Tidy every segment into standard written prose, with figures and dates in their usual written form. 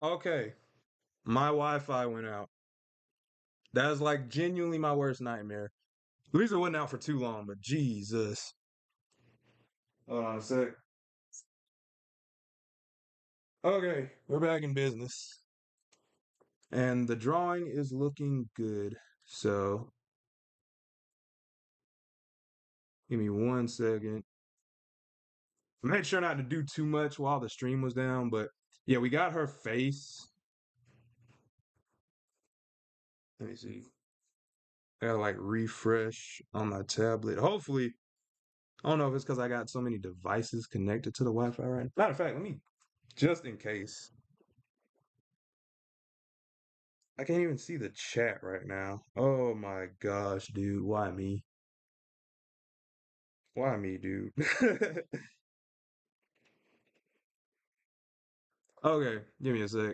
Okay, my Wi-Fi went out. That's like genuinely my worst nightmare. At least it wasn't out for too long, but Jesus. Hold on a sec. Okay, we're back in business. And the drawing is looking good. So, give me 1 second. I made sure not to do too much while the stream was down, but yeah, we got her face. Let me see. I gotta like refresh on my tablet. Hopefully, I don't know if it's because I got so many devices connected to the Wi-Fi right now. Matter of fact, let me just in case. I can't even see the chat right now. Oh my gosh, dude. Why me? Why me, dude? Okay, give me a sec.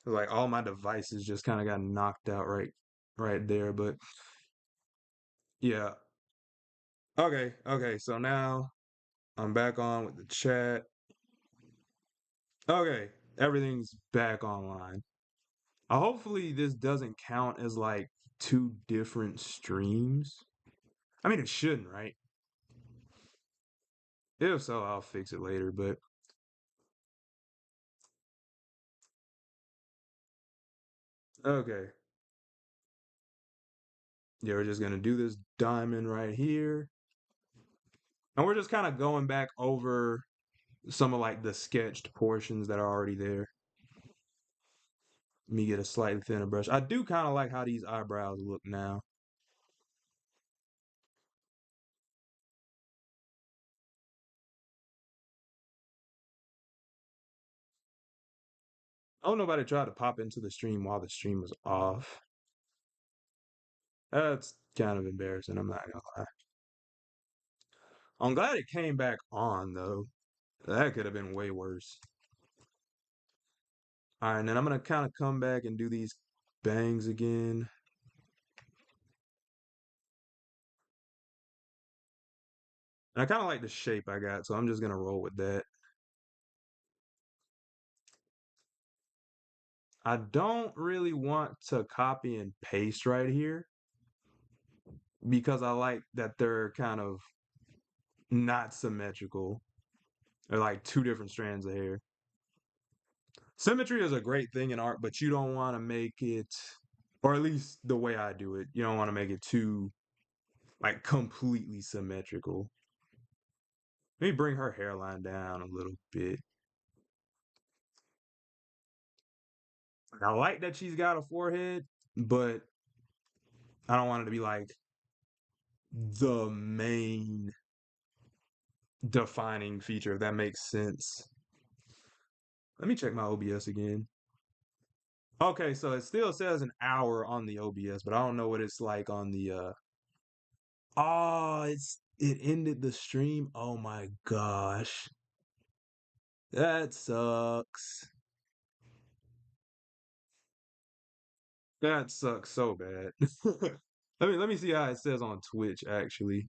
Like all my devices just kind of got knocked out right there. But yeah. Okay. So now I'm back on with the chat. Okay, everything's back online. Hopefully this doesn't count as like two different streams. I mean, it shouldn't, right? If so, I'll fix it later. But okay. Yeah, we're just gonna do this diamond right here. And we're just kind of going back over some of like the sketched portions that are already there. Let me get a slightly thinner brush. I do kind of like how these eyebrows look now. Oh, nobody tried to pop into the stream while the stream was off. That's kind of embarrassing, I'm not gonna lie. I'm glad it came back on though. That could have been way worse. All right, and then I'm gonna kind of come back and do these bangs again. And I kind of like the shape I got, so I'm just gonna roll with that. I don't really want to copy and paste right here because I like that they're kind of not symmetrical. They're like two different strands of hair. Symmetry is a great thing in art, but you don't want to make it, or at least the way I do it, you don't want to make it too like completely symmetrical. Let me bring her hairline down a little bit. I like that she's got a forehead, but I don't want it to be like the main defining feature, if that makes sense. Let me check my OBS again. Okay, so it still says an hour on the OBS, but I don't know what it's like on the Oh, it ended the stream. Oh my gosh. That sucks. That sucks so bad. Let me see how it says on Twitch actually.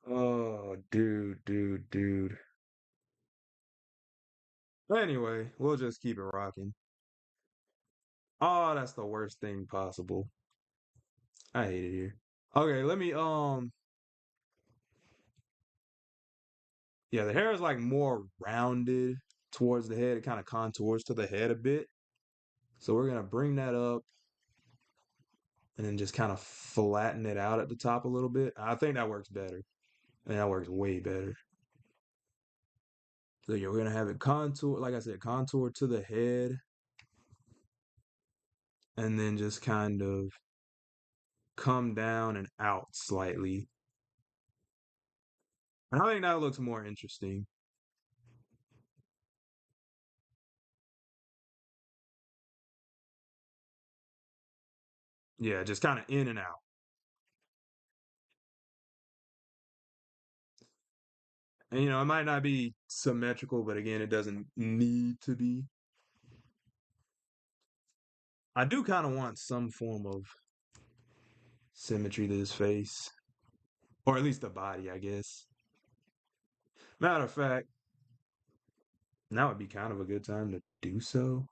Oh, dude. Anyway, we'll just keep it rocking. Oh, that's the worst thing possible. I hate it here. Okay, let me yeah, the hair is like more rounded towards the head. It kind of contours to the head a bit. So we're gonna bring that up and then just kind of flatten it out at the top a little bit. I think that works better. And that works way better. So yeah, we're gonna have it contour, like I said, contour to the head, and then just kind of come down and out slightly. And I think that looks more interesting. Yeah, just kind of in and out. And it might not be symmetrical, but again, it doesn't need to be. I do kind of want some form of symmetry to his face, or at least the body, I guess. Matter of fact, now would be kind of a good time to do so.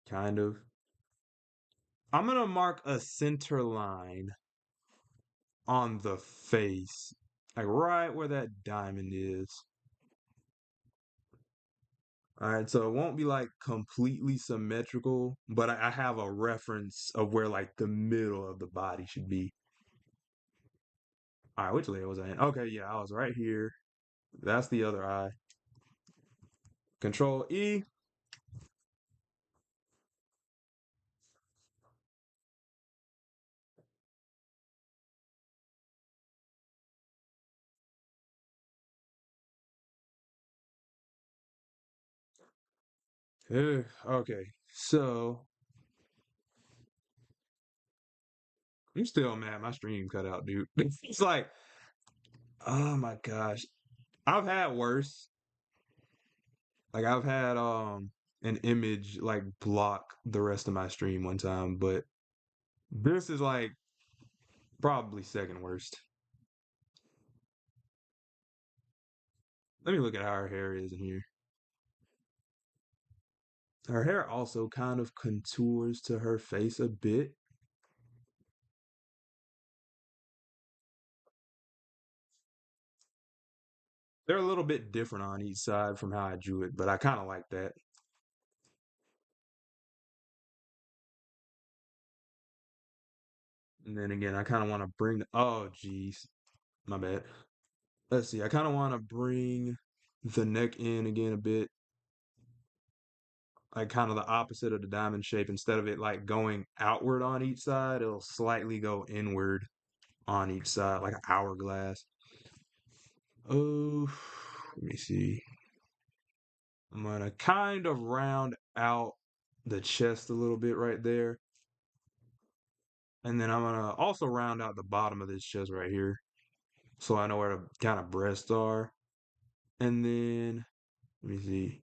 Kind of. I'm gonna mark a center line on the face, like right where that diamond is. All right, so it won't be like completely symmetrical, but I have a reference of where like the middle of the body should be. All right, which layer was I in? Okay, yeah, I was right here. That's the other eye. Control E. Okay, so I'm still mad my stream cut out, dude. It's like, oh my gosh. I've had worse. Like I've had an image like block the rest of my stream one time, but this is like probably second worst. Let me look at how her hair is in here. Her hair also kind of contours to her face a bit. They're a little bit different on each side from how I drew it, but I kind of like that. And then again, I kind of want to bring oh geez, my bad. Let's see. I kind of want to bring the neck in again a bit, like kind of the opposite of the diamond shape. Instead of it like going outward on each side, it'll slightly go inward on each side, like an hourglass. Oh, let me see. I'm gonna kind of round out the chest a little bit right there. And then I'm gonna also round out the bottom of this chest right here. So I know where the kind of breasts are. And then let me see.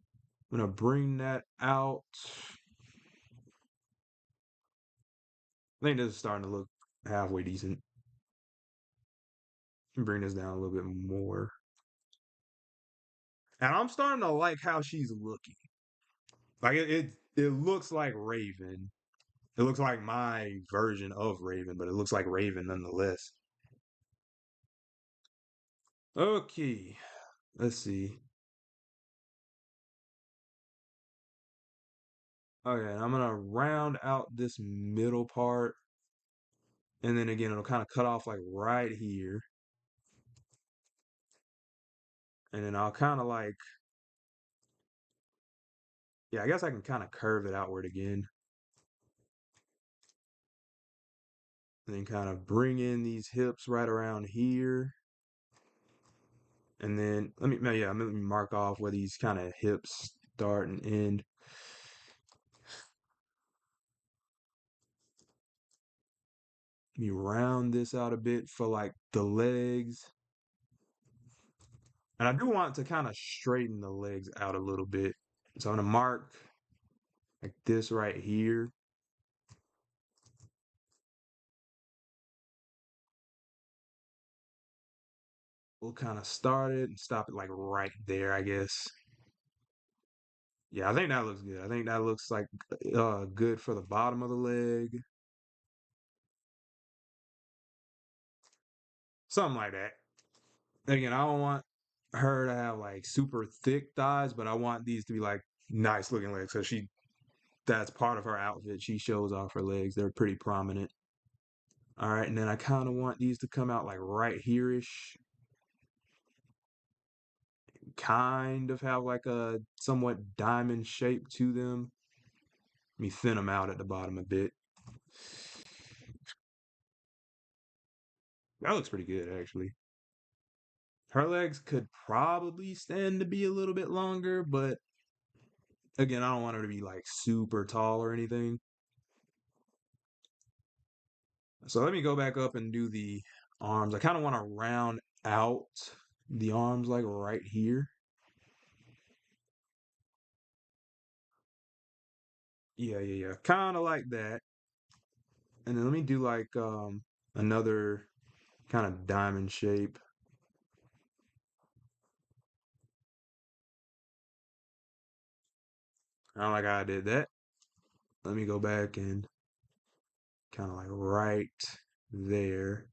I'm gonna bring that out. I think this is starting to look halfway decent. Bring this down a little bit more. And I'm starting to like how she's looking. Like it looks like Raven. It looks like my version of Raven, but it looks like Raven nonetheless. Okay, let's see. Okay, I'm gonna round out this middle part, and then again, it'll kind of cut off like right here, and then I'll kind of like, yeah, I guess I can kind of curve it outward again, and then kind of bring in these hips right around here, and then let me mark off where these kind of hips start and end. Let me round this out a bit for like the legs. And I do want to kind of straighten the legs out a little bit. So I'm gonna mark like this right here. We'll kind of start it and stop it like right there, I guess. Yeah, I think that looks good. I think that looks like good for the bottom of the leg. Something like that. Again, I don't want her to have like super thick thighs, but I want these to be like nice looking legs. So that's part of her outfit. She shows off her legs. They're pretty prominent. All right, and then I kind of want these to come out like right here-ish. Kind of have like a somewhat diamond shape to them. Let me thin them out at the bottom a bit. That looks pretty good, actually. Her legs could probably stand to be a little bit longer, but again, I don't want her to be like super tall or anything. So let me go back up and do the arms. I kind of want to round out the arms like right here. Yeah. Kind of like that. And then let me do like another kind of diamond shape. I don't like how I did that. Let me go back and kind of like right there.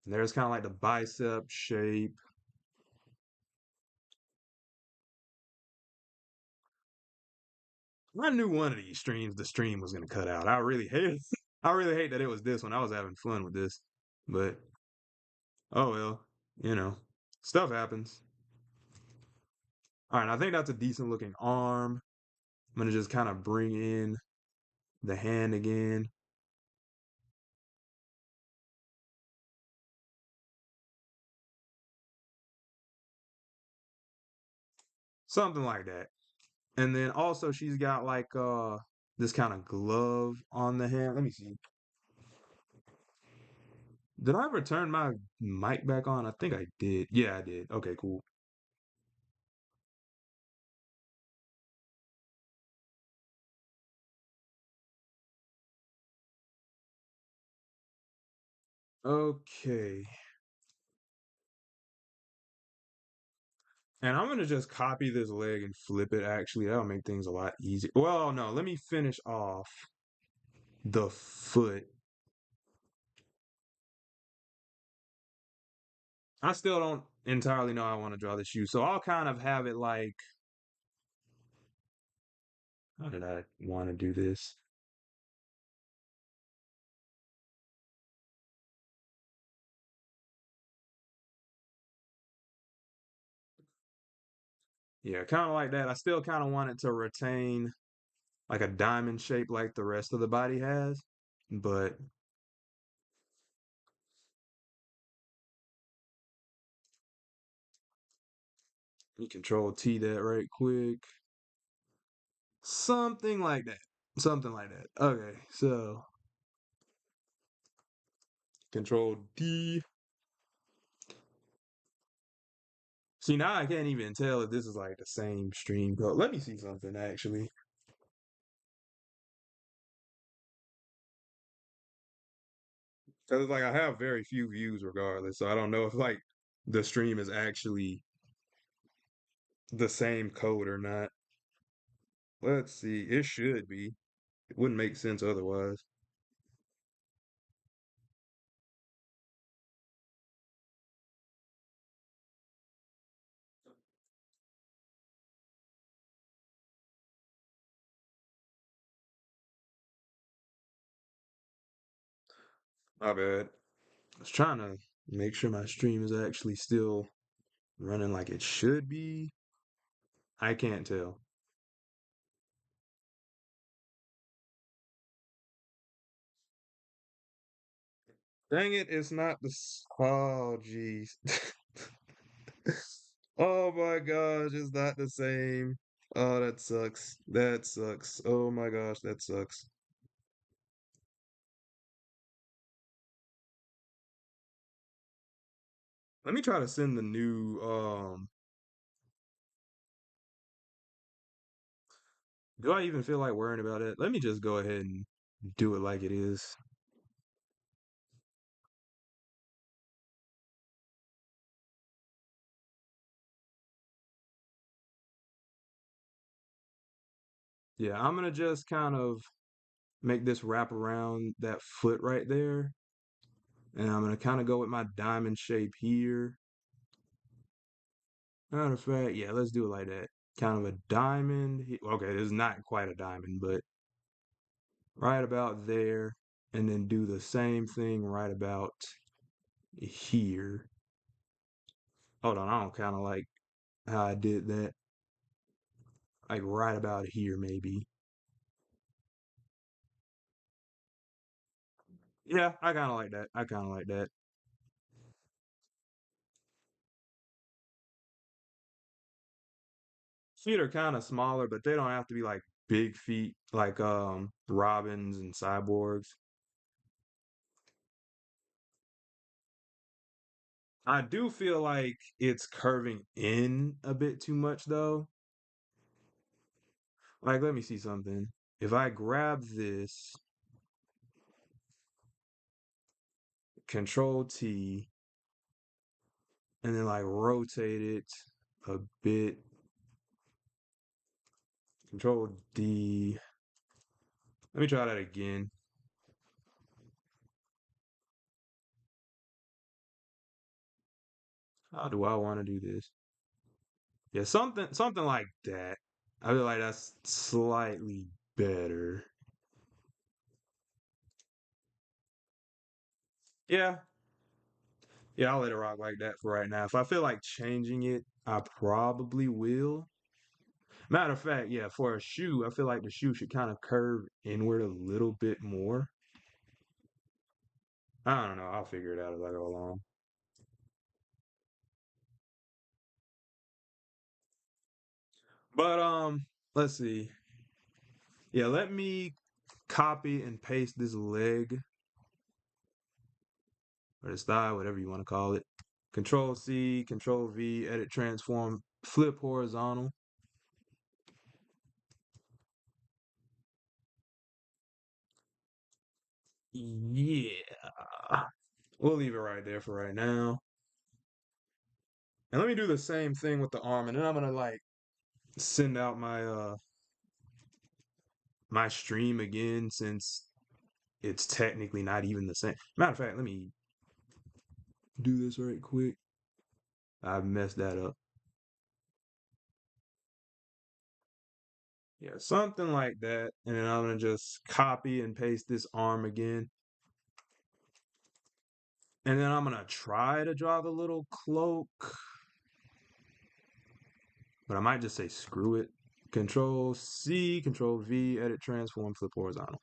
And there's kind of like the bicep shape. I knew one of these streams, the stream was gonna cut out. I really hate it. I really hate that it was this one. I was having fun with this, but oh well, you know, stuff happens. All right, I think that's a decent looking arm. I'm gonna just kind of bring in the hand again. Something like that. And then also she's got like this kind of glove on the hand. Let me see. Did I ever turn my mic back on? I think I did. Yeah, I did. Okay, cool. Okay. And I'm gonna just copy this leg and flip it actually. That'll make things a lot easier. Well, no, let me finish off the foot. I still don't entirely know how I want to draw the shoe. So I'll kind of have it like, how did I want to do this? Yeah, kind of like that. I still kind of want it to retain like a diamond shape like the rest of the body has, but you control T that right quick. Something like that. Something like that. Okay, so control D. See, now I can't even tell if this is like the same stream code. Let me see something actually. Because like I have very few views regardless, so I don't know if like the stream is actually the same code or not. Let's see. It should be. It wouldn't make sense otherwise. My bad. I was trying to make sure my stream is actually still running like it should be. I can't tell. Dang it, it's not the. Oh, jeez. Oh my gosh, it's not the same. Oh, that sucks. That sucks. Oh my gosh, that sucks. Let me try to send the new do I even feel like worrying about it? Let me just go ahead and do it like it is. Yeah, I'm gonna just kind of make this wrap around that foot right there. And I'm gonna kind of go with my diamond shape here. Matter of fact, yeah, let's do it like that. Kind of a diamond. Okay, it's not quite a diamond, but right about there. And then do the same thing right about here. Hold on, I don't kind of like how I did that. Like right about here, maybe. Yeah, I kind of like that. I kind of like that. Feet are kind of smaller, but they don't have to be like big feet like Robins and Cyborgs. I do feel like it's curving in a bit too much though. Like let me see something. if I grab this, Control T, and then like rotate it a bit, Control D. Let me try that again. How do I want to do this? Yeah, something like that. I feel like that's slightly better. Yeah, yeah, I'll let it rock like that for right now. If I feel like changing it, I probably will. Matter of fact, yeah, for a shoe, I feel like the shoe should kind of curve inward a little bit more. I don't know. I'll figure it out as I go along. But let's see. Yeah, let me copy and paste this leg or this thigh, whatever you want to call it. Control C, Control V, edit transform, flip horizontal. Yeah. We'll leave it right there for right now. And let me do the same thing with the arm, and then I'm gonna like send out my stream again since it's technically not even the same. Matter of fact, let me do this right quick. I messed that up. Yeah, something like that. And then I'm gonna just copy and paste this arm again. And then I'm gonna try to draw the little cloak. But I might just say screw it. Control C, Control V, edit transform, flip horizontal.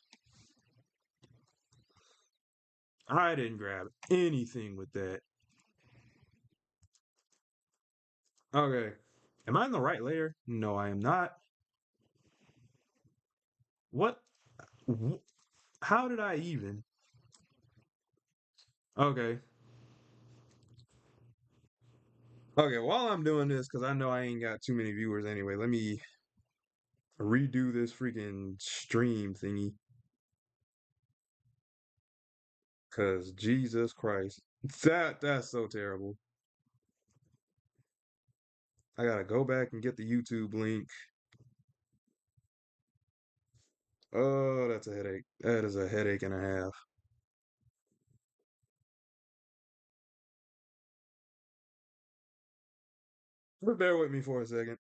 I didn't grab anything with that. Okay. Am I in the right layer? No, I am not. What? How did I even? Okay. Okay, while I'm doing this, because I know I ain't got too many viewers anyway, let me redo this freaking stream thingy. Because Jesus Christ. That's so terrible. I gotta go back and get the YouTube link. Oh, that's a headache. That is a headache and a half. But bear with me for a second.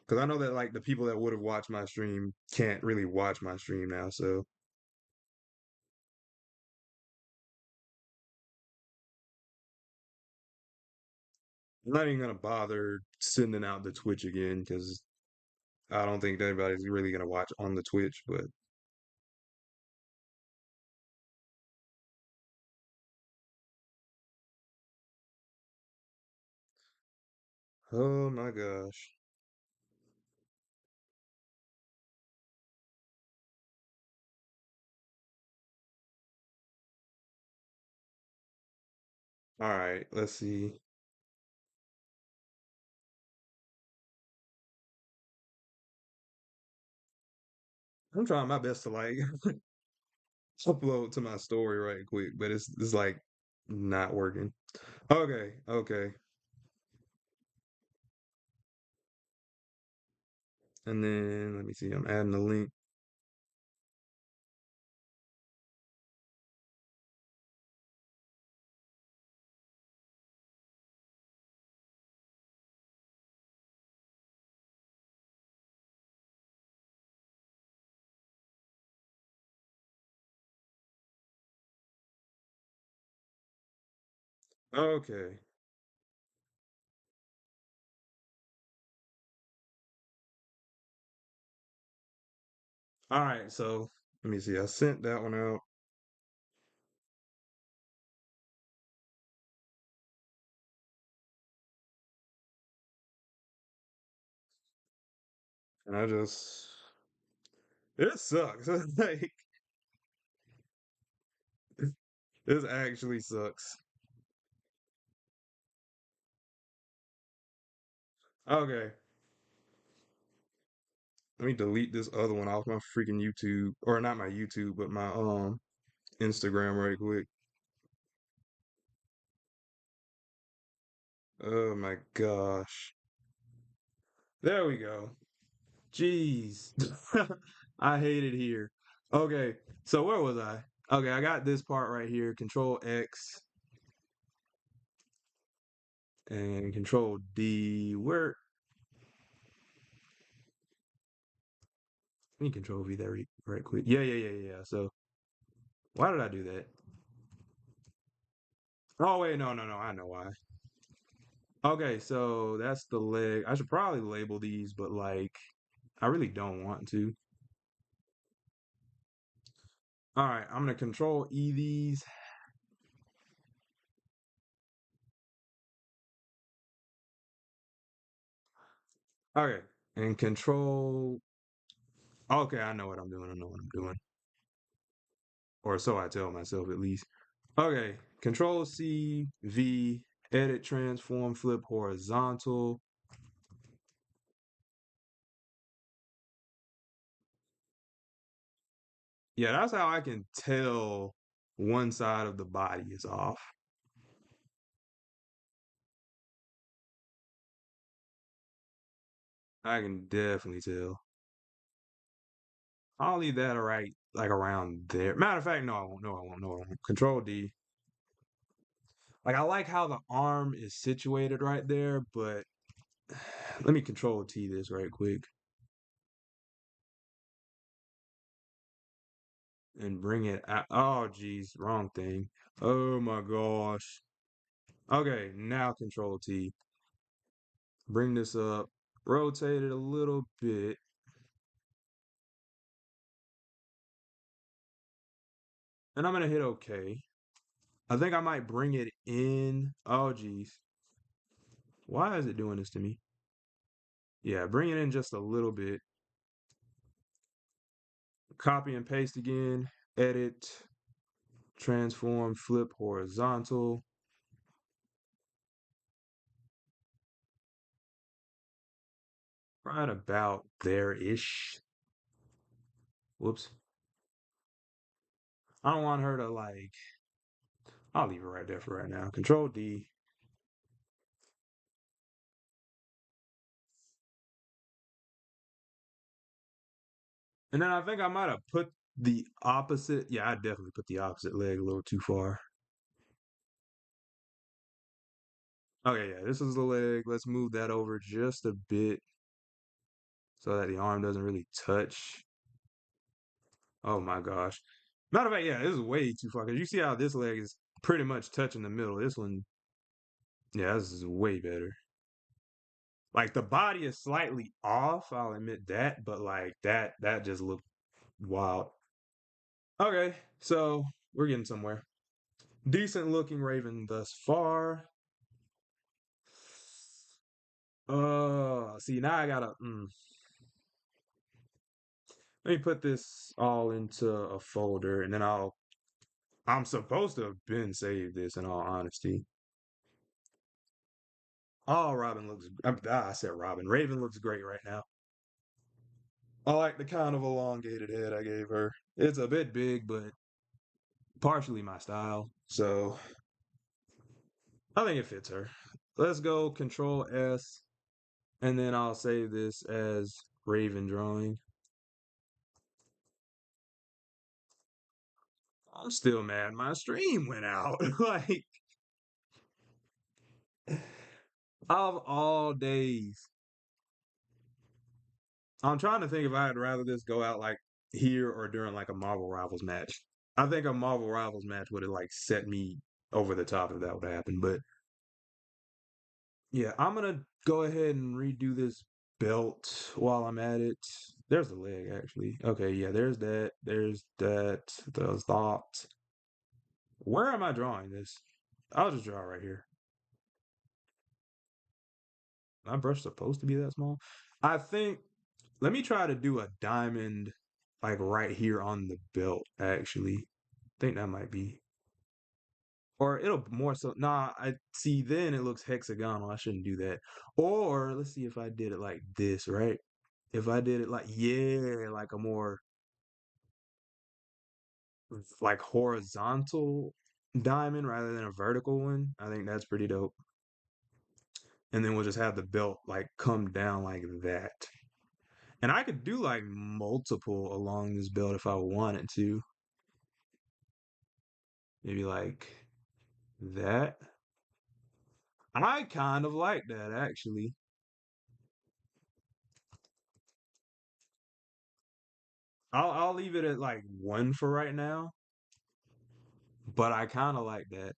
Because I know that like the people that would have watched my stream can't really watch my stream now, so I'm not even gonna bother sending out the Twitch again because I don't think anybody's really gonna watch on the Twitch, but oh my gosh. All right, let's see. I'm trying my best to like upload to my story right quick, but it's like not working. Okay, okay. And then let me see. I'm adding the link. Okay. All right, so let me see. I sent that one out, and I just it sucks. Like this actually sucks. Okay. Let me delete this other one off my freaking YouTube, or not my YouTube, but my Instagram right quick. Oh my gosh. There we go. Jeez. I hate it here. Okay, so where was I? Okay, I got this part right here. Control X and Control D. Where? Let me Control V that right quick. Yeah. So why did I do that? Oh wait, no. I know why. Okay, so that's the leg. I should probably label these, but like I really don't want to. All right, I'm gonna Control E these. Okay, and Control. Okay, I know what I'm doing. I know what I'm doing, or so I tell myself at least. Okay, Control C, V, edit, transform, flip horizontal. Yeah, that's how I can tell one side of the body is off. I can definitely tell. I'll leave that right, like around there. Matter of fact, no, I won't. No, I won't. No, I won't. Control D. Like I like how the arm is situated right there, but let me Control T this right quick and bring it out. Oh, geez, wrong thing. Oh my gosh. Okay, now Control T. Bring this up, rotate it a little bit, and I'm gonna hit OK. I think I might bring it in. Oh, geez. Why is it doing this to me? Yeah, bring it in just a little bit. Copy and paste again. Edit, transform, flip horizontal. Right about there-ish. Whoops. I don't want her to like. I'll leave it right there for right now. Control D. And then I think I might have put the opposite. Yeah, I definitely put the opposite leg a little too far. Okay, yeah, this is the leg. Let's move that over just a bit so that the arm doesn't really touch. Oh my gosh. Matter of fact, yeah, this is way too far because you see how this leg is pretty much touching the middle. This one, yeah, this is way better. Like the body is slightly off, I'll admit that, but like that just looked wild. Okay, so we're getting somewhere. Decent looking Raven thus far. See now I gotta let me put this all into a folder and then I'm supposed to have been saved this in all honesty. Oh, Robin looks. I said Robin. Raven looks great right now. I like the kind of elongated head I gave her. It's a bit big, but partially my style. So I think it fits her. Let's go Control S, and then I'll save this as Raven drawing. I'm still mad my stream went out. Like, of all days. I'm trying to think if I'd rather this go out like here or during like a Marvel Rivals match. I think a Marvel Rivals match would have like set me over the top if that would happen. But yeah, I'm gonna go ahead and redo this belt while I'm at it. There's the leg actually. Okay, yeah, there's that. There's that. There's that. Where am I drawing this? I'll just draw right here. My brush supposed to be that small? I think let me try to do a diamond like right here on the belt, actually. I think that might be. Or it'll more so nah, I see then it looks hexagonal. I shouldn't do that. Or let's see if I did it like this, right? If I did it like, yeah, like a more like horizontal diamond rather than a vertical one, I think that's pretty dope. And then we'll just have the belt like come down like that. And I could do like multiple along this belt if I wanted to. Maybe like that. I kind of like that actually. I'll leave it at like one for right now, but I kind of like that.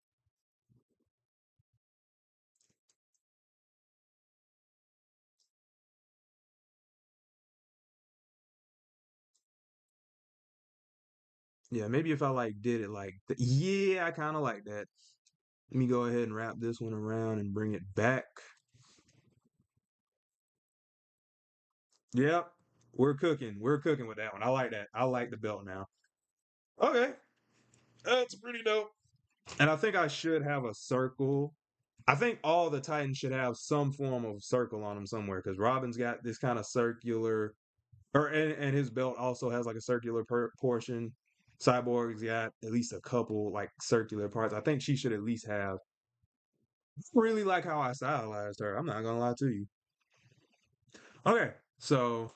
Yeah, maybe if I like did it like yeah, I kind of like that. Let me go ahead and wrap this one around and bring it back. Yep, we're cooking. We're cooking with that one. I like that. I like the belt now. Okay, that's pretty dope. And I think I should have a circle. I think all the Titans should have some form of circle on them somewhere because Robin's got this kind of circular, and his belt also has like a circular portion. Cyborg's got at least a couple like circular parts. I think she should at least have. Really like how I stylized her. I'm not gonna lie to you. Okay, so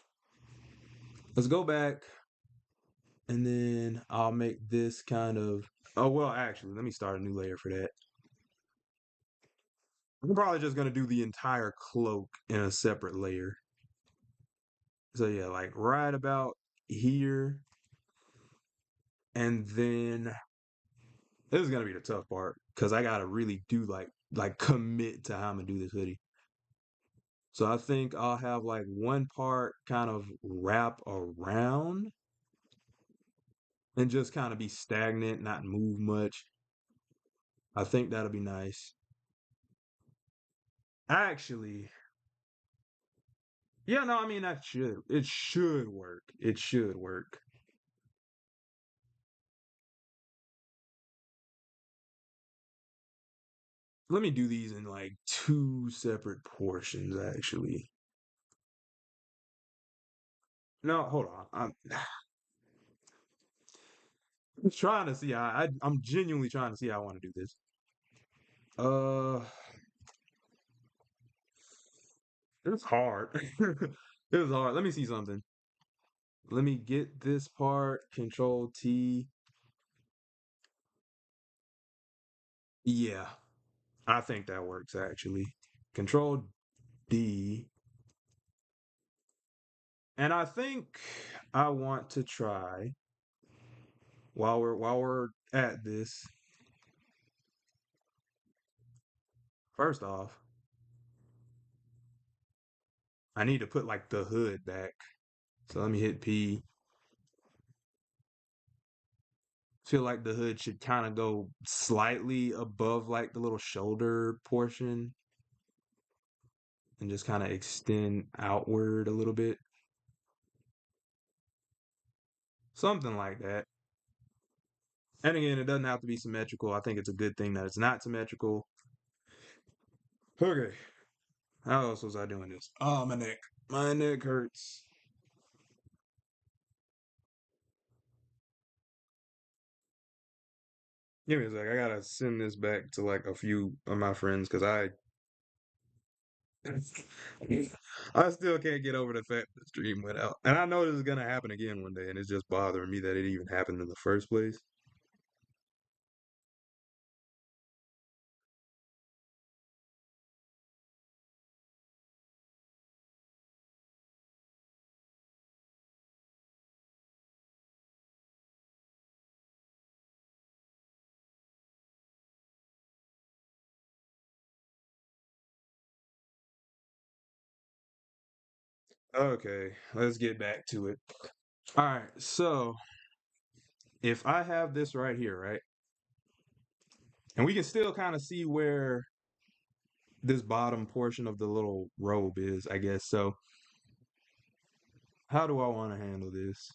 let's go back, and then I'll make this kind of. Oh well, actually, let me start a new layer for that. I'm probably just gonna do the entire cloak in a separate layer. So yeah, like right about here, and then this is gonna be the tough part because I gotta really do like commit to how I'm gonna do this hoodie. So I think I'll have like one part kind of wrap around and just kind of be stagnant, not move much. I think that'll be nice. Actually, yeah, no, I mean that should it should work. It should work. Let me do these in like two separate portions, actually. No, hold on. I'm trying to see how I'm genuinely trying to see how I want to do this. Uh, it's hard. It was hard. Let me see something. Let me get this part. Control T. Yeah, I think that works actually. Control D. And I think I want to try while we're at this. First off, I need to put like the hood back. So let me hit P. Feel like the hood should kind of go slightly above like the little shoulder portion and just kind of extend outward a little bit. Something like that. And again, it doesn't have to be symmetrical. I think it's a good thing that it's not symmetrical. Okay. How else was I doing this? Oh, my neck. My neck hurts. Give me a sec. I gotta send this back to like a few of my friends because I still can't get over the fact that the stream went out. And I know this is gonna happen again one day, and it's just bothering me that it even happened in the first place. Okay, let's get back to it. All right, so if I have this right here, right, and we can still kind of see where this bottom portion of the little robe is, I guess. So, how do I want to handle this?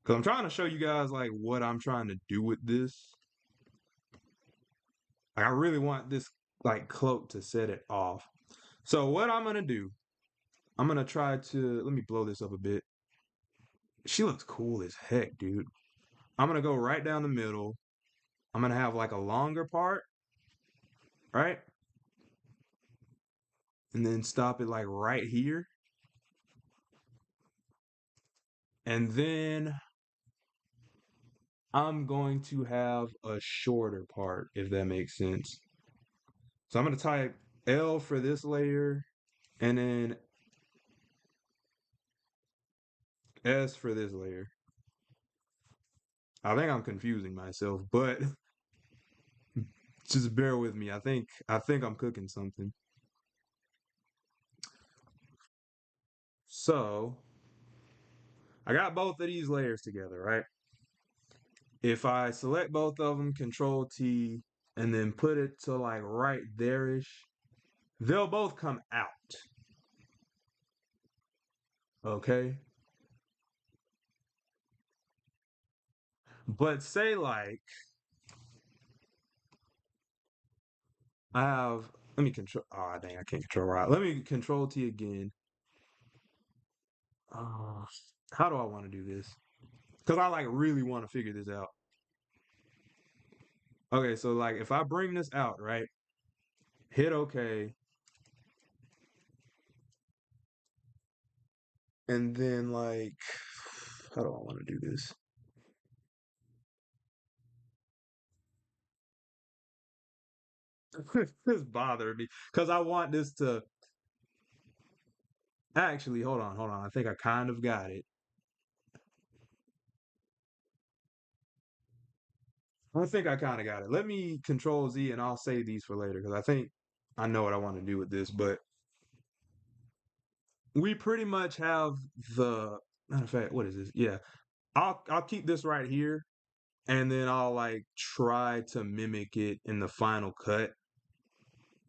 Because I'm trying to show you guys like what I'm trying to do with this. Like, I really want this like cloak to set it off. So, what I'm gonna do I'm gonna try to let me blow this up a bit. She looks cool as heck, dude. I'm gonna go right down the middle. I'm gonna have like a longer part, right? And then stop it like right here. And then I'm going to have a shorter part, if that makes sense. So I'm gonna type L for this layer and then S for this layer. I think I'm confusing myself, but just bear with me. I think I'm cooking something. So I got both of these layers together, right? If I select both of them, Control T, and then put it to like right there-ish, they'll both come out. Okay. But say like I have let me control dang, I can't control right. Let me Control T again. Uh, how do I want to do this? Because I like really want to figure this out. Okay, so like if I bring this out, right? Hit OK, and then like how do I want to do this? This bothered me because I want this to actually hold on. I think I kind of got it. I think I kind of got it. Let me Control Z and I'll save these for later because I think I know what I want to do with this. But we pretty much have the matter of fact, what is this? Yeah, I'll keep this right here and then I'll like try to mimic it in the final cut.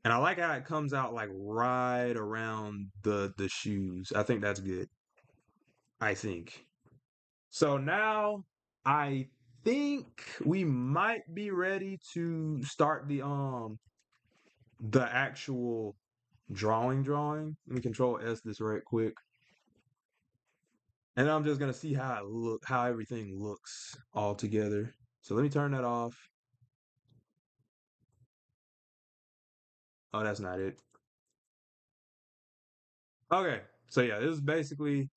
And I like how it comes out like right around the shoes. I think that's good. I think. So now I think we might be ready to start the actual drawing. Let me Control S this right quick. And I'm just gonna see how everything looks all together. So let me turn that off. Oh, that's not it. Okay. So yeah, this is basically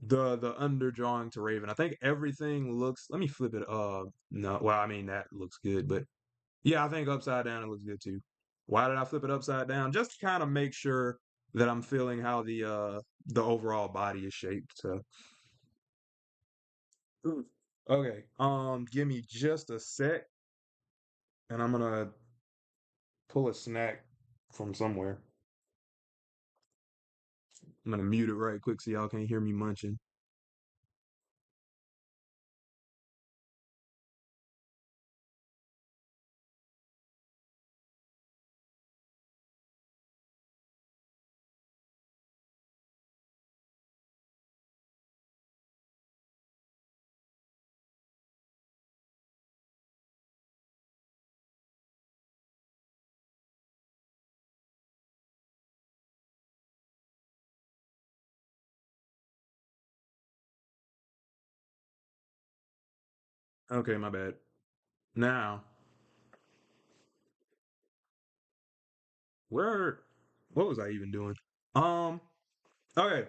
the underdrawing to Raven. I think everything looks let me flip it no, well, I mean that looks good, but yeah, I think upside down it looks good too. Why did I flip it upside down? Just to kind of make sure that I'm feeling how the overall body is shaped. So Ooh. Okay. Give me just a sec and I'm gonna pull a snack from somewhere. I'm gonna mute it right quick so y'all can't hear me munching. Okay, my bad. Now, where what was I even doing? Um, okay.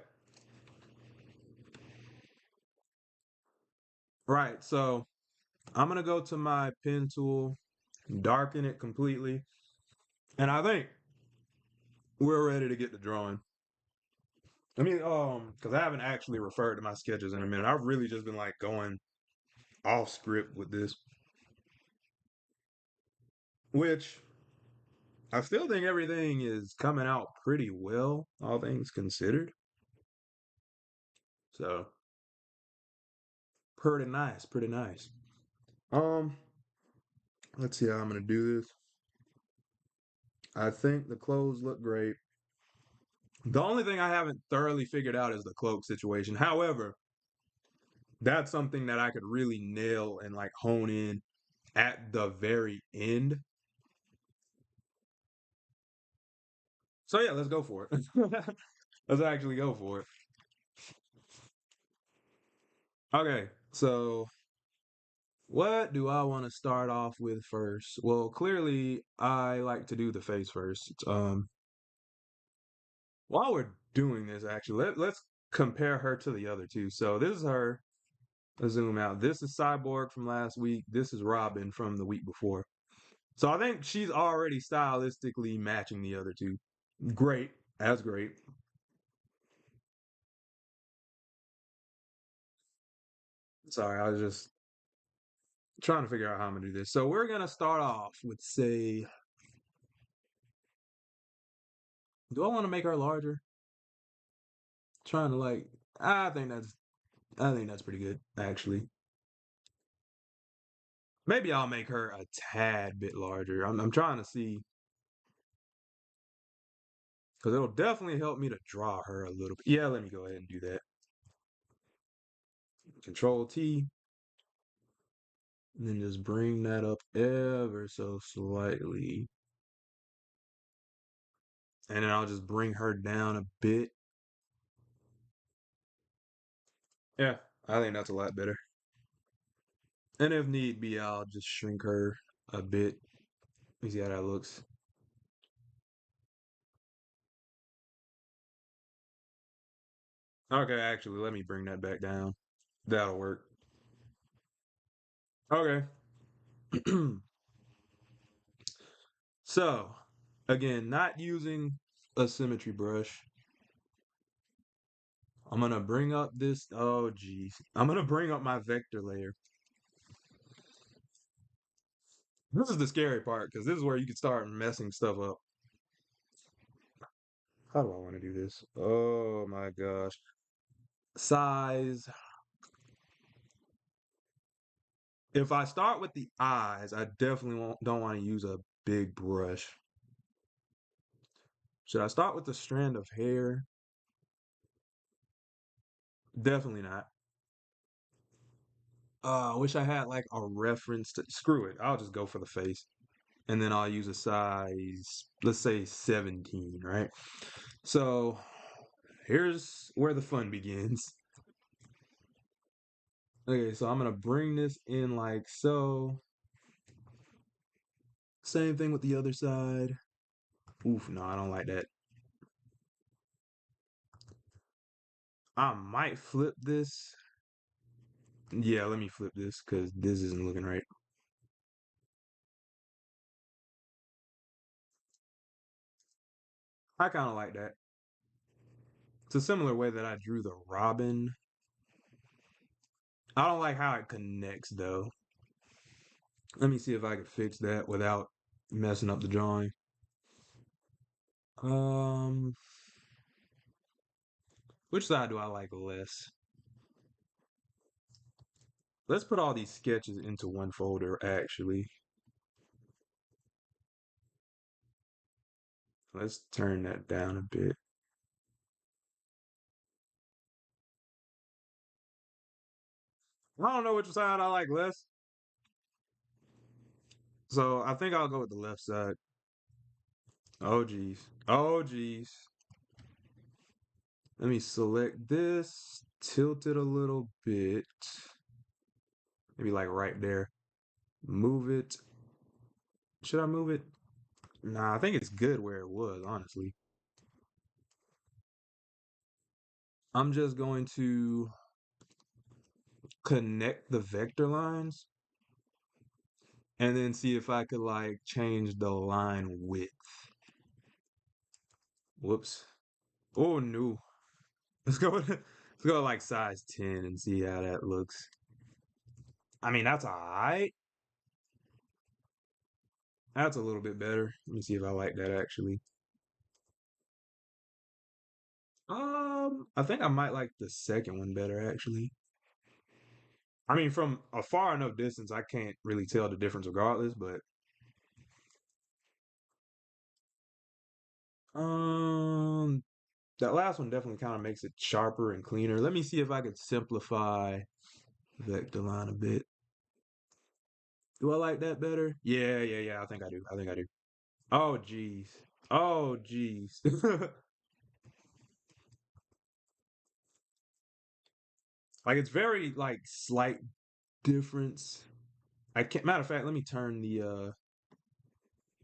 Right. So I'm gonna go to my pen tool, darken it completely, and I think we're ready to get the drawing. I mean, because I haven't actually referred to my sketches in a minute. I've really just been like going off script with this, which I still think everything is coming out pretty well, all things considered. So pretty nice, pretty nice. Um, let's see how I'm gonna do this. I think the clothes look great. The only thing I haven't thoroughly figured out is the cloak situation. However, that's something that I could really nail and like hone in at the very end. So yeah, let's go for it. Let's actually go for it. Okay, so what do I want to start off with first? Well, clearly I like to do the face first. While we're doing this, actually, let's compare her to the other two. So this is her. Let's zoom out. This is Cyborg from last week. This is Robin from the week before. So I think she's already stylistically matching the other two. Great. That's great. Sorry, I was just trying to figure out how I'm gonna do this. So we're gonna start off with say, do I want to make her larger? Trying to like, I think that's, I think that's pretty good actually. Maybe I'll make her a tad bit larger. I'm trying to see because it'll definitely help me to draw her a little bit. Yeah, let me go ahead and do that. Control T, and then just bring that up ever so slightly. And then I'll just bring her down a bit. Yeah, I think that's a lot better. And if need be, I'll just shrink her a bit. Let me see how that looks. Okay, actually, let me bring that back down. That'll work. Okay. So, again, not using a symmetry brush. I'm gonna bring up this. Oh, geez. I'm gonna bring up my vector layer. This is the scary part because this is where you can start messing stuff up. How do I want to do this? Oh my gosh. Size. If I start with the eyes, I definitely don't want to use a big brush. Should I start with the strand of hair? Definitely not. I wish I had like a reference to screw it. I'll just go for the face. And then I'll use a size, let's say 17, right? So here's where the fun begins. Okay, so I'm gonna bring this in like so. Same thing with the other side. Oof, no, I don't like that. I might flip this. Yeah, let me flip this because this isn't looking right. I kind of like that. It's a similar way that I drew the robin. I don't like how it connects though. Let me see if I can fix that without messing up the drawing. Um, which side do I like less? Let's put all these sketches into one folder, actually. Let's turn that down a bit. I don't know which side I like less. So I think I'll go with the left side. Oh, geez. Oh, geez. Let me select this, tilt it a little bit. Maybe like right there. Move it. Should I move it? Nah, I think it's good where it was, honestly. I'm just going to connect the vector lines and then see if I could like change the line width. Whoops. Oh no. Let's go like size 10 and see how that looks. I mean, that's alright. That's a little bit better. Let me see if I like that actually. I think I might like the second one better actually. I mean, from a far enough distance, I can't really tell the difference regardless, but um that last one definitely kind of makes it sharper and cleaner. Let me see if I could simplify vector line a bit. Do I like that better? Yeah, yeah, yeah. I think I do. I think I do. Oh, geez. Oh, geez. Like it's very like slight difference. I can't. Matter of fact, let me turn the.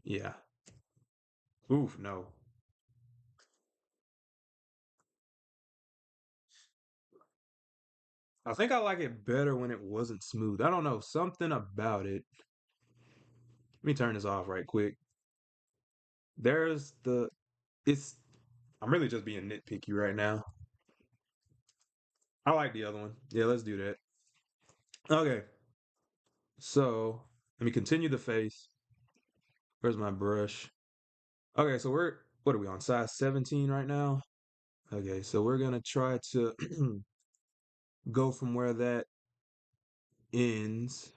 Yeah. Oof. No. I think I like it better when it wasn't smooth. I don't know, something about it. Let me turn this off right quick. There's the it's I'm really just being nitpicky right now. I like the other one. Yeah, let's do that. Okay. So, let me continue the face. Where's my brush? Okay, so we're what are we on? Size 17 right now? Okay, so we're gonna try to go from where that ends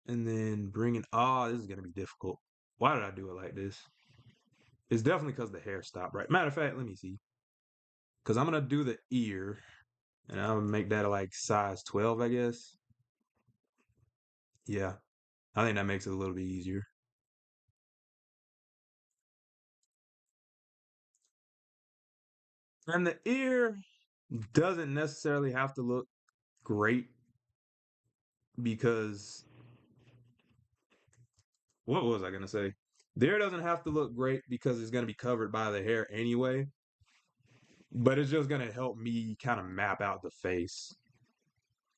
and then bring it. Oh, this is gonna be difficult. Why did I do it like this? It's definitely because the hair stopped right. Matter of fact, let me see. Because I'm gonna do the ear, and I'm gonna make that like size 12, I guess. Yeah, I think that makes it a little bit easier. And the ear doesn't necessarily have to look great because what was I gonna say? The ear doesn't have to look great because it's gonna be covered by the hair anyway, but it's just gonna help me kind of map out the face.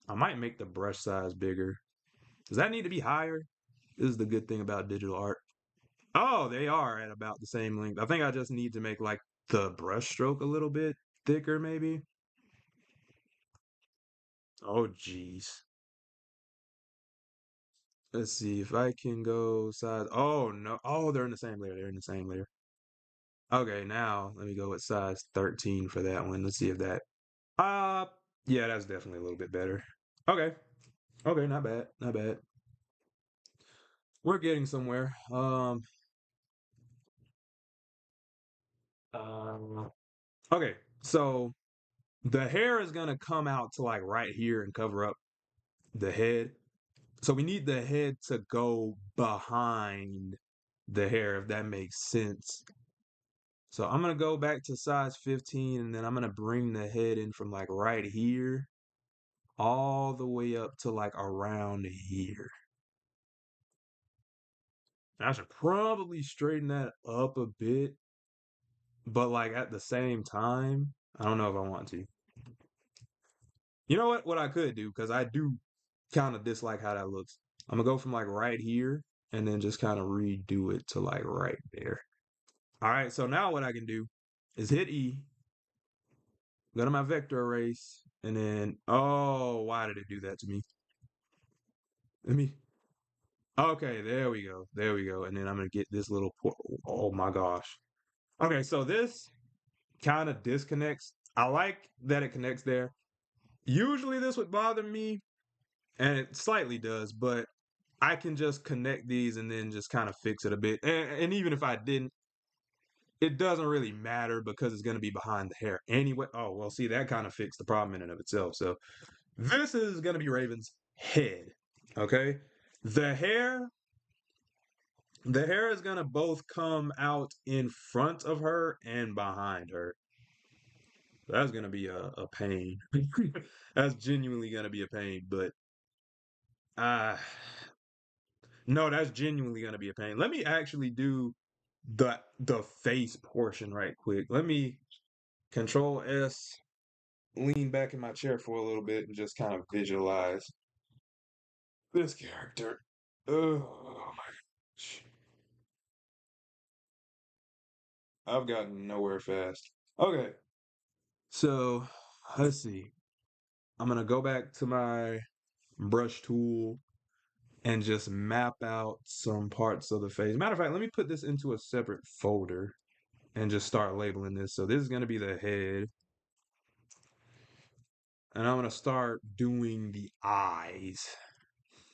I might make the brush size bigger. Does that need to be higher? This is the good thing about digital art. Oh, they are at about the same length. I think I just need to make like the brush stroke a little bit thicker, maybe. Oh, geez. Let's see if I can go size. Oh, no. Oh, they're in the same layer. They're in the same layer. Okay, now let me go with size 13 for that one. Let's see if that. Uh, yeah, that's definitely a little bit better. Okay. Okay, not bad. Not bad. We're getting somewhere. Uh, okay. So the hair is gonna come out to like right here and cover up the head. So we need the head to go behind the hair, if that makes sense. So I'm gonna go back to size 15 and then I'm gonna bring the head in from like right here all the way up to like around here. I should probably straighten that up a bit, but like at the same time, I don't know if I want to. You know what? What I could do, because I do kind of dislike how that looks. I'm gonna go from like right here and then just kind of redo it to like right there. All right, so now what I can do is hit E, go to my vector erase, and then, oh, why did it do that to me? Let me, okay, there we go. There we go. And then I'm going to get this little, oh my gosh. Okay, so this kind of disconnects. I like that it connects there. Usually this would bother me, and it slightly does, but I can just connect these and then just kind of fix it a bit. And even if I didn't, it doesn't really matter because it's going to be behind the hair anyway. Oh, well, see, that kind of fixed the problem in and of itself. So this is going to be Raven's head. Okay. The hair, the hair is going to both come out in front of her and behind her. That's going to be a pain. That's genuinely going to be a pain. But uh, no, that's genuinely going to be a pain. Let me actually do the face portion right quick. Let me Control S, lean back in my chair for a little bit and just kind of visualize this character. Oh my gosh. I've gotten nowhere fast. Okay, so let's see. I'm gonna go back to my brush tool and just map out some parts of the face. Matter of fact, let me put this into a separate folder and just start labeling this. So this is gonna be the head, and I'm gonna start doing the eyes.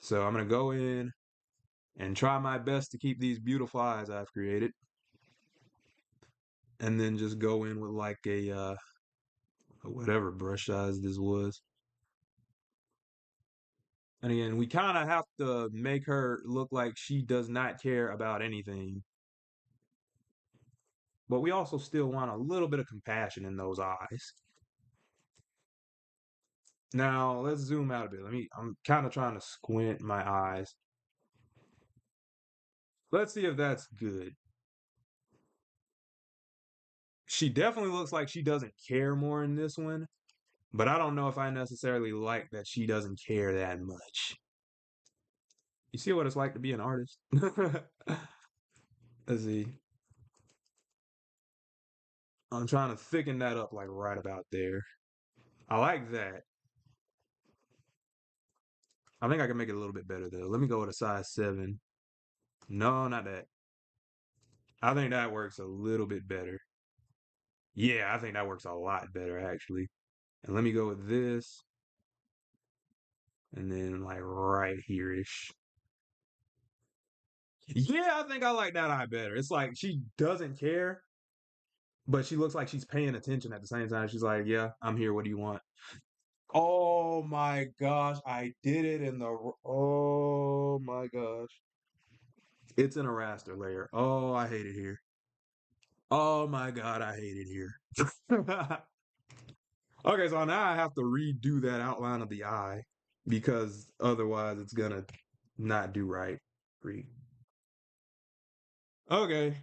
So I'm gonna go in and try my best to keep these beautiful eyes I've created, and then just go in with like a whatever brush size this was. And again, we kind of have to make her look like she does not care about anything, but we also still want a little bit of compassion in those eyes. Now let's zoom out a bit. I'm kind of trying to squint my eyes. Let's see if that's good. She definitely looks like she doesn't care more in this one, but I don't know if I necessarily like that she doesn't care that much. You see what it's like to be an artist? Let's see. I'm trying to thicken that up like right about there. I like that. I think I can make it a little bit better though. Let me go with a size 7. No, not that. I think that works a little bit better. Yeah, I think that works a lot better actually. And let me go with this. And then like right here-ish. Yeah, I think I like that eye better. It's like she doesn't care, but she looks like she's paying attention at the same time. She's like, "Yeah, I'm here. What do you want?" Oh my gosh, I did it in the. Oh my gosh, it's in a raster layer. Oh, I hate it here. Oh my god, I hate it here. Okay, so now I have to redo that outline of the eye because otherwise it's gonna not do right. Read. Okay,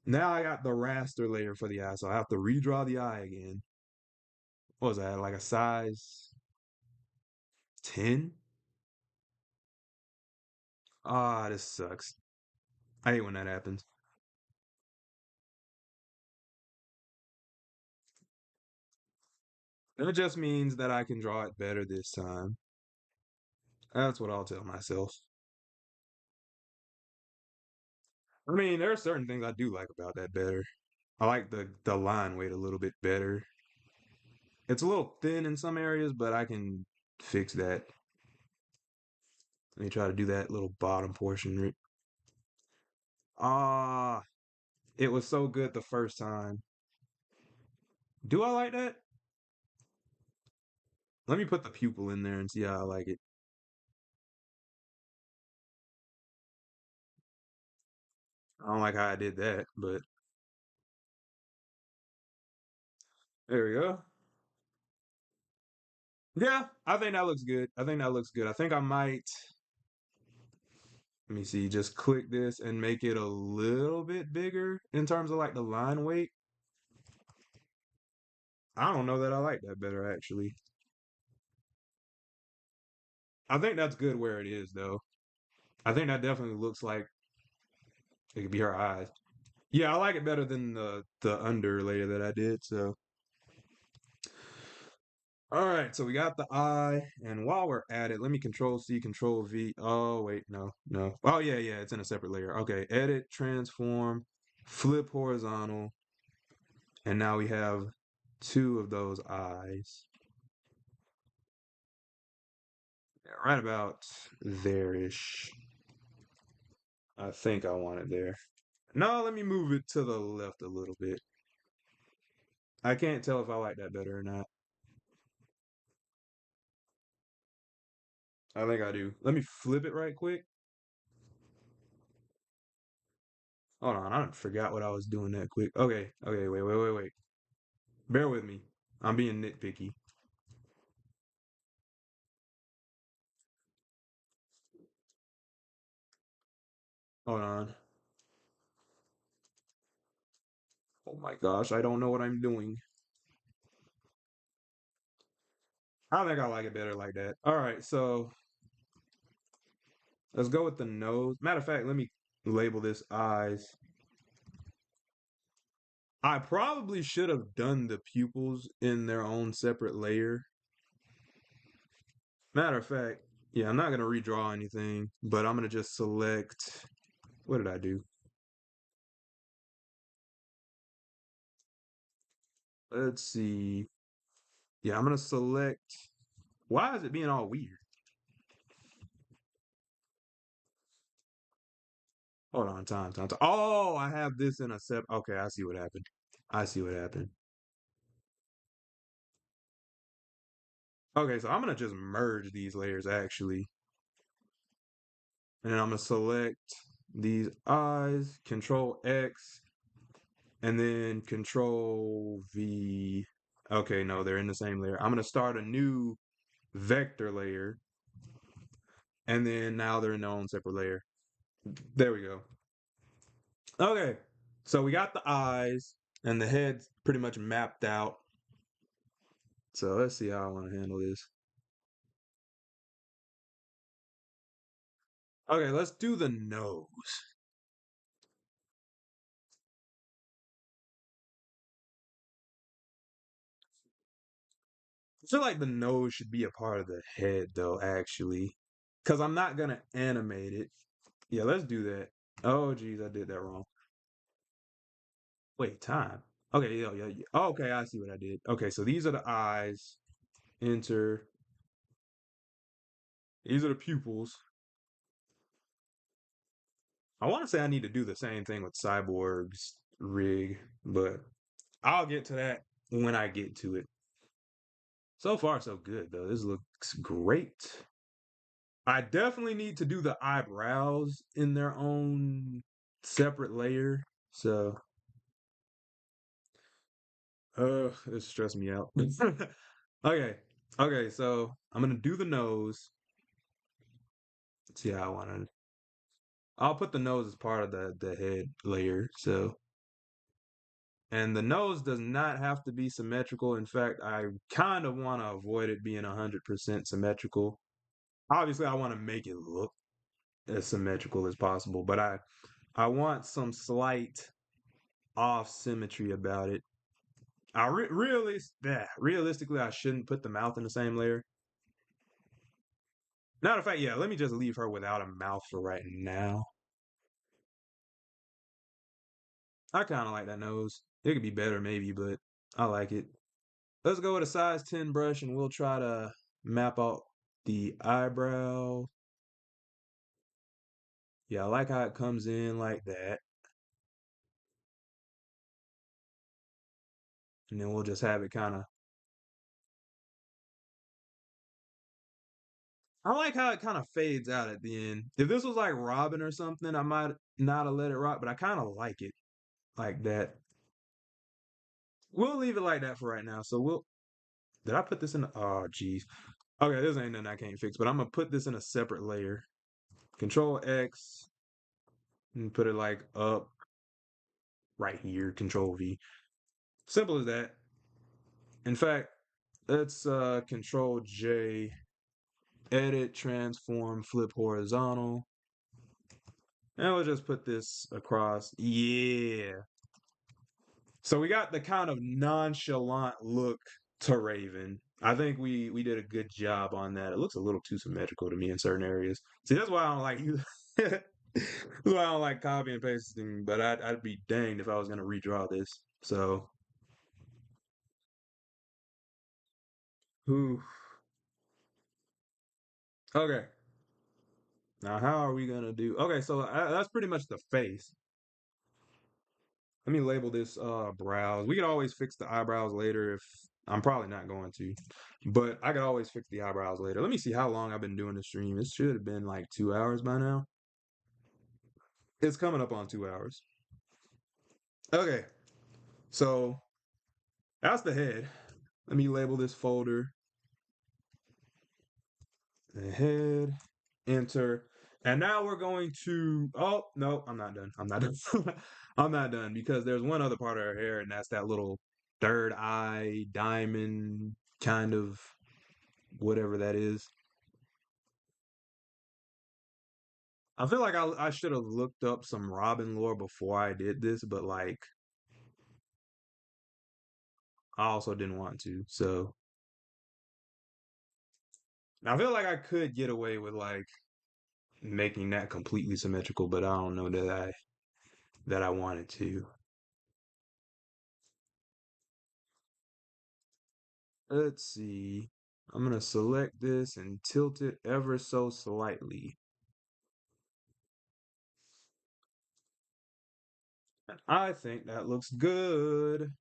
now I got the raster layer for the eye, so I have to redraw the eye again. What was that? Like a size 10? Ah, this sucks. I hate when that happens. It just means that I can draw it better this time. That's what I'll tell myself. I mean, there are certain things I do like about that better. I like the line weight a little bit better. It's a little thin in some areas, but I can fix that. Let me try to do that little bottom portion. Ah, it was so good the first time. Do I like that? Let me put the pupil in there and see how I like it. I don't like how I did that, but there we go. Yeah, I think that looks good. I think that looks good. I think I might, let me see, just click this and make it a little bit bigger in terms of like the line weight. I don't know that I like that better actually. I think that's good where it is though. I think that definitely looks like it could be her eyes. Yeah, I like it better than the under layer that I did. So, all right, so we got the eye, and while we're at it, let me Control C, Control V. Oh wait, no, no. Oh yeah, yeah, it's in a separate layer. Okay, edit, transform, flip horizontal, and now we have two of those eyes. Yeah, right about there-ish. I think I want it there. No, let me move it to the left a little bit. I can't tell if I like that better or not. I think I do. Let me flip it right quick. Hold on, I forgot what I was doing that quick. Okay, okay, wait. Bear with me. I'm being nitpicky. Hold on. Oh my gosh, I don't know what I'm doing. I think I like it better like that. All right, so let's go with the nose. Matter of fact, let me label this eyes. I probably should have done the pupils in their own separate layer. Matter of fact, yeah, I'm not gonna redraw anything, but I'm gonna just select. What did I do? Let's see. Yeah, I'm gonna select. Why is it being all weird? Hold on, time. Oh, I have this in a sep. Okay, I see what happened. I see what happened. Okay, so I'm gonna just merge these layers actually, and then I'm gonna select these eyes, Control X, and then Control V. Okay, no, they're in the same layer. I'm gonna start a new vector layer, and then now they're in their own separate layer. There we go. Okay, so we got the eyes and the head's pretty much mapped out. So let's see how I want to handle this. Okay, let's do the nose. I feel like the nose should be a part of the head, though, actually. Because I'm not going to animate it. Yeah, let's do that. Oh, geez, I did that wrong. Wait, time. Okay, yeah. Oh, okay, I see what I did. Okay, so these are the eyes. Enter. These are the pupils. I want to say I need to do the same thing with Cyborg's rig, but I'll get to that when I get to it. So far, so good, though. This looks great. I definitely need to do the eyebrows in their own separate layer. So, this stressed me out. Okay, okay. So I'm gonna do the nose. Let's see how I want to. I'll put the nose as part of the head layer. So, and the nose does not have to be symmetrical. In fact, I kind of want to avoid it being 100% symmetrical. Obviously, I want to make it look as symmetrical as possible, but I want some slight off symmetry about it. Realistically, I shouldn't put the mouth in the same layer. Matter of fact, yeah, let me just leave her without a mouth for right now. I kind of like that nose. It could be better, maybe, but I like it. Let's go with a size 10 brush and we'll try to map out the eyebrow. Yeah, I like how it comes in like that. And then we'll just have it kind of. I like how it kind of fades out at the end. If this was like Robin or something, I might not have let it rock, but I kind of like it like that. We'll leave it like that for right now. So we'll. Did I put this in? Oh, geez. Okay, this ain't nothing I can't fix, but I'm gonna put this in a separate layer. Control X and put it like up right here. Control V. Simple as that. In fact, let's Control J, edit, transform, flip horizontal, and we'll just put this across. Yeah. So we got the kind of nonchalant look to Raven. I think we did a good job on that. It looks a little too symmetrical to me in certain areas. See, that's why I don't like you. That's why I don't like copy and pasting. But I'd be danged if I was gonna redraw this. So, who? Okay. Now, how are we gonna do? Okay, so that's pretty much the face. Let me label this brows. We could always fix the eyebrows later if I'm probably not going to, but I could always fix the eyebrows later. Let me see how long I've been doing the stream. It should have been like 2 hours by now. It's coming up on 2 hours. Okay, so that's the head. Let me label this folder. The head, enter. And now we're going to. Oh no, I'm not done. I'm not done. I'm not done because there's one other part of her hair, and that's that little third eye diamond kind of whatever that is. I feel like I should have looked up some Robin lore before I did this, but like I also didn't want to. So I feel like I could get away with like making that completely symmetrical, but I don't know that I wanted to. Let's see. I'm gonna select this and tilt it ever so slightly. And I think that looks good.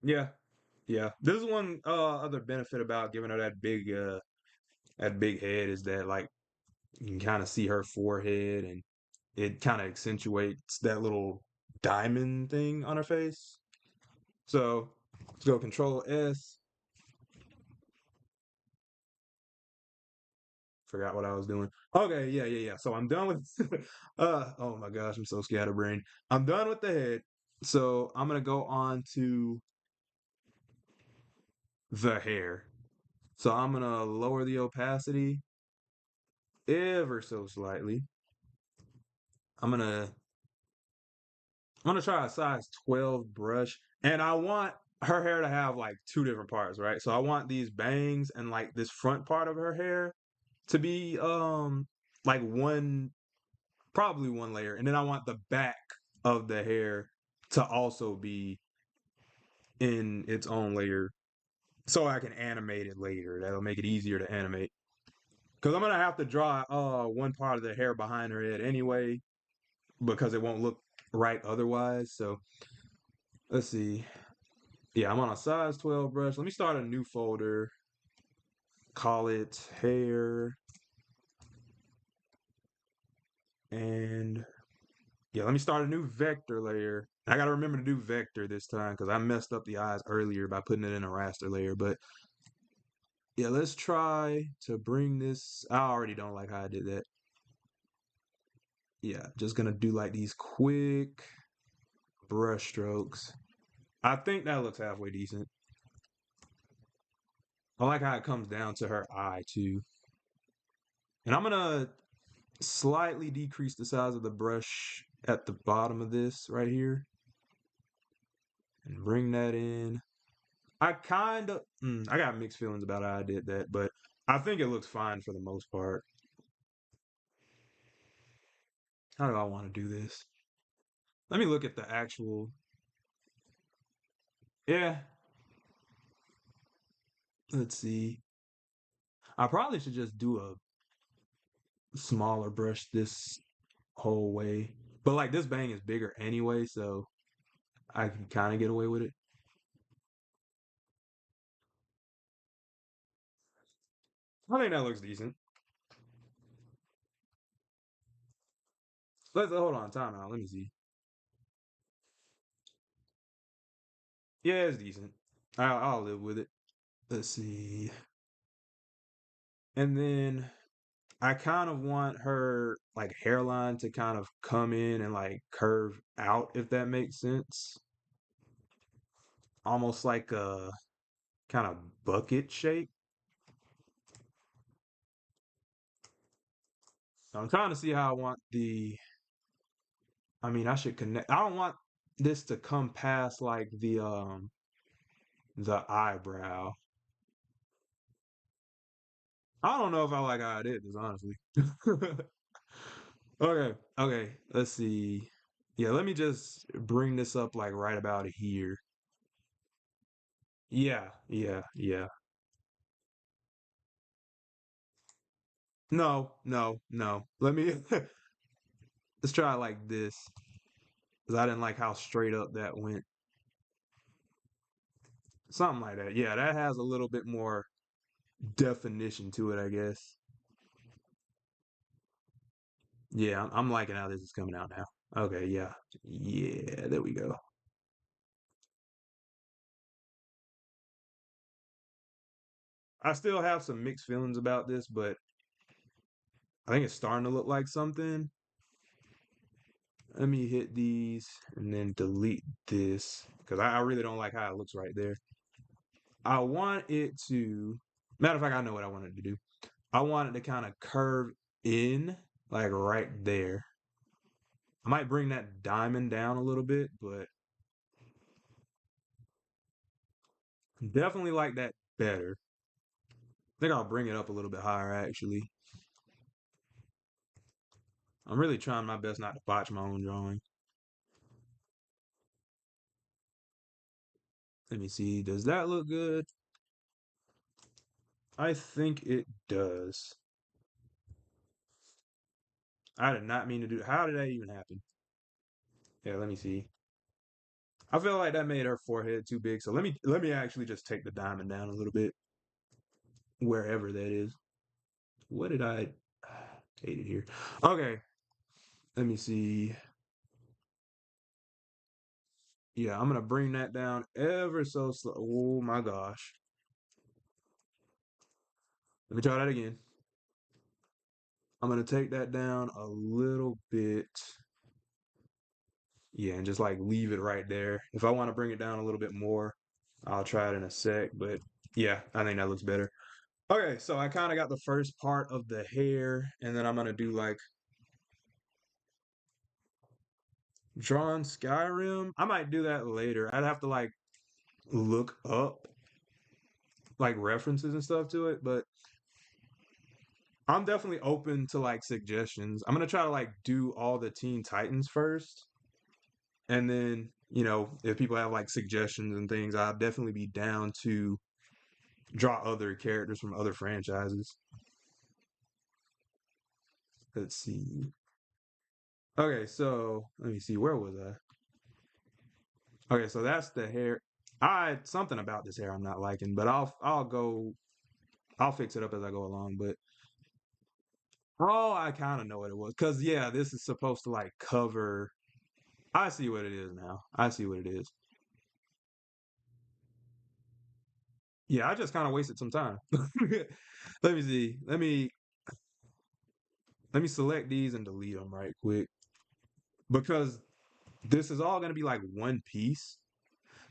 Yeah, yeah. This is one other benefit about giving her that big head is that like you can kind of see her forehead and it kind of accentuates that little diamond thing on her face. So let's go Control S. Forgot what I was doing. Okay, yeah. So I'm done with oh my gosh, I'm so scatterbrained. I'm done with the head. So I'm gonna go on to the hair. So I'm gonna lower the opacity ever so slightly. I'm gonna I'm gonna try a size 12 brush, and I want her hair to have like two different parts, right? So I want these bangs and like this front part of her hair to be like one, probably one layer, and then I want the back of the hair to also be in its own layer so I can animate it later. That'll make it easier to animate. Because I'm gonna have to draw one part of the hair behind her head anyway, because it won't look right otherwise. So let's see. Yeah, I'm on a size 12 brush. Let me start a new folder. Call it hair. And yeah, let me start a new vector layer. I got to remember to do vector this time because I messed up the eyes earlier by putting it in a raster layer. But yeah, let's try to bring this. I already don't like how I did that. Yeah, just gonna do like these quick brush strokes. I think that looks halfway decent. I like how it comes down to her eye too. And I'm gonna slightly decrease the size of the brush at the bottom of this right here and bring that in. I kind of, I got mixed feelings about how I did that, but I think it looks fine for the most part. How do I want to do this? Let me look at the actual. Yeah, let's see. I probably should just do a smaller brush this whole way. But like this bang is bigger anyway, so I can kind of get away with it. I think that looks decent. Let's hold on, time out. Let me see. Yeah, it's decent. I'll live with it. Let's see. And then I kind of want her like hairline to kind of come in and like curve out, if that makes sense. Almost like a kind of bucket shape. So I'm trying to see how I want I mean, I should connect. I don't want this to come past like the eyebrow. I don't know if I like how I did this, honestly. Okay, let's see. Yeah, let me just bring this up like right about here. Yeah. No. Let me let's try it like this. Because I didn't like how straight up that went. Something like that. Yeah, that has a little bit more definition to it, I guess. Yeah, I'm liking how this is coming out now. Okay, yeah. Yeah, there we go. I still have some mixed feelings about this, but I think it's starting to look like something. Let me hit these and then delete this because I really don't like how it looks right there. I want it to, matter of fact, I know what I want it to do. I want it to kind of curve in, like right there. I might bring that diamond down a little bit, but definitely like that better. I think I'll bring it up a little bit higher, actually. I'm really trying my best not to botch my own drawing. Let me see. Does that look good? I think it does. I did not mean to do. How did that even happen? Yeah, let me see. I feel like that made her forehead too big. So let me actually just take the diamond down a little bit, wherever that is. What did I hate it here? Okay. Let me see. Yeah, I'm gonna bring that down ever so slow. Oh my gosh. Let me try that again. I'm gonna take that down a little bit. Yeah, and just like leave it right there. If I want to bring it down a little bit more, I'll try it in a sec. But yeah, I think that looks better. Okay, so I kind of got the first part of the hair, and then I'm gonna do like drawn Skyrim. I might do that later. I'd have to like look up like references and stuff to it, but I'm definitely open to like suggestions. I'm gonna try to like do all the Teen Titans first, and then if people have like suggestions and things, I'll definitely be down to draw other characters from other franchises. Let's see. Okay, so let me see. Where was I? Okay, so that's the hair. I something about this hair I'm not liking, but I'll fix it up as I go along. But oh, I kind of know what it was. Cause yeah, this is supposed to like cover. I see what it is now. I see what it is. Yeah, I just kind of wasted some time. Let me see. Let me select these and delete them right quick because this is all gonna be like one piece.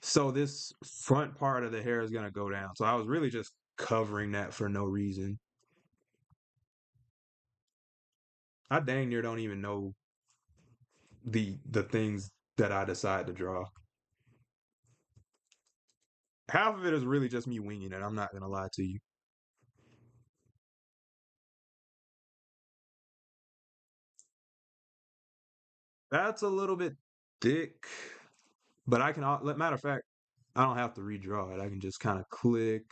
So this front part of the hair is gonna go down. So I was really just covering that for no reason. I dang near don't even know the things that I decide to draw. Half of it is really just me winging it. I'm not gonna lie to you. That's a little bit thick, but I can. Matter of fact, I don't have to redraw it. I can just kind of click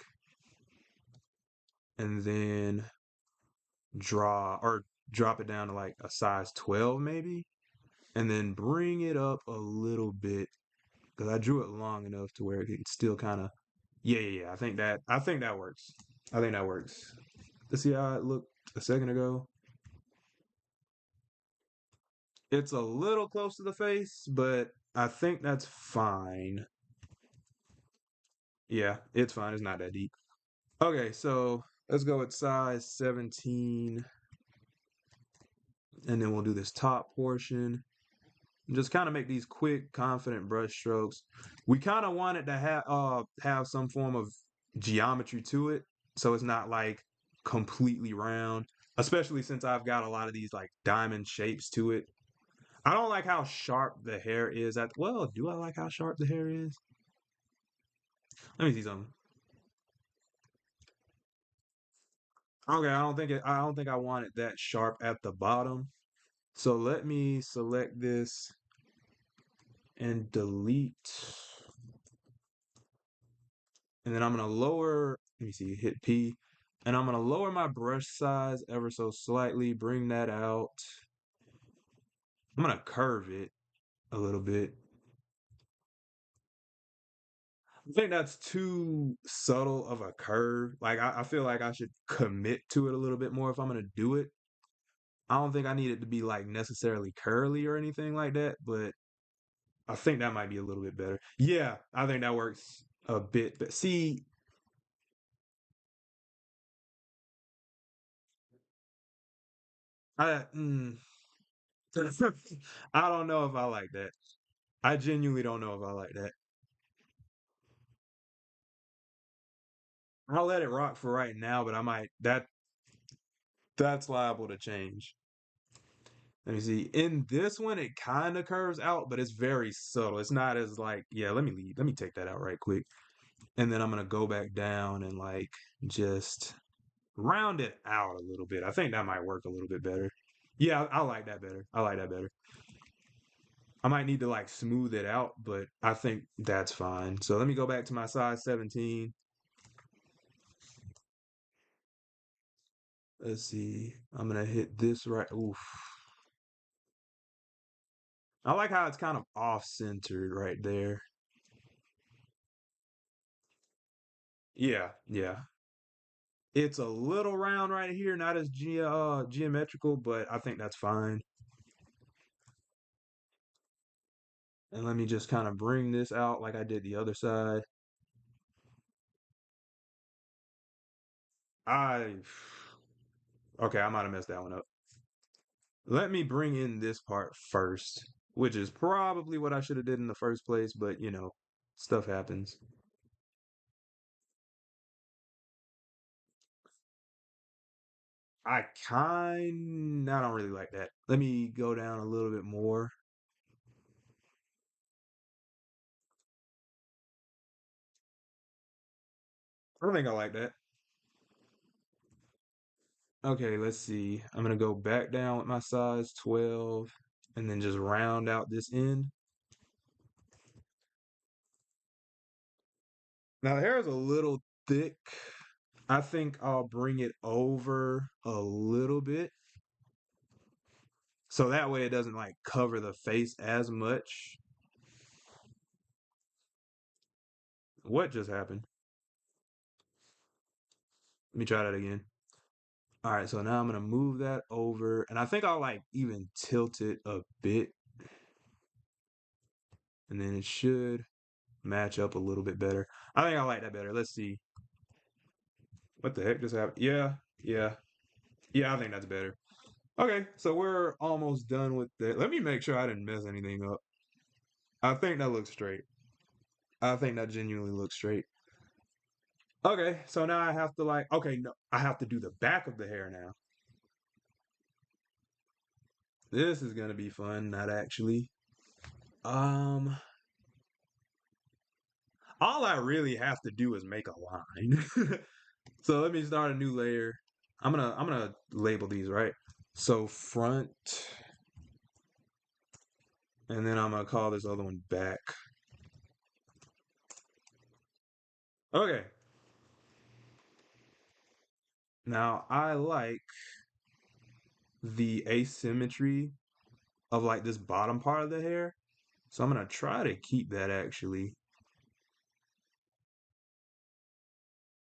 and then draw or drop it down to like a size 12 maybe, and then bring it up a little bit because I drew it long enough to where it still kind of. Yeah, yeah, yeah. I think that works. I think that works. Let's see how it looked a second ago. It's a little close to the face, but I think that's fine. Yeah, it's fine. It's not that deep. Okay, so let's go with size 17, and then we'll do this top portion. Just kind of make these quick, confident brush strokes. We kind of want it to have some form of geometry to it, so it's not like completely round. Especially since I've got a lot of these like diamond shapes to it. I don't like how sharp the hair is. Well, do I like how sharp the hair is? Let me see something. Okay, I don't think I want it that sharp at the bottom. So let me select this and delete. And then I'm gonna lower, let me see, hit P. And I'm gonna lower my brush size ever so slightly, bring that out. I'm gonna curve it a little bit. I think that's too subtle of a curve. Like I feel like I should commit to it a little bit more if I'm gonna do it. I don't think I need it to be like necessarily curly or anything like that, but I think that might be a little bit better. Yeah, I think that works a bit. But see, I I don't know if I like that. I genuinely don't know if I like that. I'll let it rock for right now, but I might that's liable to change. Let me see. In this one, it kind of curves out, but it's very subtle. It's not as like, yeah, let me leave. Let me take that out right quick. And then I'm gonna go back down and like just round it out a little bit. I think that might work a little bit better. Yeah, I like that better. I like that better. I might need to like smooth it out, but I think that's fine. So let me go back to my size 17. Let's see. I'm gonna hit this right. Oof. I like how it's kind of off centered right there. Yeah, yeah. It's a little round right here, not as geometrical, but I think that's fine. And let me just kind of bring this out like I did the other side. I okay, I might have messed that one up. Let me bring in this part first, which is probably what I should have did in the first place, but you know, stuff happens. I don't really like that. Let me go down a little bit more. I think I like that. Okay, let's see. I'm gonna go back down with my size 12 and then just round out this end. Now the hair is a little thick. I think I'll bring it over a little bit so that way it doesn't like cover the face as much. What just happened? Let me try that again. All right, so now I'm gonna move that over, and I think I'll like even tilt it a bit, and then it should match up a little bit better. I think I like that better. Let's see. What the heck just happened? Yeah, yeah. I think that's better. Okay, so we're almost done with that. Let me make sure I didn't mess anything up. I think that looks straight. I think that genuinely looks straight. Okay, so now I have to like, okay, no, I have to do the back of the hair now. This is gonna be fun, not actually. Um, all I really have to do is make a line. So let me start a new layer. I'm gonna label these, right? So front, and then I'm gonna call this other one back. Okay. Now I like the asymmetry of like this bottom part of the hair. So I'm gonna try to keep that actually.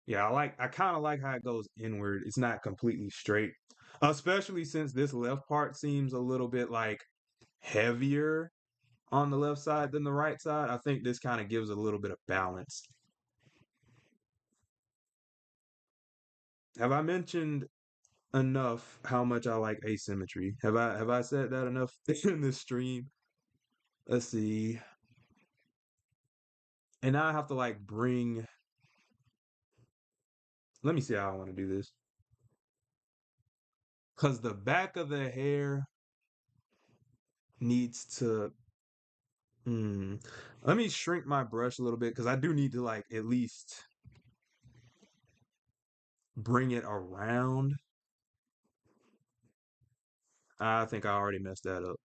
Yeah, I kind of like how it goes inward. It's not completely straight. Especially since this left part seems a little bit like heavier on the left side than the right side. I think this kind of gives a little bit of balance. Have I mentioned enough how much I like asymmetry? Have I said that enough in this stream? Let's see. And now I have to like bring let me see how I want to do this. Cause the back of the hair needs to hmm. Let me shrink my brush a little bit because I do need to like at least bring it around. I think I already messed that up.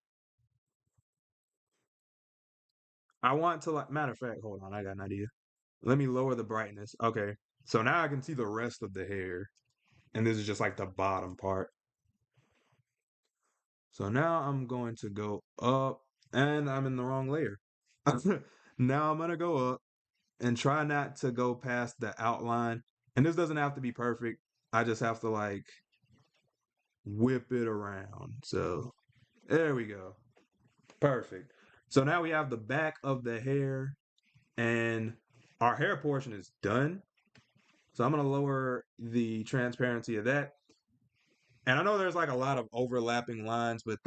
I want to like matter of fact, hold on, I got an idea. Let me lower the brightness. Okay. So now I can see the rest of the hair. And this is just like the bottom part. So now I'm going to go up and I'm in the wrong layer. Now I'm gonna go up and try not to go past the outline. And this doesn't have to be perfect. I just have to like whip it around. So there we go. Perfect. So now we have the back of the hair and our hair portion is done. So I'm going to lower the transparency of that. And I know there's like a lot of overlapping lines, but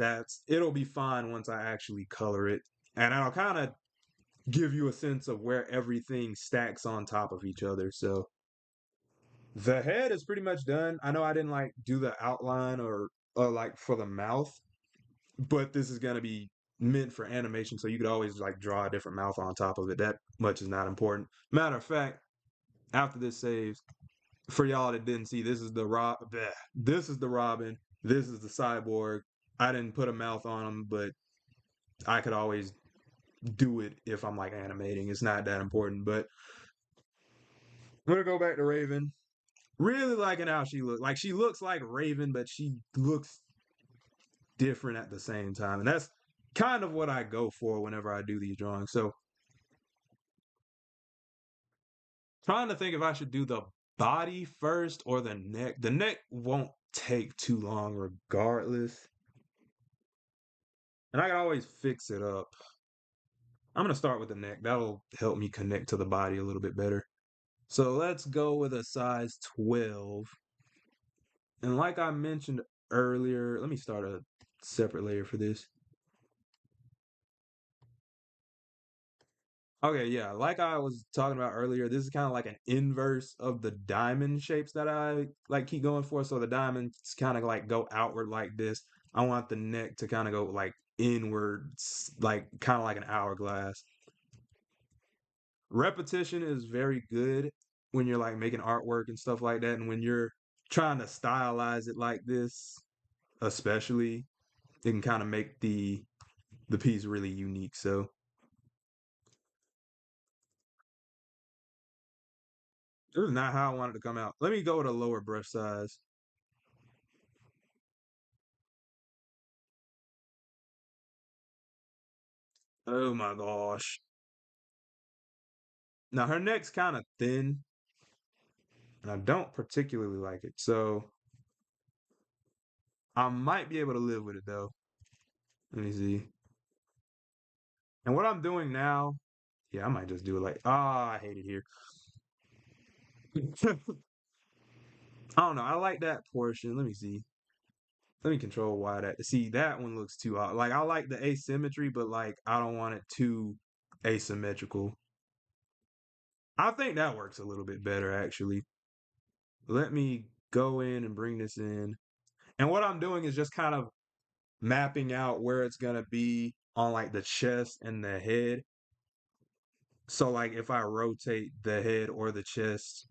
it'll be fine once I actually color it. And I'll kind of give you a sense of where everything stacks on top of each other. So the head is pretty much done. I know I didn't like do the outline or like for the mouth, but this is gonna be meant for animation, so you could always like draw a different mouth on top of it. That much is not important. Matter of fact, after this saves, for y'all that didn't see, this is the Robin, this is the Cyborg. I didn't put a mouth on him, but I could always do it if I'm like animating. It's not that important, but I'm gonna go back to Raven. Really liking how she looks. Like she looks like Raven, but she looks different at the same time. And that's kind of what I go for whenever I do these drawings. So trying to think if I should do the body first or the neck. The neck won't take too long regardless. And I can always fix it up. I'm gonna start with the neck. That'll help me connect to the body a little bit better. So let's go with a size 12. And like I mentioned earlier, let me start a separate layer for this. Okay, yeah, like I was talking about earlier, this is kind of like an inverse of the diamond shapes that I like keep going for. So the diamonds kind of like go outward like this. I want the neck to kind of go like inwards, like kind of like an hourglass. Repetition is very good when you're like making artwork and stuff like that, and when you're trying to stylize it like this, especially, it can kind of make the piece really unique. So this is not how I wanted to come out. Let me go with a lower brush size. Oh my gosh. Now her neck's kind of thin, and I don't particularly like it. So I might be able to live with it though. Let me see. And what I'm doing now, yeah, I might just do it like, I hate it here. I don't know. I like that portion. Let me see. Let me control why that. See, that one looks too odd. Like I like the asymmetry, but like I don't want it too asymmetrical. I think that works a little bit better actually. Let me go in and bring this in. And what I'm doing is just kind of mapping out where it's gonna be on like the chest and the head. So like if I rotate the head or the chest,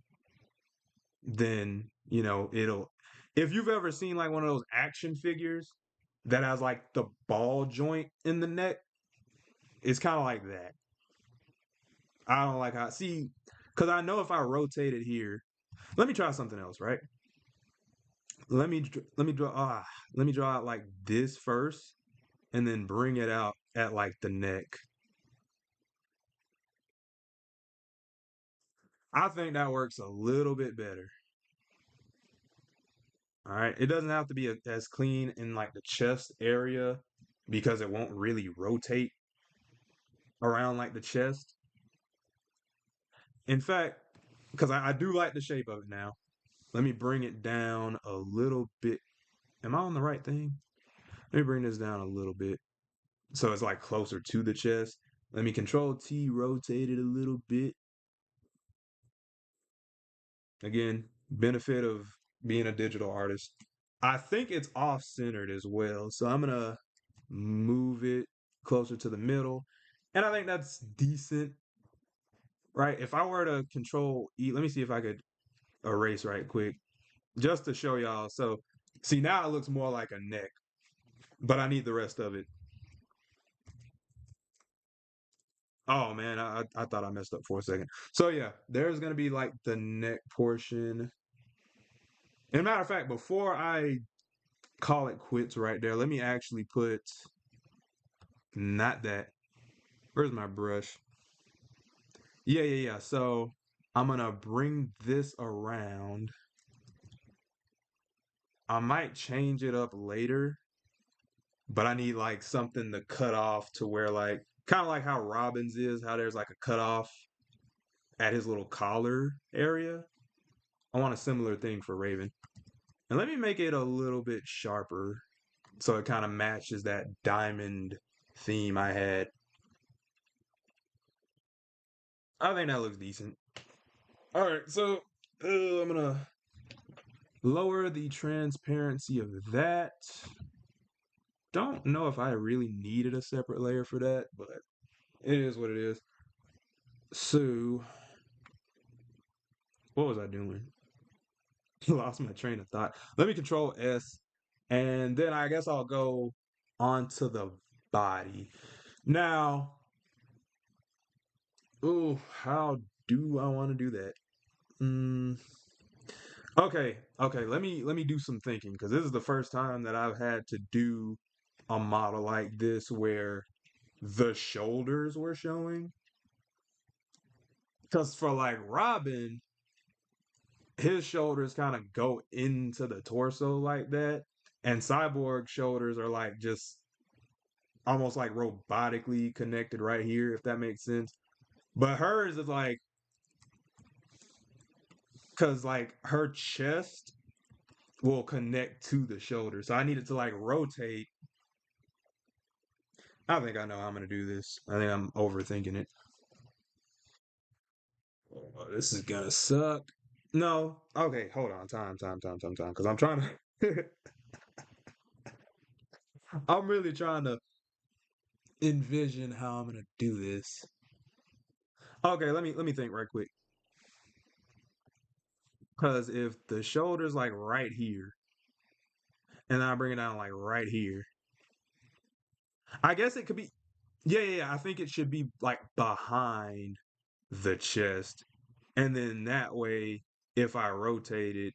then it'll if you've ever seen like one of those action figures that has like the ball joint in the neck, it's kind of like that. I don't like how see because I know if I rotate it here, let me try something else, right? Let me draw let me draw out like this first and then bring it out at like the neck. I think that works a little bit better. All right. It doesn't have to be as clean in like the chest area because it won't really rotate around like the chest. In fact, because I do like the shape of it now. Let me bring it down a little bit. Am I on the right thing? Let me bring this down a little bit. So it's like closer to the chest. Let me control T, rotate it a little bit. Again, benefit of being a digital artist. I think it's off centered as well. So I'm going to move it closer to the middle. And I think that's decent, right? If I were to control E, let me see if I could erase right quick just to show y'all. So see, now it looks more like a neck, but I need the rest of it. Oh man, I thought I messed up for a second. So yeah, there's gonna be like the neck portion. And a matter of fact, before I call it quits right there, let me actually put not that. Where's my brush? Yeah. So I'm gonna bring this around. I might change it up later, but I need like something to cut off to where like kind of like how Robin's is, how there's like a cutoff at his little collar area. I want a similar thing for Raven. And let me make it a little bit sharper so it kind of matches that diamond theme I had. I think that looks decent. All right, so I'm gonna lower the transparency of that. Don't know if I really needed a separate layer for that, but it is what it is. So, what was I doing? Lost my train of thought. Let me control S, and then I guess I'll go onto the body. Now, ooh, how do I want to do that? Mm, okay. Let me do some thinking because this is the first time that I've had to do a model like this where the shoulders were showing. Because for like Robin, his shoulders kind of go into the torso like that, and Cyborg shoulders are like just almost like robotically connected right here, if that makes sense. But hers is like, because like her chest will connect to the shoulder. So I needed to like rotate. I think I know how I'm going to do this. I think I'm overthinking it. Oh, this is going to suck. No. Okay, hold on. Time. Because I'm trying to. I'm really trying to envision how I'm gonna do this. Okay, let me think right quick. Because if the shoulder's like right here, and then I bring it down like right here, I guess it could be. Yeah. I think it should be like behind the chest, and then that way, if I rotate it,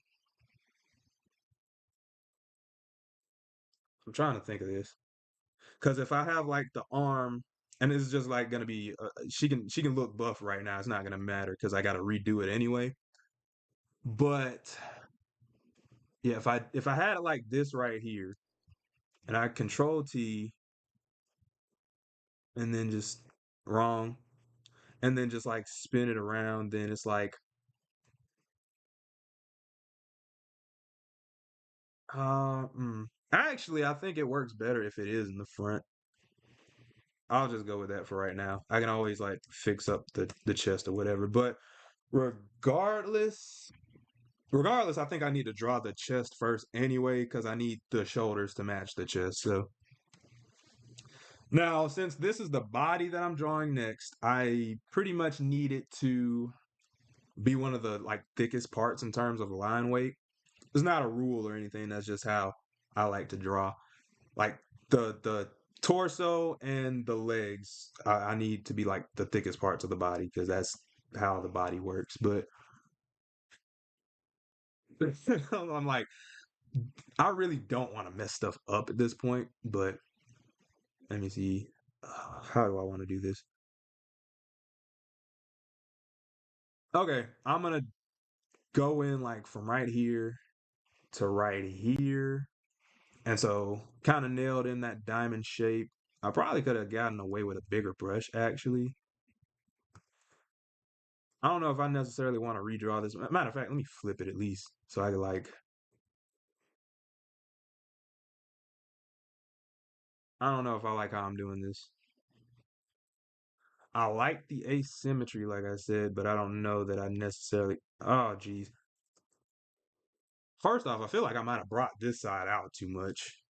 I'm trying to think of this. Because if I have like the arm, and this is just like gonna be, she can look buff right now. It's not gonna matter because I got to redo it anyway. But yeah, if I had it like this right here, and I control T, and then just wrong, and then just like spin it around, then it's like, uh, mm. Actually, I think it works better if it is in the front. I'll just go with that for right now. I can always like fix up the chest or whatever. But regardless, regardless, I think I need to draw the chest first anyway because I need the shoulders to match the chest. So now, since this is the body that I'm drawing next, I pretty much need it to be one of the like thickest parts in terms of line weight. It's not a rule or anything. That's just how I like to draw. Like the torso and the legs, I need to be like the thickest parts of the body because that's how the body works. But I'm like, I really don't want to mess stuff up at this point. But let me see. How do I want to do this? Okay, I'm gonna go in like from right here to right here. And so kind of nailed in that diamond shape. I probably could have gotten away with a bigger brush actually. I don't know if I necessarily want to redraw this. Matter of fact, let me flip it at least so I can like, I don't know if I like how I'm doing this. I like the asymmetry, like I said, but I don't know that I necessarily. Oh, geez. First off, I feel like I might have brought this side out too much.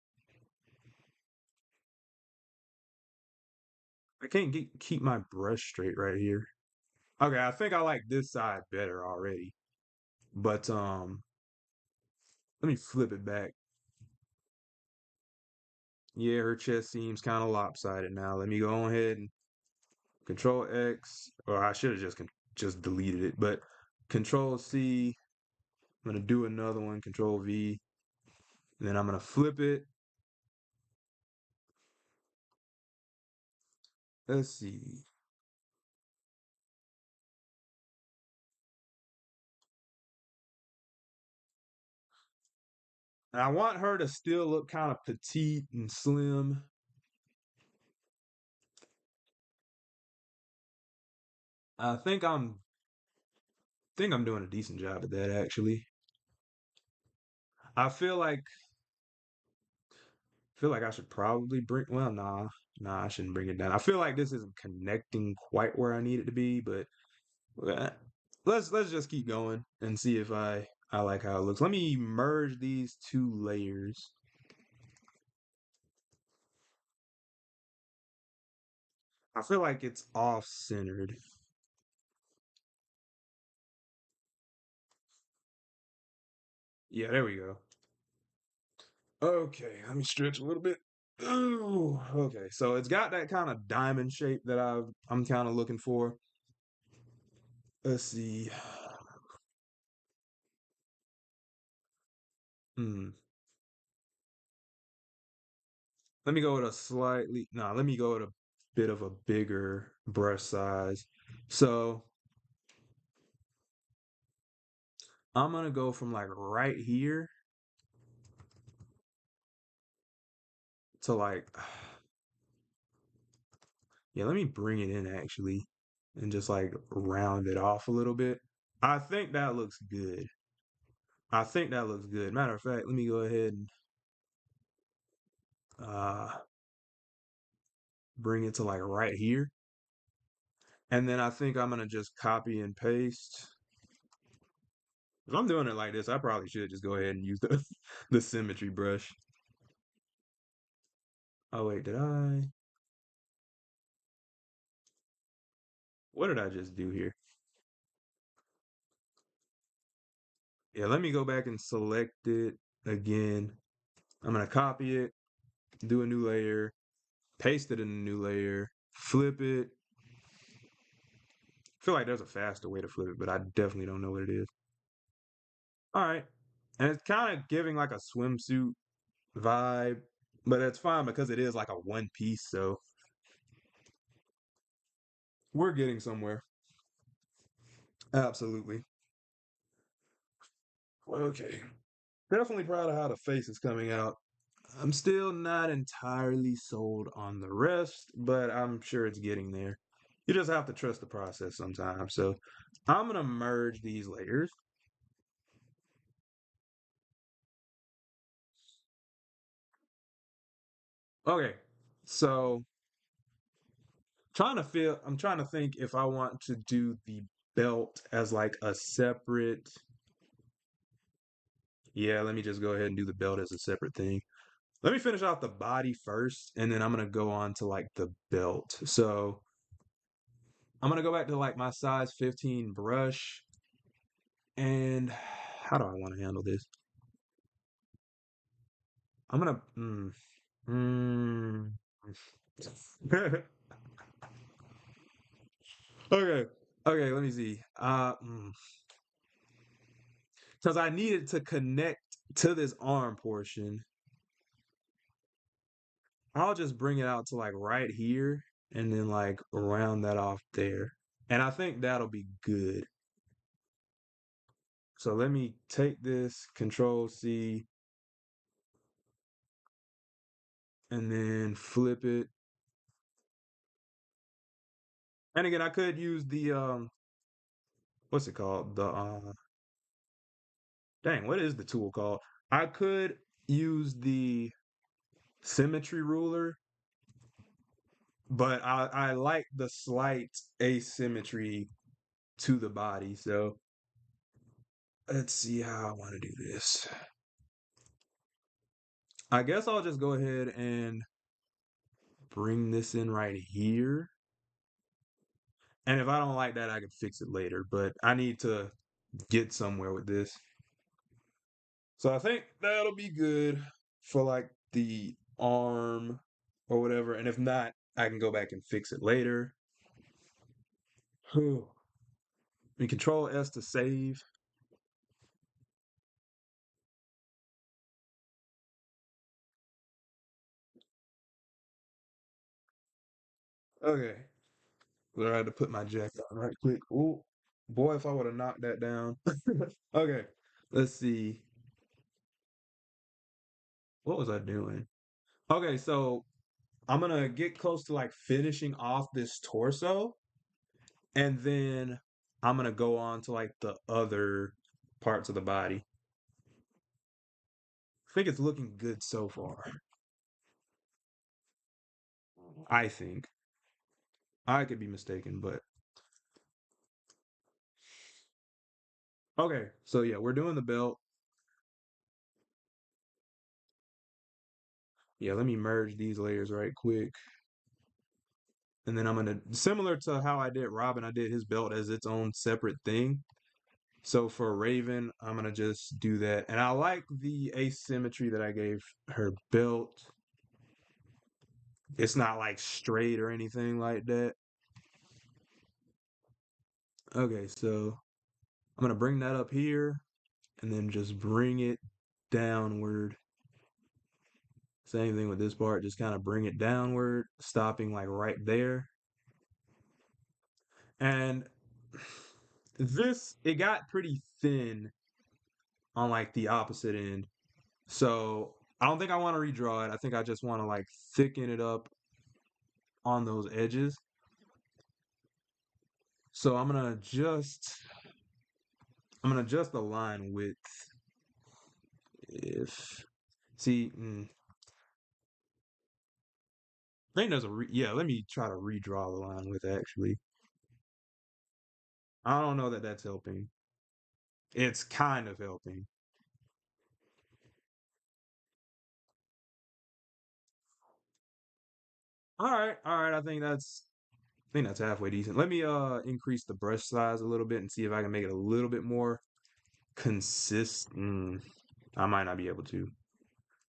I can't keep my brush straight right here. Okay, I think I like this side better already. But let me flip it back. Yeah, her chest seems kind of lopsided now. Let me go ahead and Control X, or I should have just deleted it, but Control C. I'm gonna do another one. Control V, and then I'm gonna flip it. Let's see. And I want her to still look kind of petite and slim. I think I'm doing a decent job at that actually. I feel like I should probably bring well nah, I shouldn't bring it down. I feel like this isn't connecting quite where I need it to be, but uh, let's just keep going and see if I like how it looks. Let me merge these two layers. I feel like it's off centered. Yeah, there we go. Okay, let me stretch a little bit. Oh, okay. So it's got that kind of diamond shape that I'm kind of looking for. Let's see. Hmm. Let me go with a slightly, nah, let me go with a bit of a bigger brush size. So I'm gonna go from like right here to like Yeah, let me bring it in actually and just like round it off a little bit. I think that looks good. I think that looks good. Matter of fact, let me go ahead and uh bring it to like right here. And then I think I'm gonna just copy and paste. If I'm doing it like this, I probably should just go ahead and use the the symmetry brush. Oh wait, did I? What did I just do here? Yeah, let me go back and select it again. I'm gonna copy it, do a new layer, paste it in a new layer, flip it. I feel like there's a faster way to flip it, but I definitely don't know what it is. All right. And it's kind of giving like a swimsuit vibe, but it's fine because it is like a one piece, so we're getting somewhere. Absolutely. Okay. Definitely proud of how the face is coming out. I'm still not entirely sold on the rest, but I'm sure it's getting there. You just have to trust the process sometimes. So I'm gonna merge these layers. Okay, so I'm trying to think if I want to do the belt as like a separate. Yeah, let me just go ahead and do the belt as a separate thing. Let me finish off the body first, and then I'm gonna go on to like the belt. So I'm gonna go back to like my size 15 brush, and how do I want to handle this? I'm gonna mm, okay. Okay, let me see. Because I needed to connect to this arm portion. I'll just bring it out to like right here and then like round that off there. And I think that'll be good. So let me take this, Control C, and then flip it. And again, I could use the what's it called? The dang, what is the tool called? I could use the symmetry ruler, but I like the slight asymmetry to the body. So let's see how I want to do this. I guess I'll just go ahead and bring this in right here. And if I don't like that, I can fix it later. But I need to get somewhere with this. So I think that'll be good for like the arm or whatever. And if not, I can go back and fix it later. Whew. We Control S to save. Okay. Well, I had to put my jacket on right quick. Oh, boy, if I would have knocked that down. Okay. Let's see. What was I doing? Okay, so I'm gonna get close to like finishing off this torso, and then I'm gonna go on to like the other parts of the body. I think it's looking good so far. I think. I could be mistaken, but okay. So yeah, we're doing the belt. Yeah, let me merge these layers right quick. And then I'm gonna similar to how I did Robin, I did his belt as its own separate thing. So for Raven, I'm gonna just do that. And I like the asymmetry that I gave her belt. It's not like straight or anything like that. Okay, so I'm gonna bring that up here and then just bring it downward. Same thing with this part, just kind of bring it downward, stopping like right there. And this, it got pretty thin on like the opposite end. So I don't think I want to redraw it. I think I just want to like thicken it up on those edges. So I'm gonna adjust the line width. If see, I think there's yeah. Let me try to redraw the line width. Actually, I don't know that that's helping. It's kind of helping. All right. I think that's halfway decent. Let me increase the brush size a little bit and see if I can make it a little bit more consistent. I might not be able to.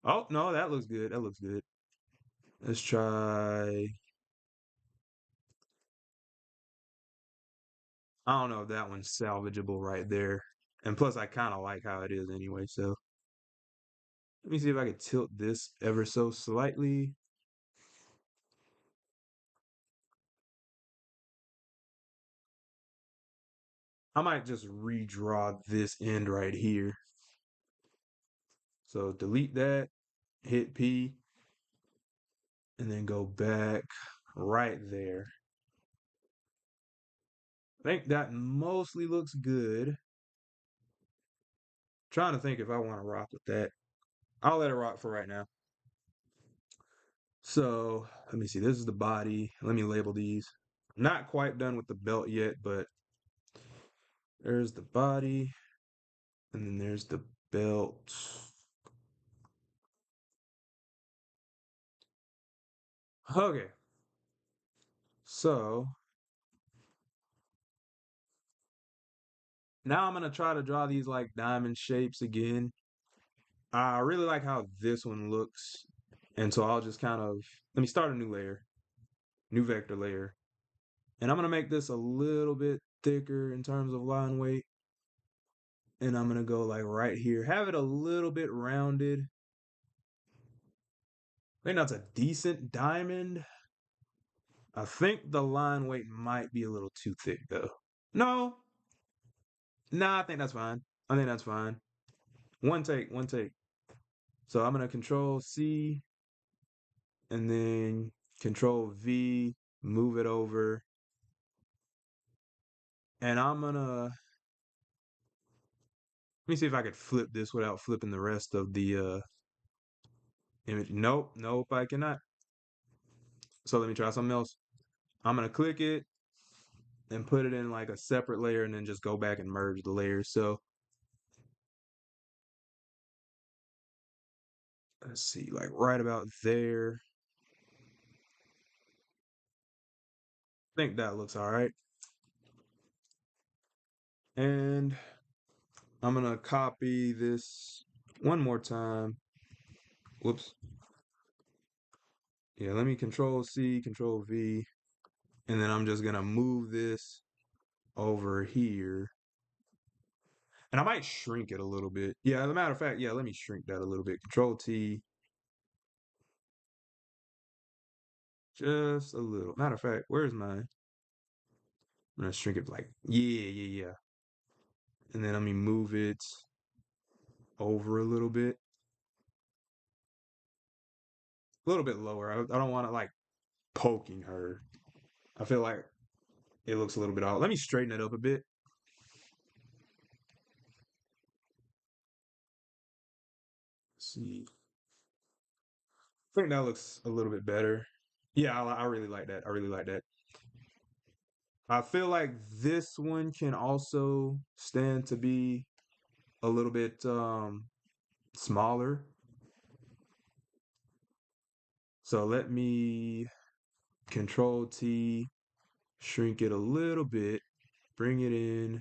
Oh no, that looks good. That looks good. Let's try. I don't know if that one's salvageable right there. And plus, I kind of like how it is anyway. So let me see if I could tilt this ever so slightly. I might just redraw this end right here. So delete that, hit P, and then go back right there. I think that mostly looks good. Trying to think if I want to rock with that. I'll let it rock for right now. So let me see. This is the body. Let me label these. Not quite done with the belt yet, but there's the body. And then there's the belt. Okay. So now I'm going to try to draw these like diamond shapes again. I really like how this one looks. And so I'll just kind of, let me start a new layer, new vector layer. And I'm going to make this a little bit thicker in terms of line weight. And I'm going to go like right here, have it a little bit rounded. I think that's a decent diamond. I think the line weight might be a little too thick though. No, nah, I think that's fine. I think that's fine. One take, one take. So I'm gonna control C and then control V, move it over. And I'm gonna, let me see if I could flip this without flipping the rest of the image. Nope, nope, I cannot. So let me try something else. I'm gonna click it and put it in like a separate layer and then just go back and merge the layers. So let's see, like right about there. I think that looks all right. And I'm gonna copy this one more time. Whoops. Yeah, let me control C, control V, and then I'm just gonna move this over here. And I might shrink it a little bit. Yeah, as a matter of fact, yeah, let me shrink that a little bit. Control T, just a little. Matter of fact, where's mine? I'm gonna shrink it like, yeah. And then let me move it over a little bit lower. I don't want it like poking her. I feel like it looks a little bit off. Let me straighten it up a bit. Let's see. I think that looks a little bit better. Yeah, I really like that. I really like that. I feel like this one can also stand to be a little bit smaller. So let me control T, shrink it a little bit, bring it in,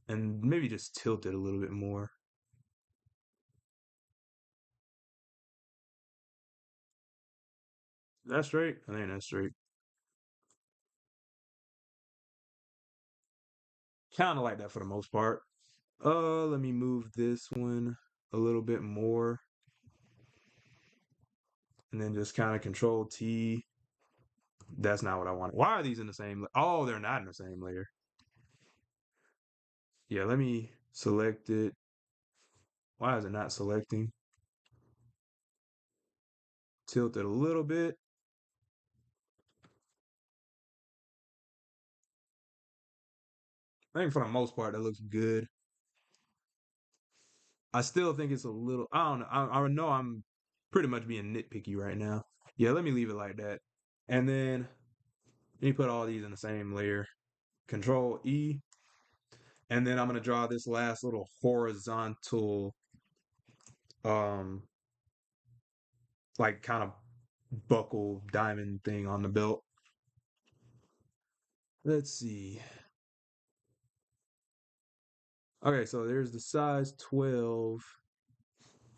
and maybe just tilt it a little bit more. That's straight. I think that's straight. Kind of like that for the most part. Let me move this one a little bit more, and then just kind of control T. That's not what I want. Why are these in the same? Oh, they're not in the same layer. Yeah, let me select it. Why is it not selecting? tilt it a little bit. I think for the most part, that looks good. I still think it's a little, I don't know. I know I'm pretty much being nitpicky right now. Yeah, let me leave it like that. And then let me put all these in the same layer. Control E. And then I'm going to draw this last little horizontal, um, like kind of buckle diamond thing on the belt. Let's see. Okay, so there's the size 12.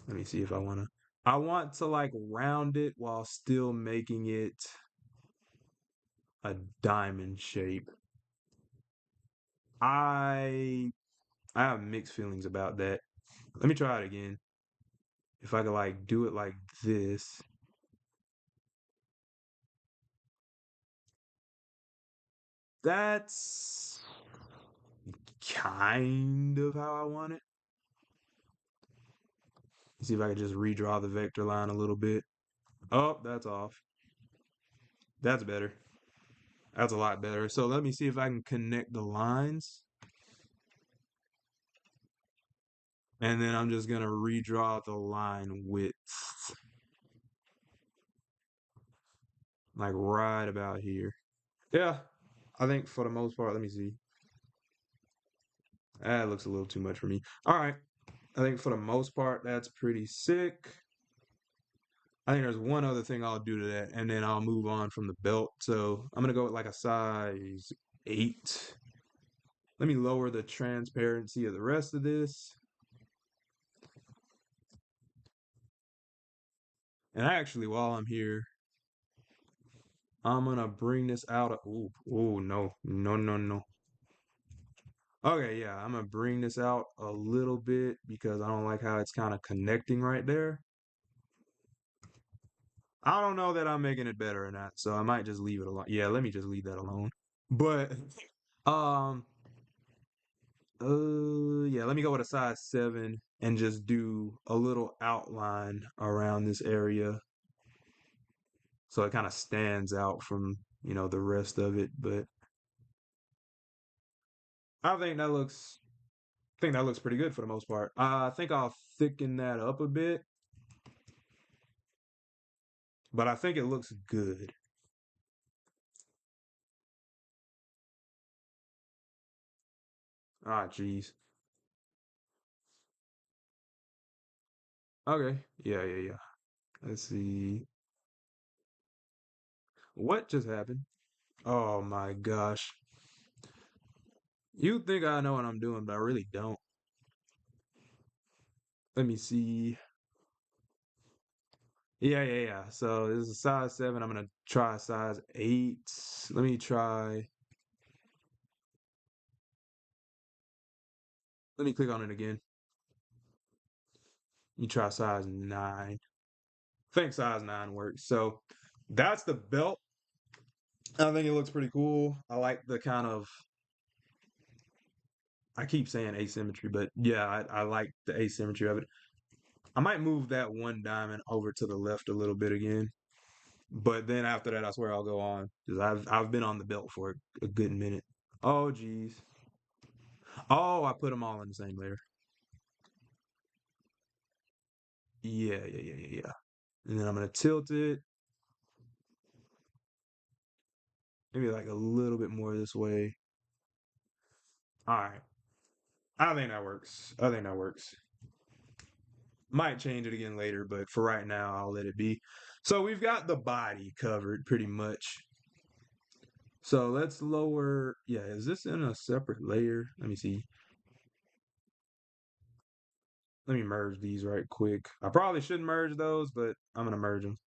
Let me see if I want to like round it while still making it a diamond shape. I I have mixed feelings about that. Let me try it again. If I could like do it like this. That's kind of how I want it. See if I can just redraw the vector line a little bit. Oh, that's off. That's better. That's a lot better. So let me see if I can connect the lines. And then I'm just going to redraw the line width. Like right about here. Yeah, I think for the most part, let me see. That looks a little too much for me. All right. I think for the most part, that's pretty sick. I think there's one other thing I'll do to that, and then I'll move on from the belt. So I'm gonna go with like a size 8. Let me lower the transparency of the rest of this. And actually, while I'm here, I'm gonna bring this out. Oh no, no, no, no. Okay, yeah, I'm gonna bring this out a little bit because I don't like how it's kind of connecting right there. I don't know that I'm making it better or not, so I might just leave it alone. Yeah, let me just leave that alone. But um yeah, let me go with a size 7 and just do a little outline around this area so it kind of stands out from, the rest of it. But I think that looks pretty good for the most part. I think I'll thicken that up a bit, but I think it looks good. Ah, jeez. Okay. Yeah, yeah, yeah. Let's see. What just happened? Oh my gosh. You think I know what I'm doing, but I really don't. Let me see. Yeah, yeah, yeah. So this is a size 7. I'm gonna try a size 8. Let me try. Let me click on it again. You try size 9. I think size 9 works. So that's the belt. I think it looks pretty cool. I like the kind of. I keep saying asymmetry, but yeah, I like the asymmetry of it. I might move that one diamond over to the left a little bit again. But then after that, I swear I'll go on because I've been on the belt for a good minute. Oh geez. Oh, I put them all in the same layer. Yeah, yeah, yeah, yeah, yeah. And then I'm gonna tilt it, maybe like a little bit more this way. All right. I think that works. I think that works. Might change it again later, but for right now, I'll let it be. So we've got the body covered pretty much. So let's lower. Yeah, is this in a separate layer? Let me see. Let me merge these right quick. I probably shouldn't merge those, but I'm gonna merge them.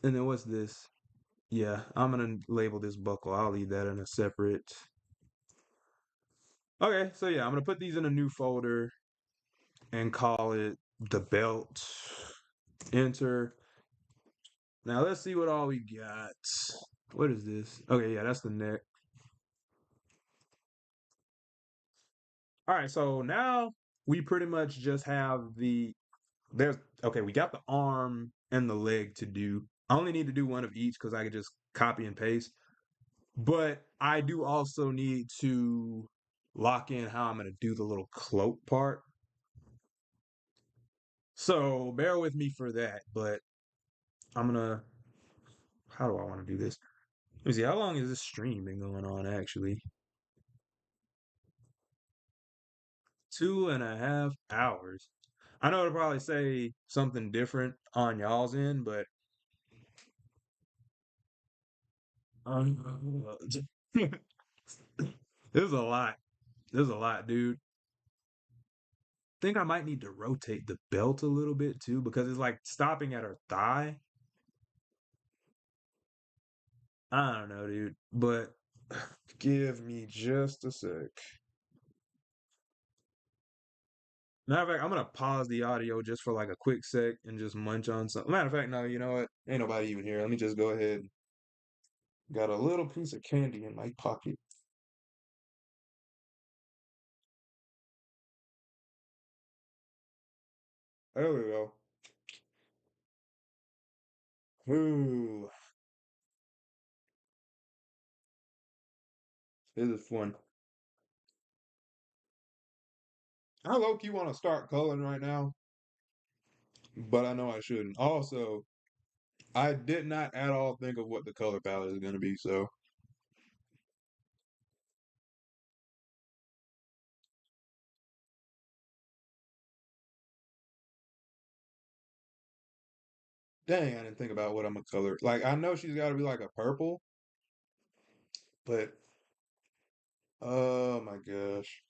And then what's this? Yeah, I'm gonna label this buckle. I'll leave that in a separate. Okay, so yeah, I'm gonna put these in a new folder and call it the belt. Enter. Now let's see what all we got. What is this? Okay, yeah, that's the neck. All right, so now we pretty much just have there's Okay, we got the arm and the leg to do. I only need to do one of each because I could just copy and paste. But I do also need to lock in how I'm going to do the little cloak part. So bear with me for that. But I'm going to, how do I want to do this? Let me see, how long has this stream been going on actually? 2.5 hours. I know it'll probably say something different on y'all's end, but um, there's a lot. There's a lot, dude. Think I might need to rotate the belt a little bit too because it's like stopping at her thigh. I don't know, dude. But give me just a sec. Matter of fact, I'm gonna pause the audio just for like a quick sec and just munch on something. Matter of fact, no, you know what? Ain't nobody even here. Let me just go ahead. Got a little piece of candy in my pocket. There we go. Ooh, this is fun. I low key want to start coloring right now, but I know I shouldn't. Also, I did not at all think of what the color palette is gonna be, so dang, I didn't think about what I'm gonna color. Like I know she's got to be like a purple, but oh my gosh.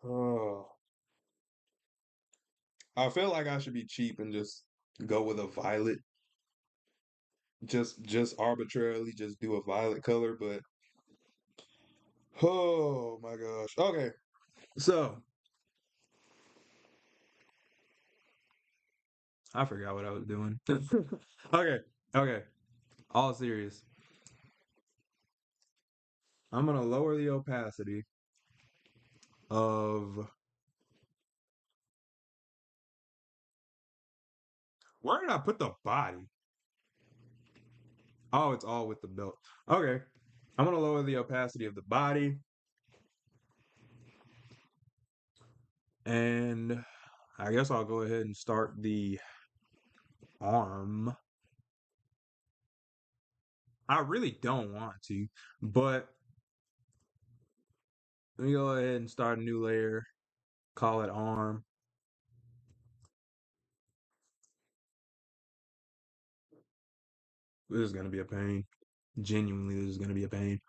Oh, I feel like I should be cheap and just go with a violet. Just arbitrarily just do a violet color, but oh my gosh. Okay. So, I forgot what I was doing. Okay. Okay. All serious. I'm gonna lower the opacity of where did I put the body? Oh, it's all with the belt. Okay. I'm gonna lower the opacity of the body and I guess I'll go ahead and start the arm. I really don't want to, but let me go ahead and start a new layer, call it arm. This is gonna be a pain. Genuinely, this is gonna be a pain.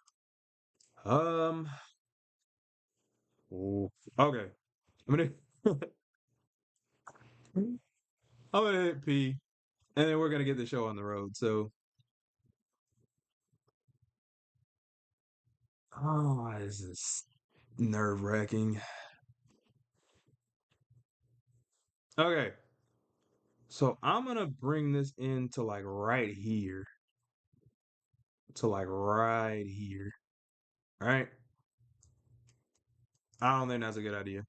Um, oh, okay. I'm gonna I'm gonna hit P, and then we're gonna get the show on the road. So, oh, this is nerve-wracking. Okay, so I'm gonna bring this into like right here, to like right here. All right. I don't think that's a good idea.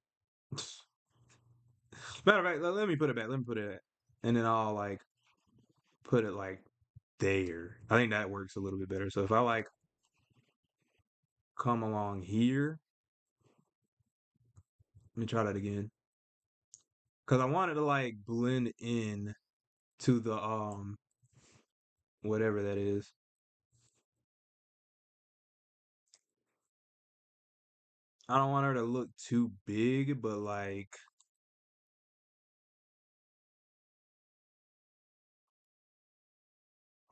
Matter of fact, let me put it back. Let me put it back. And then I'll like put it like there. I think that works a little bit better. So if I like come along here, let me try that again. Cause I wanted to like blend in to the whatever that is. I don't want her to look too big, but like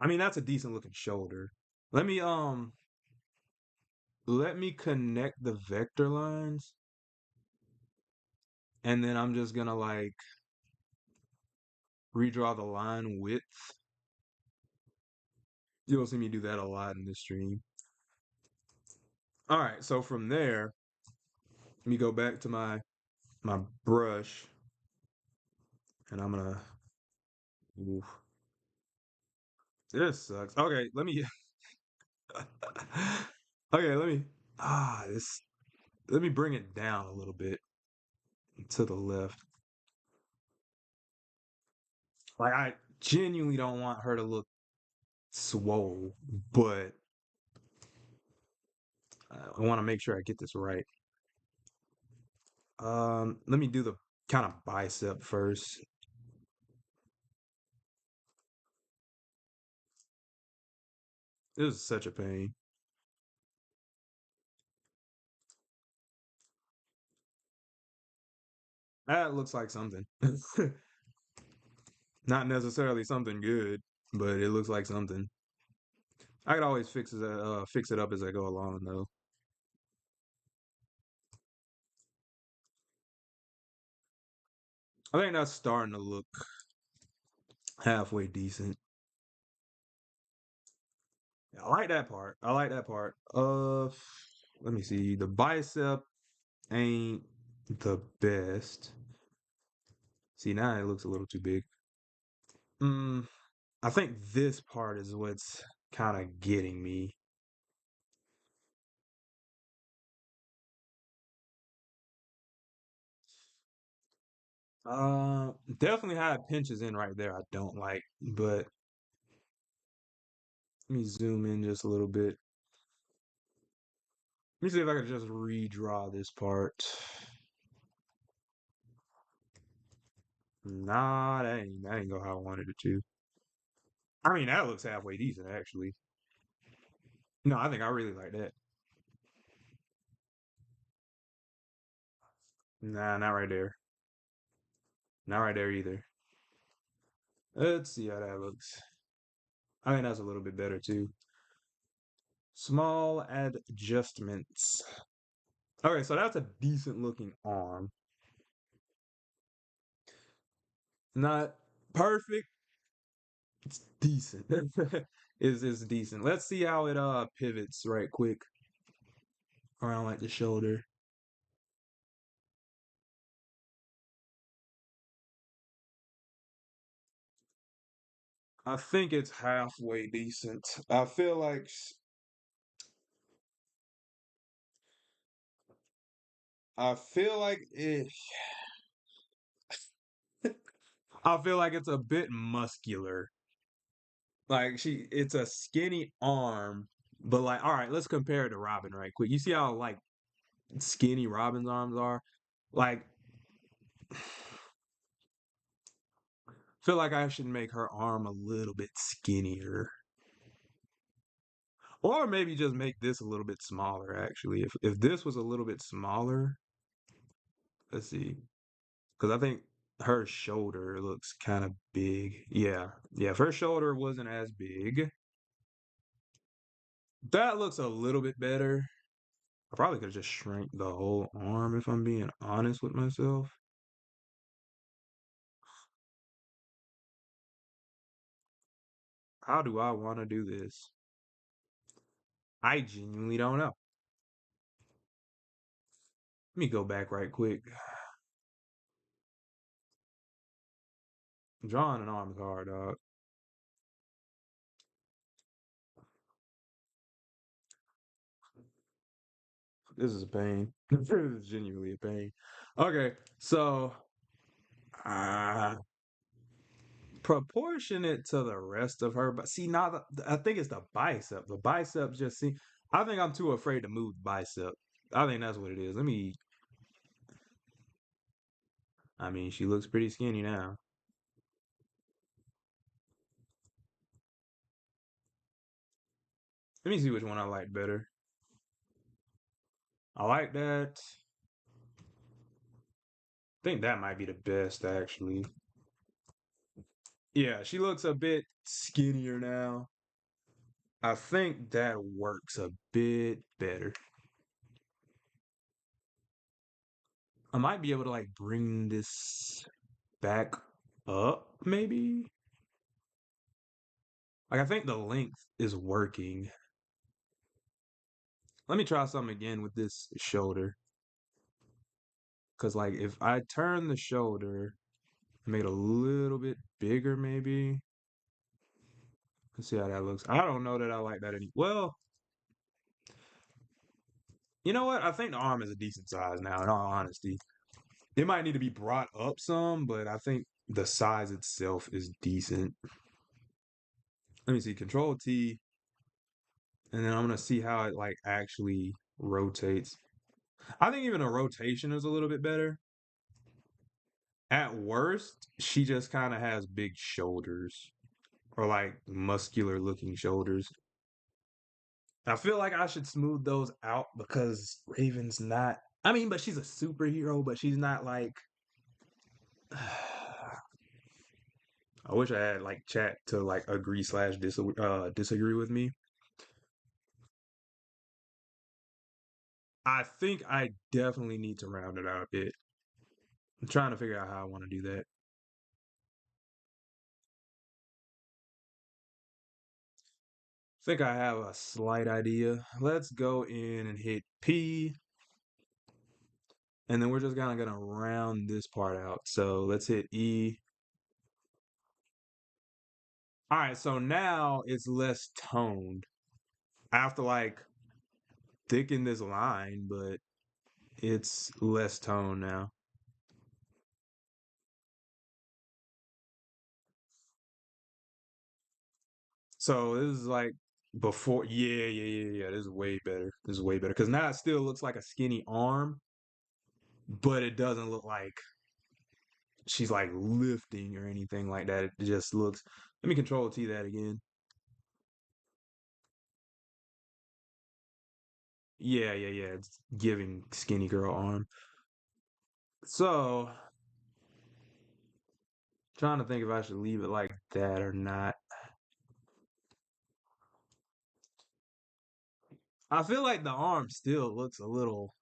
I mean that's a decent looking shoulder. Let me let me connect the vector lines and then I'm just gonna like redraw the line width. You'll see me do that a lot in this stream. All right, so from there, let me go back to my brush, and I'm gonna. Oof, this sucks. Okay, let me. Okay, let me. This. let me bring it down a little bit to the left. Like I genuinely don't want her to look swole, but I want to make sure I get this right. Let me do the kind of bicep first. This is such a pain. That looks like something. Not necessarily something good, but it looks like something. I could always fix it up as I go along, though. I think that's starting to look halfway decent. I like that part. I like that part. Let me see. The bicep ain't the best. See, now it looks a little too big. Mm, I think this part is what's kind of getting me. Definitely had pinches in right there. I don't like, but let me zoom in just a little bit. Let me see if I can just redraw this part. Nah, that ain't go how I wanted it to. I mean, that looks halfway decent actually. No, I think I really like that. Nah, not right there. Not right there either. Let's see how that looks. I think that's a little bit better too. Small adjustments. Okay, so that's a decent looking arm. Not perfect. It's decent. Is decent. Let's see how it pivots right quick around like the shoulder. I think it's halfway decent. I feel like it I feel like it's a bit muscular. Like it's a skinny arm, but like, all right, let's compare it to Robin right quick. You see how like skinny Robin's arms are? Like, feel like I should make her arm a little bit skinnier, or maybe just make this a little bit smaller. Actually, if this was a little bit smaller, let's see, because I think her shoulder looks kind of big. Yeah, if her shoulder wasn't as big, that looks a little bit better. I probably could have just shrank the whole arm if I'm being honest with myself. How do I want to do this? I genuinely don't know. Let me go back right quick. Drawing an arm is hard, dog. This is a pain. This is genuinely a pain. Okay, so uh proportionate to the rest of her, but see now I think it's the bicep. The bicep just see I think I'm too afraid to move the bicep. I think that's what it is. I mean, she looks pretty skinny now. Let me see which one I like better. I like that. I think that might be the best actually. Yeah, she looks a bit skinnier now. I think that works a bit better. I might be able to like bring this back up, maybe. Like I think the length is working. Let me try something again with this shoulder. Cause like if I turn the shoulder, make it a little bit bigger, maybe. Let's see how that looks. I don't know that I like that any. Well, You know what? I think the arm is a decent size now, in all honesty. It might need to be brought up some, but I think the size itself is decent. Let me see, Control T, and then I'm gonna see how it like actually rotates. I think even a rotation is a little bit better. At worst, she just kind of has big shoulders or like muscular looking shoulders. I feel like I should smooth those out because Raven's not. I mean, but she's a superhero, but she's not like. I wish I had like chat to like agree slash disagree with me. I think I definitely need to round it out a bit. I'm trying to figure out how I want to do that. I think I have a slight idea. Let's go in and hit P, and then we're just kind of gonna round this part out. So let's hit E. All right, so now it's less toned. I have to like thicken this line, but it's less toned now. So this is like before. Yeah. This is way better. This is way better because now it still looks like a skinny arm, but it doesn't look like she's like lifting or anything like that. It just looks. Let me Control T that again. Yeah. It's giving skinny girl arm. So trying to think if I should leave it like that or not. I feel like the arm still looks a little.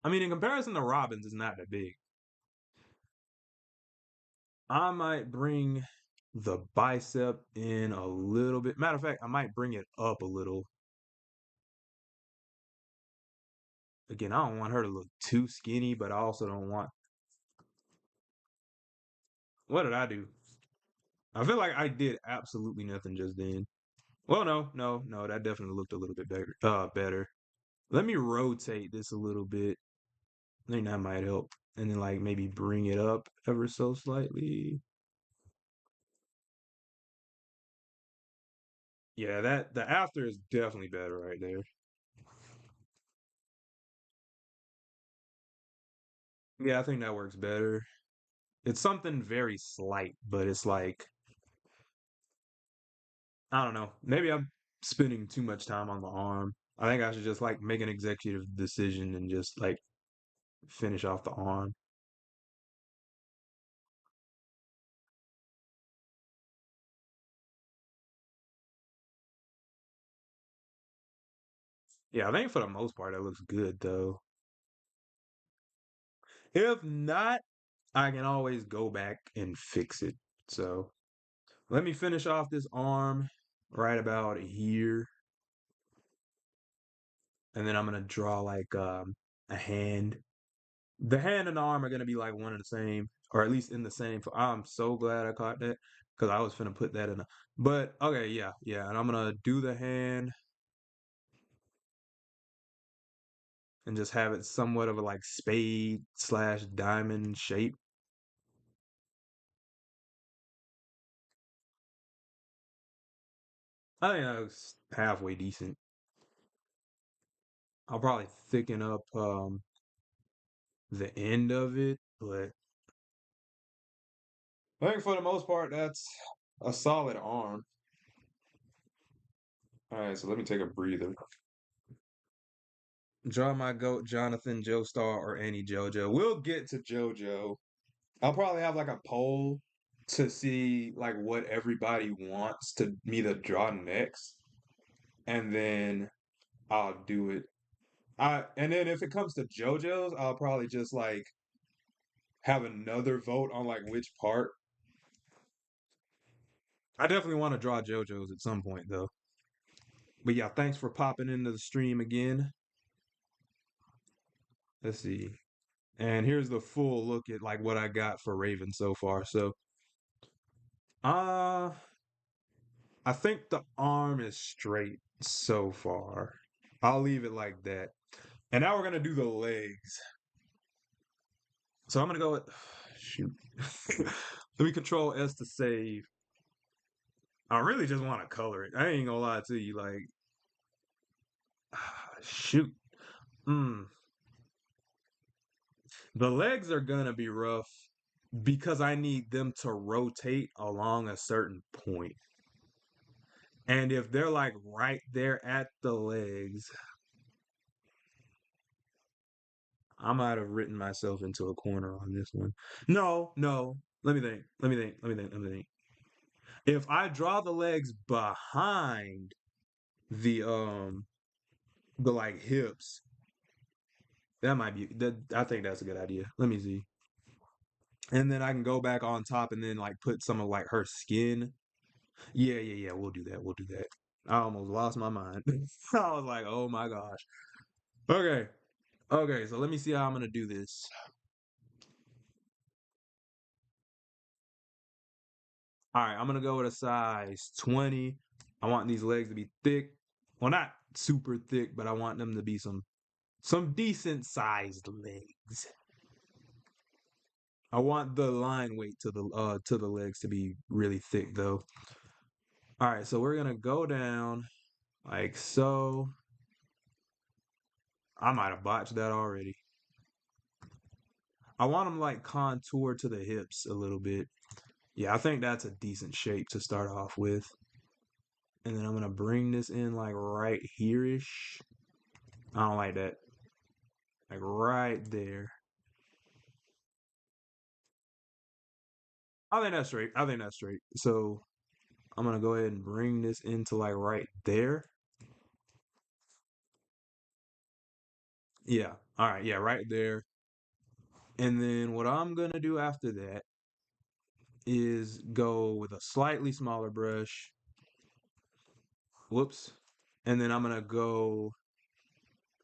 I mean, in comparison to Robin's, it's not that big. I might bring the bicep in a little bit. Matter of fact, I might bring it up a little. Again, I don't want her to look too skinny, but I also don't want. What did I do? I feel like I did absolutely nothing just then. Well, no, that definitely looked a little bit better. Better. Let me rotate this a little bit. I think that might help. And then like maybe bring it up ever so slightly. Yeah, that the after is definitely better right there. Yeah, I think that works better. It's something very slight, but it's like I don't know. Maybe I'm spending too much time on the arm. I think I should just like make an executive decision and just like finish off the arm. Yeah, I think for the most part that looks good though. If not, I can always go back and fix it. So let me finish off this arm right about here. And then I'm gonna draw like a hand. The hand and the arm are gonna be like one and the same, or at least in the same. I'm so glad I caught that because I was finna put that in a. But okay, yeah, and I'm gonna do the hand and just have it somewhat of a like spade slash diamond shape. I think that was halfway decent. I'll probably thicken up the end of it, but I think for the most part that's a solid arm. All right, so let me take a breather. Draw my goat, Jonathan, Joestar, or any JoJo. We'll get to JoJo. I'll probably have like a poll to see like what everybody wants to me to draw next, and then I'll do it. I and then if it comes to JoJo's, I'll probably just like have another vote on like which part. I definitely want to draw JoJo's at some point though. But yeah, thanks for popping into the stream again. Let's see. And here's the full look at like what I got for Raven so far. So uh I think the arm is straight so far. I'll leave it like that. And now we're gonna do the legs. So I'm gonna go with shoot. Let me control S to save. I really just want to color it. I ain't gonna lie to you, like shoot. Mm. The legs are gonna be rough because I need them to rotate along a certain point. And if they're like right there at the legs, I might have written myself into a corner on this one. No, no. Let me think. Let me think. Let me think. Let me think. If I draw the legs behind the like hips, that might be that I think that's a good idea. Let me see. And then I can go back on top and then like put some of like her skin. Yeah, yeah, yeah. We'll do that. We'll do that. I almost lost my mind. I was like, oh my gosh. Okay. Okay, so let me see how I'm gonna do this. All right, I'm gonna go with a size 20. I want these legs to be thick. Well, not super thick, but I want them to be some decent sized legs. I want the line weight to the legs to be really thick though. All right, so we're gonna go down like so. I might have botched that already. I want them like contour to the hips a little bit. Yeah, I think that's a decent shape to start off with. And then I'm gonna bring this in like right here-ish. I don't like that. Like right there. I think that's straight. I think that's straight. So I'm gonna go ahead and bring this into like right there. Yeah. All right. Yeah, right there. And then what I'm gonna do after that is go with a slightly smaller brush. Whoops. And then I'm gonna go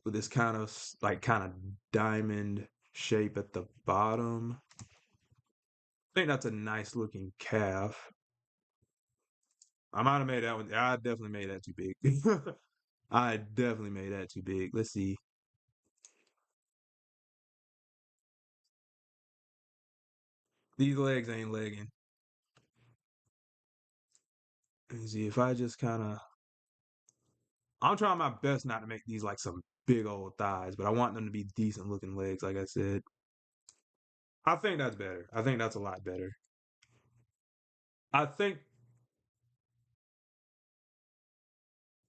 with this kind of diamond shape at the bottom. I think that's a nice looking calf. I might have made that one. I definitely made that too big. I definitely made that too big. Let's see. These legs ain't legging. Let me see if I just kind of. I'm trying my best not to make these like some big old thighs, but I want them to be decent looking legs, like I said. I think that's better. I think that's a lot better. I think.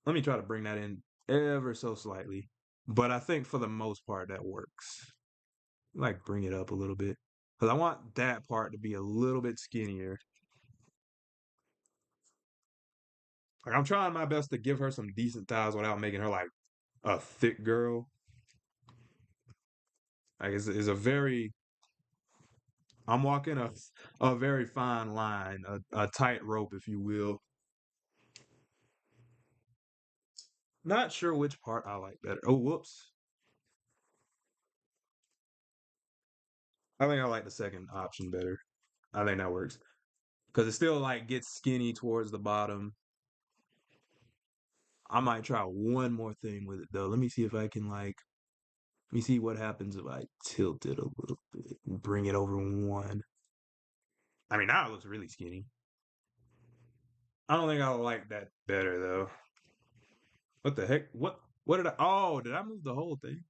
Let me try to bring that in ever so slightly, but I think for the most part that works. Like bring it up a little bit because I want that part to be a little bit skinnier. Like I'm trying my best to give her some decent thighs without making her like a thick girl. Like it's a very I'm walking a very fine line, a tight rope, if you will. Not sure which part I like better. Oh, whoops. I think I like the second option better. I think that works because it still like gets skinny towards the bottom. I might try one more thing with it though. Let me see if I can like. Let me see what happens if I tilt it a little bit and bring it over one. I mean, now it looks really skinny. I don't think I like that better though. What the heck? What did I? Oh, did I move the whole thing?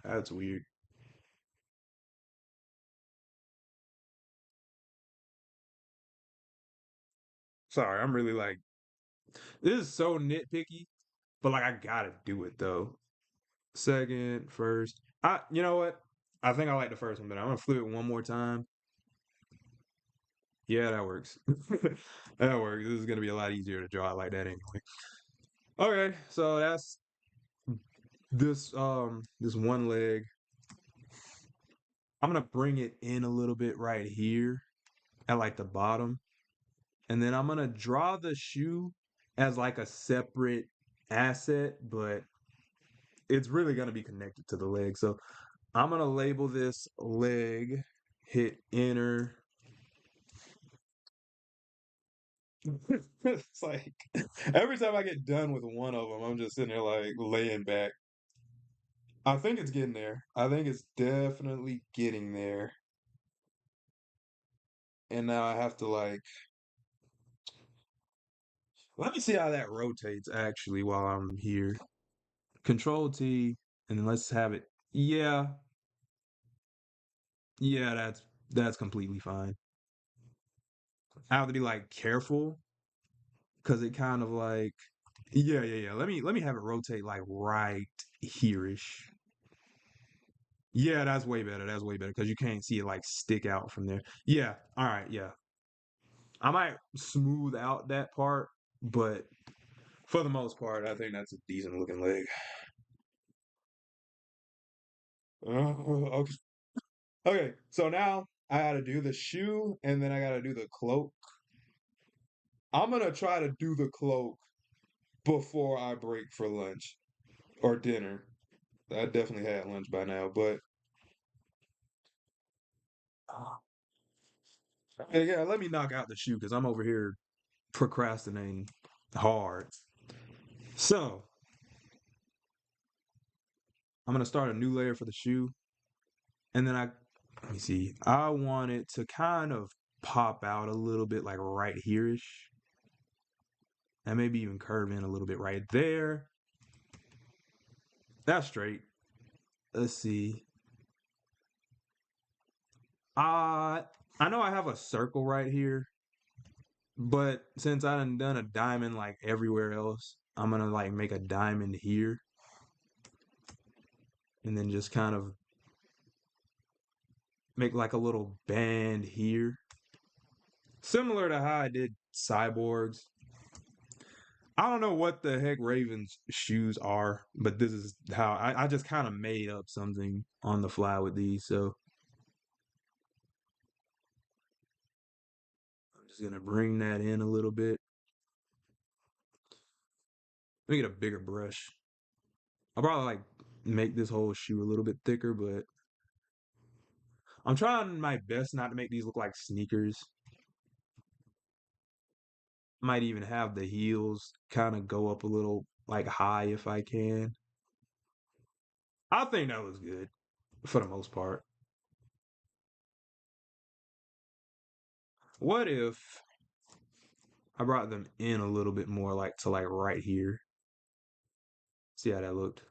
That's weird. Sorry, I'm really like this is so nitpicky, but like I gotta do it though. Second, first. You know what? I think I like the first one, but I'm gonna flip it one more time. Yeah, that works. That works. This is gonna be a lot easier to draw it like that anyway. Okay, so that's this one leg. I'm gonna bring it in a little bit right here at like the bottom. And then I'm gonna draw the shoe as like a separate asset, but it's really gonna be connected to the leg. So I'm gonna label this leg, hit enter. It's like every time I get done with one of them, I'm just sitting there like laying back. I think it's getting there. I think it's definitely getting there. And now I have to like let me see how that rotates actually while I'm here. Control T, and then let's have it. Yeah, yeah, that's completely fine. I have to be like careful because it kind of like yeah. Let me have it rotate like right here-ish. Yeah, that's way better. That's way better because you can't see it like stick out from there. Yeah, all right, yeah. I might smooth out that part, but for the most part, I think that's a decent looking leg. Okay. Okay, so now I gotta do the shoe and then I gotta do the cloak. I'm gonna try to do the cloak before I break for lunch or dinner. I definitely had lunch by now, but yeah, let me knock out the shoe because I'm over here procrastinating hard. So I'm gonna start a new layer for the shoe, and then let me see. I want it to kind of pop out a little bit, like right here-ish, and maybe even curve in a little bit right there. That's straight. Let's see. Uh, I know I have a circle right here, but since I done a diamond like everywhere else, I'm gonna like make a diamond here, and then just kind of make like a little band here, similar to how I did cyborgs. I don't know what the heck Raven's shoes are, but this is how I just kind of made up something on the fly with these. So I'm just gonna bring that in a little bit. Let me get a bigger brush. I'll probably like make this whole shoe a little bit thicker, but I'm trying my best not to make these look like sneakers. Might even have the heels kind of go up a little like high if I can. I think that looks good for the most part. What if I brought them in a little bit more like to like right here? See how that looked?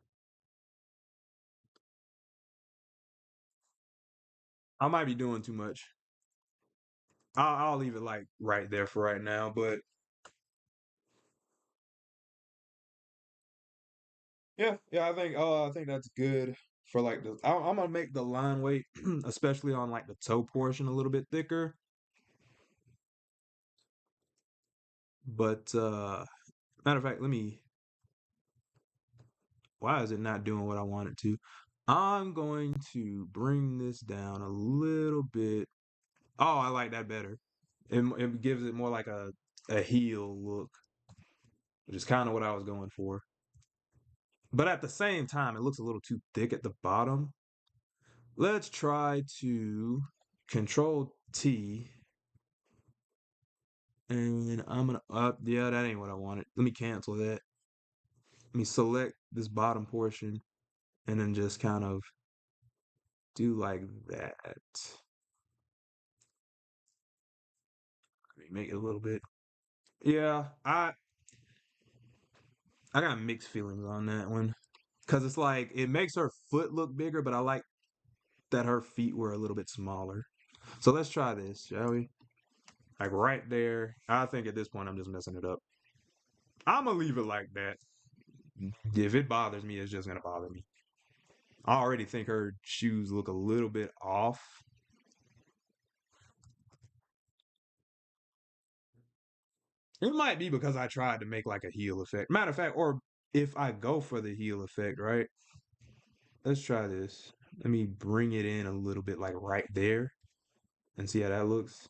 I might be doing too much. I'll leave it like right there for right now, but I think that's good for like I'm gonna make the line weight, especially on like the toe portion, a little bit thicker. But matter of fact, let me. Why is it not doing what I want it to? I'm going to bring this down a little bit. Oh, I like that better. It gives it more like a heel look, which is kind of what I was going for. But at the same time, it looks a little too thick at the bottom. Let's try to control T. And I'm gonna yeah, that ain't what I wanted. Let me cancel that. Let me select this bottom portion and then just kind of do like that. Let me make it a little bit. Yeah, I got mixed feelings on that one. Cause it's like it makes her foot look bigger, but I like that her feet were a little bit smaller. So let's try this, shall we? Like right there. I think at this point I'm just messing it up. I'm gonna leave it like that. If it bothers me, it's just gonna bother me. I already think her shoes look a little bit off. It might be because I tried to make like a heel effect. Matter of fact, or if I go for the heel effect, right? Let's try this. Let me bring it in a little bit like right there and see how that looks.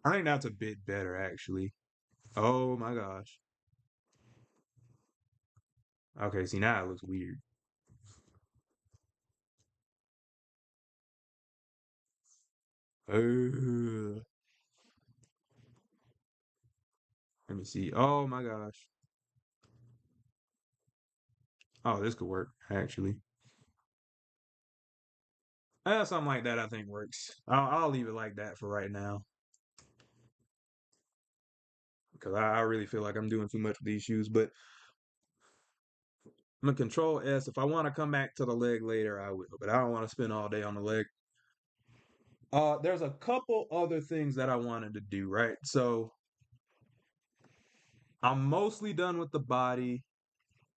I think that's a bit better actually. Oh my gosh. Okay, see now it looks weird. Uh, let me see. Oh my gosh. Oh, this could work, actually. Something like that I think works. I'll leave it like that for right now. Because I really feel like I'm doing too much with these shoes. But I'm gonna control S. If I want to come back to the leg later, I will. But I don't want to spend all day on the leg. There's a couple other things that I wanted to do, right? So I'm mostly done with the body.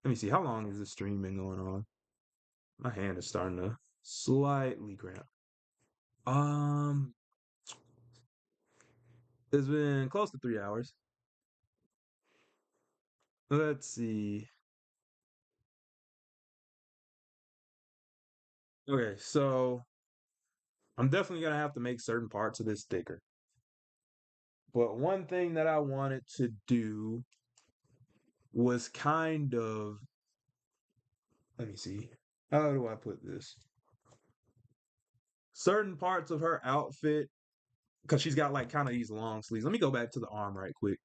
Let me see, how long is this stream been going on? My hand is starting to slightly cramp. Um, it's been close to 3 hours. Let's see. Okay, so I'm definitely gonna have to make certain parts of this thicker. But one thing that I wanted to do was kind of, let me see, how do I put this? Certain parts of her outfit, because she's got like kind of these long sleeves. Let me go back to the arm right quick.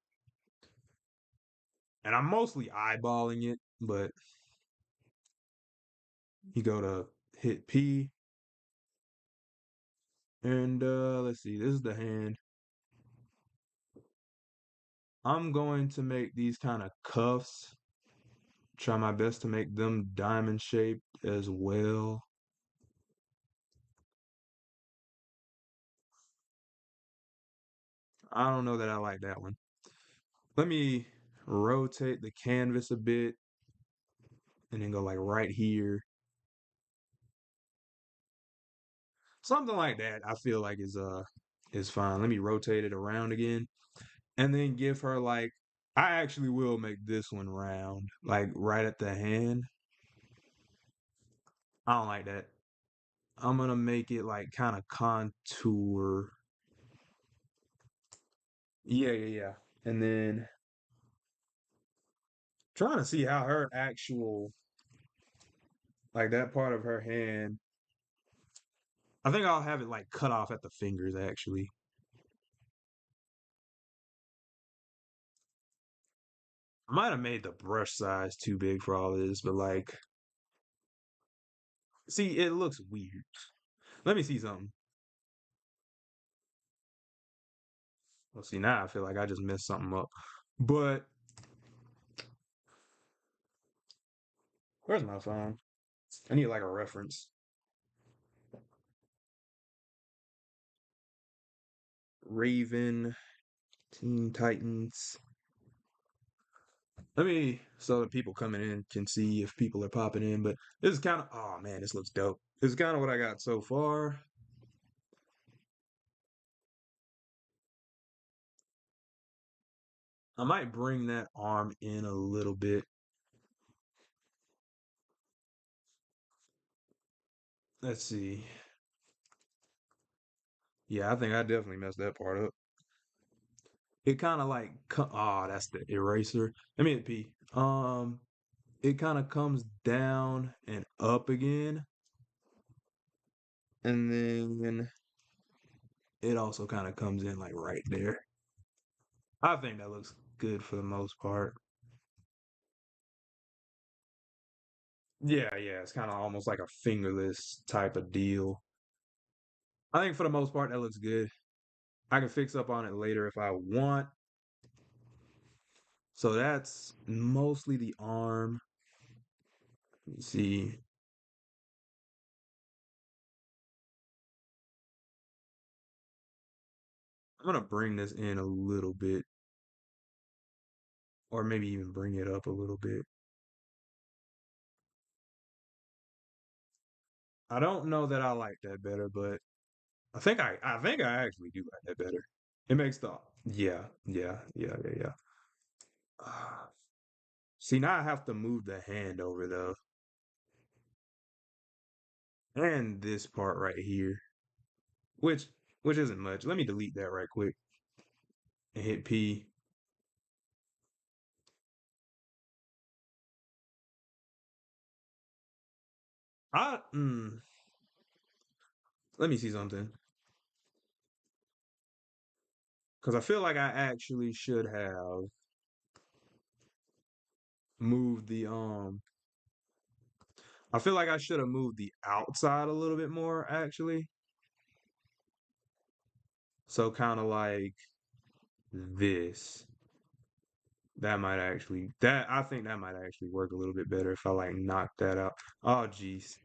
And I'm mostly eyeballing it, but you go to hit P, and let's see, this is the hand. I'm going to make these kind of cuffs. Try my best to make them diamond shaped as well. I don't know that I like that one. Let me rotate the canvas a bit and then go like right here. Something like that I feel like is fine. Let me rotate it around again and then give her like, I actually will make this one round, like right at the hand. I don't like that. I'm gonna make it like kind of contour. Yeah, yeah, yeah. And then trying to see how her actual, like that part of her hand. I think I'll have it like cut off at the fingers actually. I might have made the brush size too big for all this, but like, see, it looks weird. Let me see something. Well, see, now I feel like I just messed something up. But where's my phone? I need like a reference. Raven, Teen Titans. Let me, so that people coming in can see if people are popping in. But this is kind of, oh man, this looks dope. This is kind of what I got so far. I might bring that arm in a little bit. Let's see. Yeah, I think I definitely messed that part up. It kind of like, oh, that's the eraser. Let me hit P. It kind of comes down and up again, and then it also kind of comes in like right there. I think that looks good for the most part. Yeah, yeah, it's kind of almost like a fingerless type of deal. I think for the most part that looks good. I can fix up on it later if I want. So that's mostly the arm. Let me see. I'm gonna bring this in a little bit, or maybe even bring it up a little bit. I don't know that I like that better, but I think I actually do like that better. It makes the yeah, yeah, yeah, yeah, yeah. Ah, see, now I have to move the hand over though. And this part right here, which which isn't much. Let me delete that right quick and hit P. I let me see something. Because I feel like I actually should have moved the I feel like I should have moved the outside a little bit more, actually. So kind of like this. That might actually that I think that might actually work a little bit better if I like knock that out. Oh geez.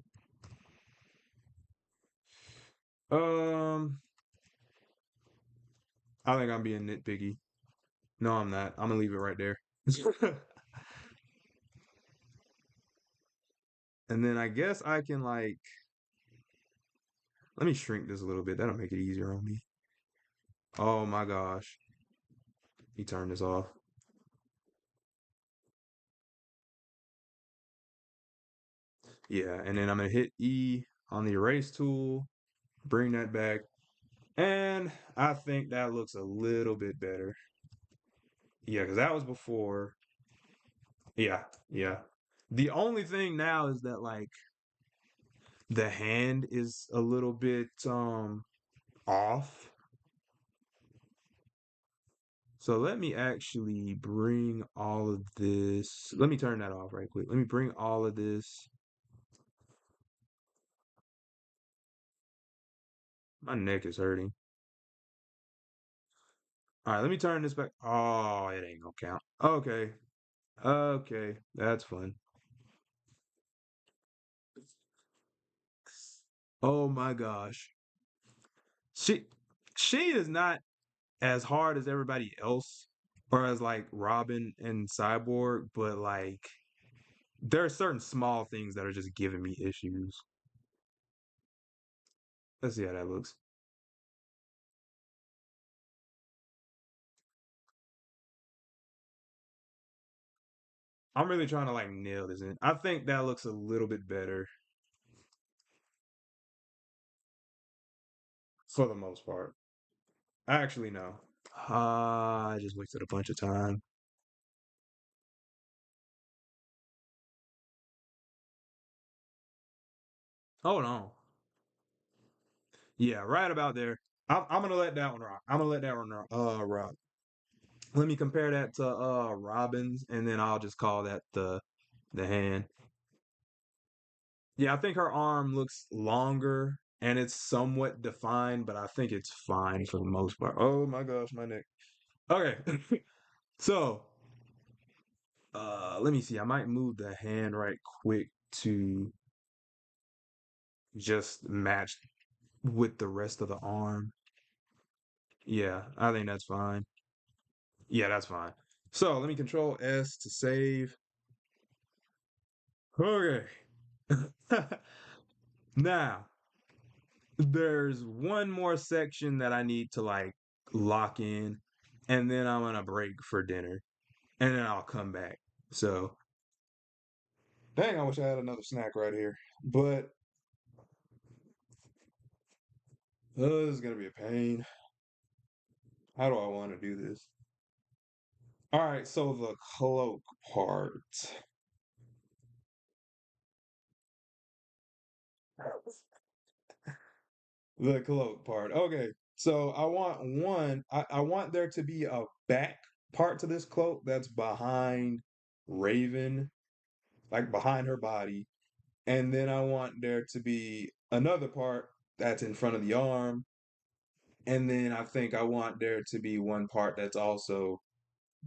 Um, I think I'm being nitpicky. No, I'm not. I'm gonna leave it right there. And then I guess I can like let me shrink this a little bit. That'll make it easier on me. Oh my gosh. He turned this off. Yeah, and then I'm gonna hit E on the erase tool, bring that back, and I think that looks a little bit better. Yeah, because that was before. Yeah, yeah. The only thing now is that like the hand is a little bit off. So let me actually bring all of this. Let me turn that off right quick. Let me bring all of this. My neck is hurting. All right, let me turn this back. Oh, it ain't gonna count. Okay. Okay, that's fun. Oh my gosh. She she is not as hard as everybody else or as like Robin and Cyborg, but like there are certain small things that are just giving me issues. Let's see how that looks. I'm really trying to like nail this in. I think that looks a little bit better for the most part. Actually, no. I just wasted a bunch of time. Hold on. Yeah, right about there. I'm gonna let that one rock. I'm gonna let that one rock. Let me compare that to Robin's, and then I'll just call that the hand. Yeah, I think her arm looks longer and it's somewhat defined, but I think it's fine for the most part. Oh my gosh, my neck. Okay. So, let me see. I might move the hand right quick to just match with the rest of the arm. Yeah, I think that's fine. Yeah, that's fine. So, let me control S to save. Okay. Now, there's one more section that I need to like lock in, and then I'm gonna break for dinner, and then I'll come back. So, dang, I wish I had another snack right here, but this is gonna be a pain. How do I want to do this? All right, so the cloak part. The cloak part. Okay, so I want one. I want there to be a back part to this cloak that's behind Raven, like behind her body. And then I want there to be another part that's in front of the arm. And then I think I want there to be one part that's also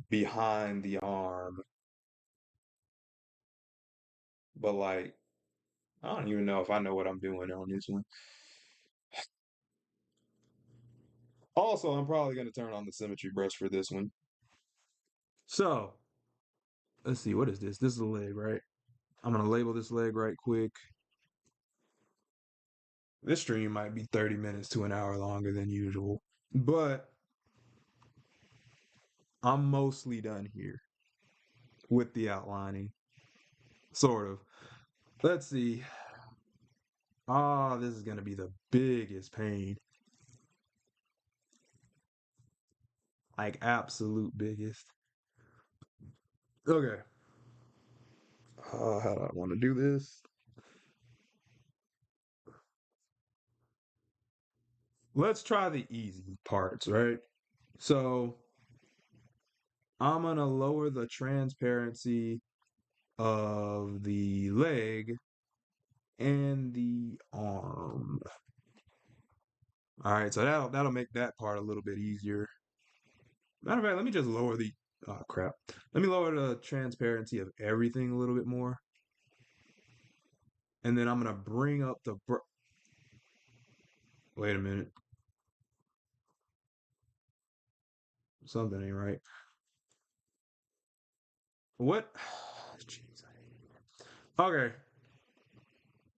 behind the arm. But like, I don't even know if I know what I'm doing on this one. Also, I'm probably going to turn on the symmetry brush for this one. So, let's see, what is this? This is a leg, right? I'm going to label this leg right quick. This stream might be 30 minutes to an hour longer than usual, but I'm mostly done here with the outlining. Sort of. Let's see. Ah, this is gonna be the biggest pain. Like absolute biggest. Okay. How do I want to do this? Let's try the easy parts, right? So I'm gonna lower the transparency of the leg and the arm. All right, so that'll make that part a little bit easier. Matter of fact, let me just lower the oh crap. Let me lower the transparency of everything a little bit more. And then I'm gonna bring up the wait a minute. Something ain't right. What? Jeez. Okay.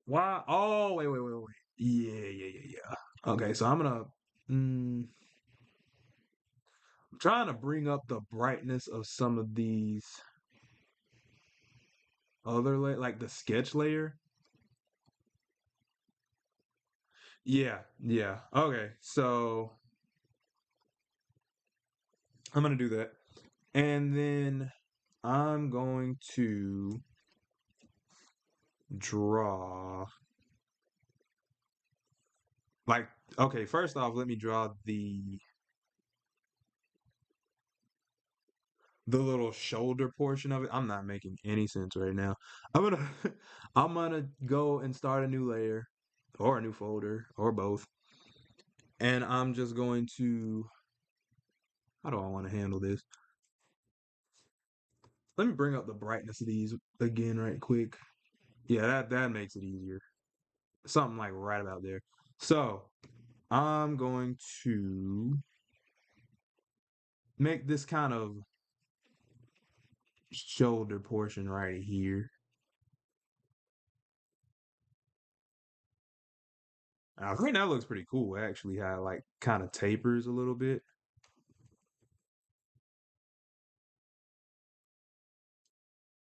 Why? Oh, wait. Yeah. Okay, so I'm gonna. I'm trying to bring up the brightness of some of these other like the sketch layer. Yeah. Okay, so I'm gonna do that, and then I'm going to draw like okay. First off, let me draw the little shoulder portion of it. I'm not making any sense right now. I'm gonna I'm gonna go and start a new layer or a new folder or both. And I'm just going to how do I want to handle this? Let me bring up the brightness of these again right quick. Yeah, that makes it easier. Something like right about there. So I'm going to make this kind of shoulder portion right here. I think that looks pretty cool actually, how it like kind of tapers a little bit.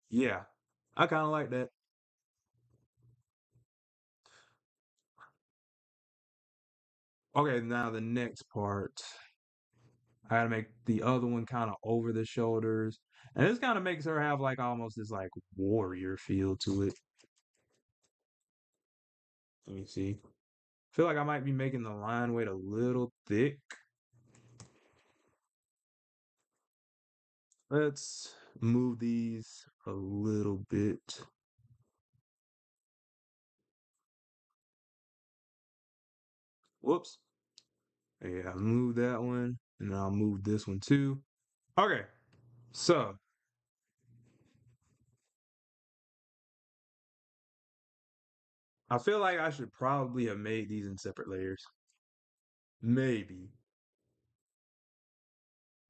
Yeah, I kind of like that. Okay, now the next part, I gotta make the other one kind of over the shoulders. And this kind of makes her have like almost this like warrior feel to it. Let me see. Feel like I might be making the line weight a little thick. Let's move these a little bit. Whoops. Yeah, move that one, and I'll move this one too. Okay, so I feel like I should probably have made these in separate layers. Maybe.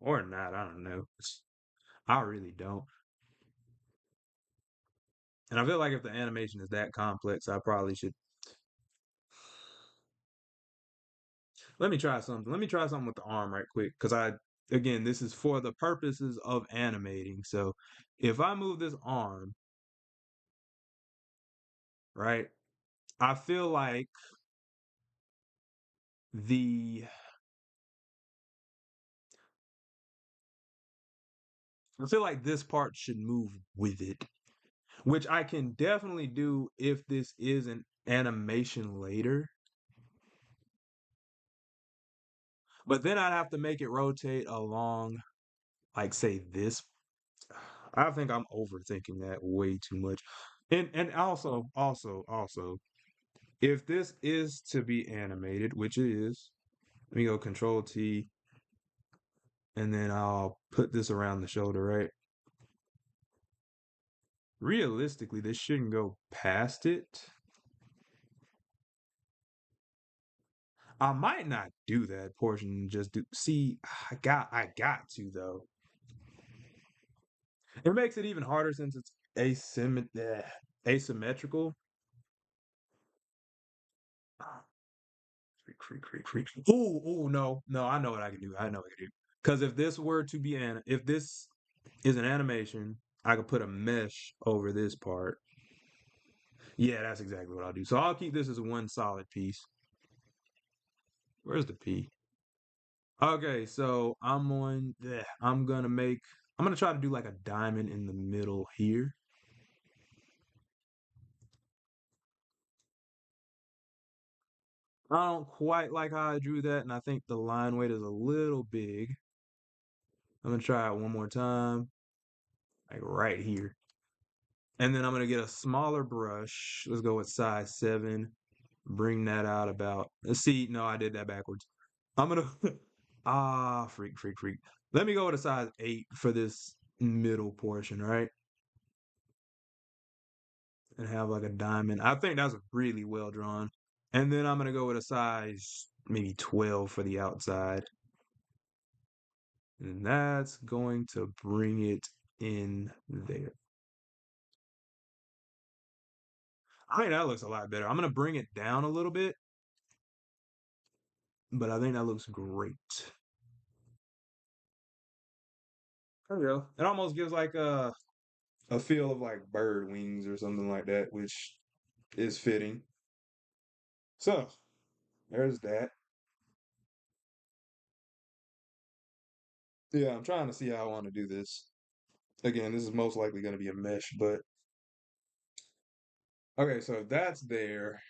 Or not, I don't know. I really don't. And I feel like if the animation is that complex, I probably should. Let me try something. Let me try something with the arm right quick. Because again, this is for the purposes of animating. So if I move this arm, right, I feel like the I feel like this part should move with it, which I can definitely do if this is an animation later. But then I'd have to make it rotate along, like say this. I think I'm overthinking that way too much. And also, if this is to be animated, which it is, let me go Control T, and then I'll put this around the shoulder, right? Realistically, this shouldn't go past it. I might not do that portion and just do see I got to though. It makes it even harder since it's asymmetrical. Ah, creak. No, I know what I can do. I know what I can do. Because if this were to be if this is an animation, I could put a mesh over this part. Yeah, that's exactly what I'll do. So I'll keep this as one solid piece. Where's the P? Okay, so I'm gonna try to do like a diamond in the middle here. I don't quite like how I drew that, and I think the line weight is a little big. I'm gonna try it one more time, like right here. And then I'm gonna get a smaller brush. Let's go with size 7. Bring that out about. Let's see. No, I did that backwards. I'm gonna freak. Let me go with a size 8 for this middle portion, right? And have like a diamond. I think that's really well drawn. And then I'm gonna go with a size maybe 12 for the outside. And that's going to bring it in there. I think that looks a lot better. I'm gonna bring it down a little bit, but I think that looks great. There we go. It almost gives like a feel of like bird wings or something like that, which is fitting. So there's that. Yeah, I'm trying to see how I want to do this. Again, this is most likely going to be a mesh, but okay, so that's there.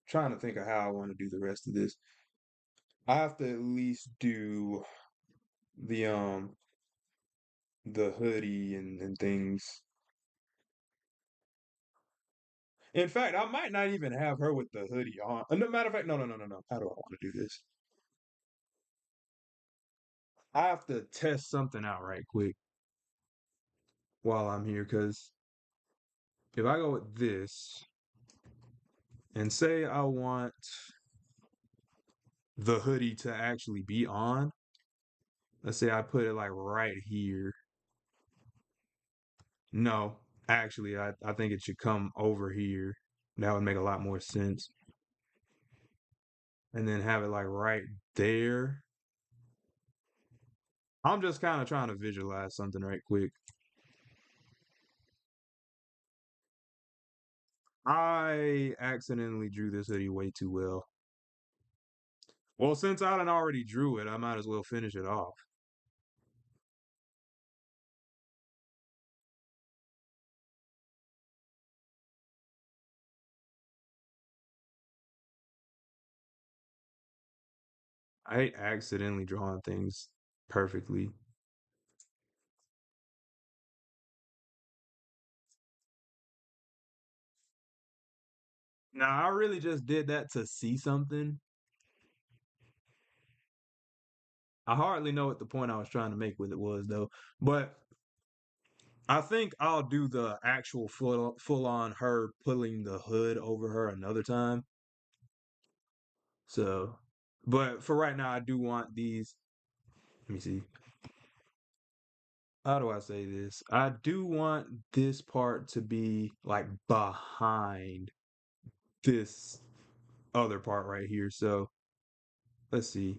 Trying to think of how I want to do the rest of this. I have to at least do the the hoodie and things. In fact, I might not even have her with the hoodie on. No matter of fact, no. How do I want to do this? I have to test something out right quick while I'm here, because if I go with this and say I want the hoodie to actually be on, let's say I put it like right here. No, actually, I think it should come over here. That would make a lot more sense. And then have it like right there. I'm just kind of trying to visualize something right quick. I accidentally drew this hoodie way too well. Well, since I done already drew it, I might as well finish it off. I hate accidentally drawing things perfectly. Now, I really just did that to see something. I hardly know what the point I was trying to make with it was, though. But I think I'll do the actual full on her pulling the hood over her another time. So, but for right now, I do want these. Let me see. How do I say this? I do want this part to be like behind this other part right here. So let's see.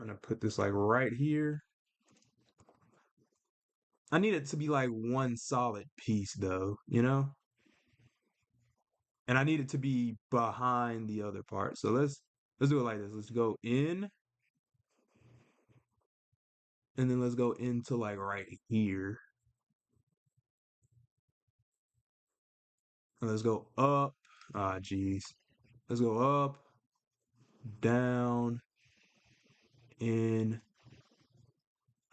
I'm gonna put this like right here. I need it to be like one solid piece though, you know? And I need it to be behind the other part. So let's do it like this. Let's go in, and then let's go into like right here. And let's go up. Ah, geez. Let's go up, down, in.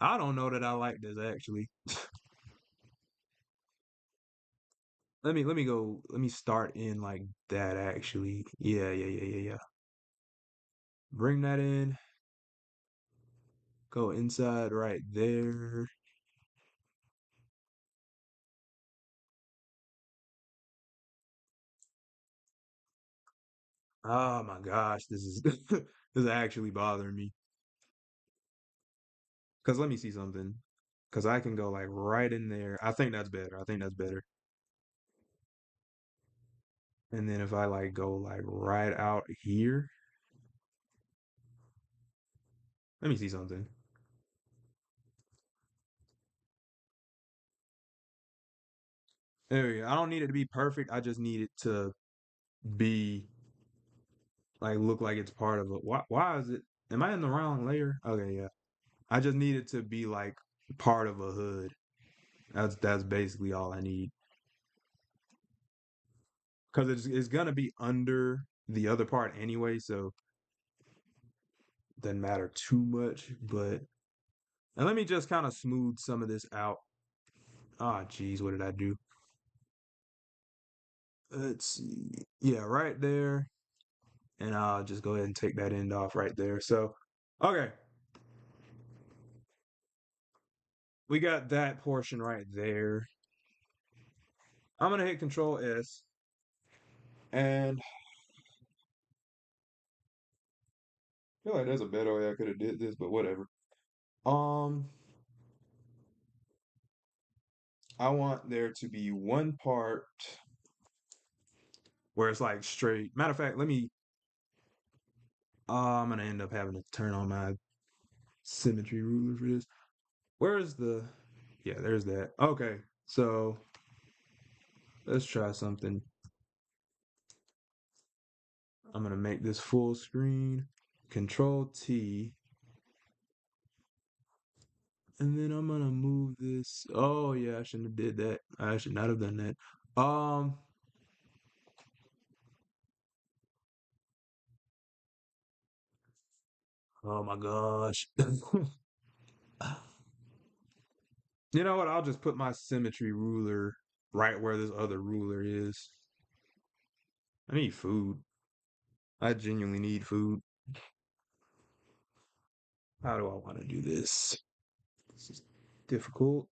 I don't know that I like this actually. Let me start in like that actually. Yeah. Bring that in. Go inside right there. Oh my gosh, this is this is actually bothering me. Cause let me see something. Cause I can go like right in there. I think that's better. I think that's better. And then if I like go like right out here, let me see something. There we go. I don't need it to be perfect. I just need it to be like look like it's part of it. Why is it? Am I in the wrong layer? Okay, yeah. I just need it to be like part of a hood. That's basically all I need. Because it's gonna be under the other part anyway. So doesn't matter too much, but and let me just kind of smooth some of this out. Ah, geez, what did I do? Let's see. Yeah, right there. And I'll just go ahead and take that end off right there. So, okay, we got that portion right there. I'm gonna hit Control S, and I feel like there's a better way I could have did this, but whatever. Um, I want there to be one part where it's like straight. Matter of fact, let me. I'm gonna end up having to turn on my symmetry ruler for this. Where's the? Yeah, there's that. Okay, so let's try something. I'm gonna make this full screen. Control T. And then I'm gonna move this. Oh yeah, I shouldn't have did that. I should not have done that. Oh my gosh. You know what? I'll just put my symmetry ruler right where this other ruler is. I need food. I genuinely need food. How do I want to do this? This is difficult.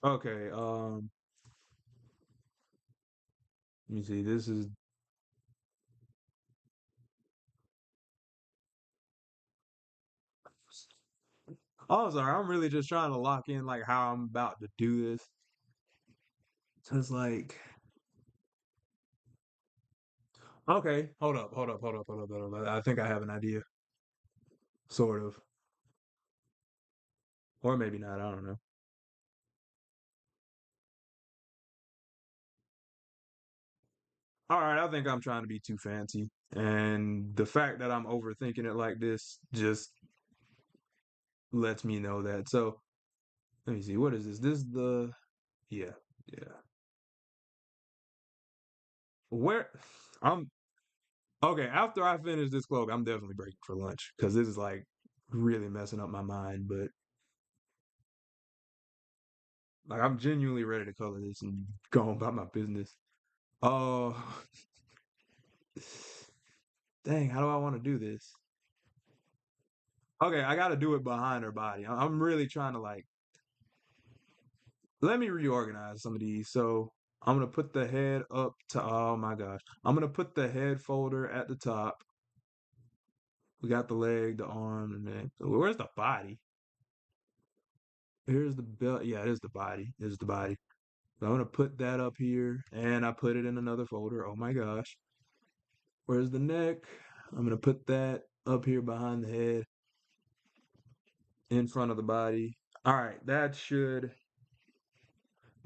Okay, let me see. This is Oh, sorry. I'm really just trying to lock in like how I'm about to do this. So it's like, okay, hold up. I think I have an idea, sort of, or maybe not. I don't know. All right, I think I'm trying to be too fancy, and the fact that I'm overthinking it like this just lets me know that. So let me see. What is this? This is the yeah, yeah. Where I'm okay. After I finish this cloak, I'm definitely breaking for lunch because this is like really messing up my mind. But like, I'm genuinely ready to color this and go on about my business. Oh, dang! How do I want to do this? Okay, I got to do it behind her body. I'm really trying to like. Let me reorganize some of these. So I'm gonna put the head up to. Oh my gosh! I'm gonna put the head folder at the top. We got the leg, the arm, and then where's the body? Here's the belt. Yeah, it is the body. It is the body. So I'm gonna put that up here, and I put it in another folder. Oh my gosh! Where's the neck? I'm gonna put that up here behind the head, in front of the body. All right, that should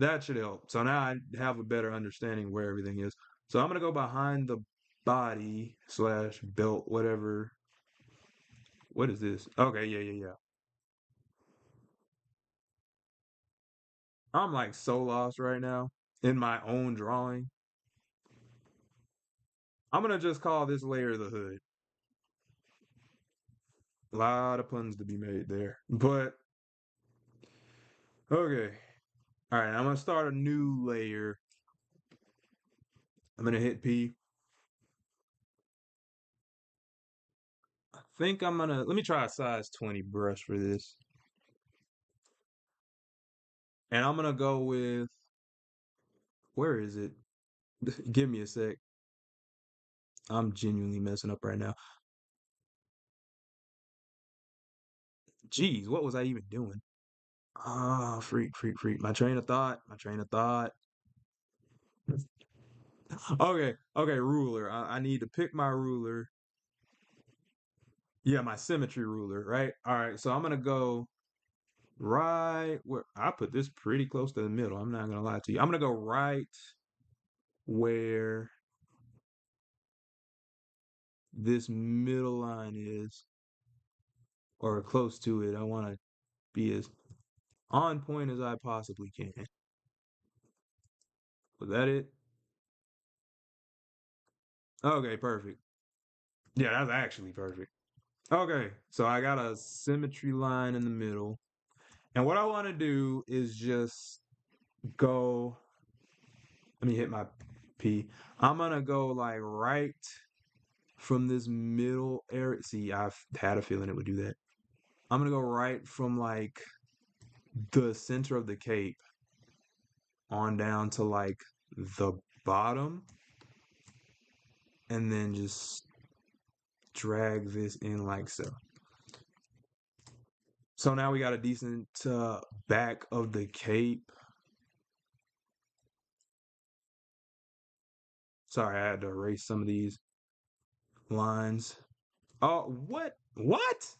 help. So now I have a better understanding where everything is. So I'm gonna go behind the body slash belt, whatever. What is this? Okay, yeah. I'm like so lost right now in my own drawing. I'm gonna just call this layer the hood. A lot of puns to be made there. But okay. All right, I'm gonna start a new layer. I'm gonna hit P. I think I'm gonna let me try a size 20 brush for this. And I'm gonna go with where is it? Give me a sec. I'm genuinely messing up right now. Jeez, what was I even doing? Ah, freak. My train of thought. My train of thought. Okay, ruler. I need to pick my ruler. Yeah, my symmetry ruler, right? All right, so I'm gonna go right where I put this pretty close to the middle. I'm not gonna lie to you. I'm gonna go right where this middle line is, or close to it. I want to be as on point as I possibly can. Was that it? Okay, perfect. Yeah, that's actually perfect. Okay, so I got a symmetry line in the middle. And what I want to do is just go, let me hit my P. I'm gonna go like right from this middle area. See, I've had a feeling it would do that. I'm gonna go right from like the center of the cape on down to like the bottom, and then just drag this in like so. So now we got a decent back of the cape. Sorry, I had to erase some of these lines. Oh, what? What?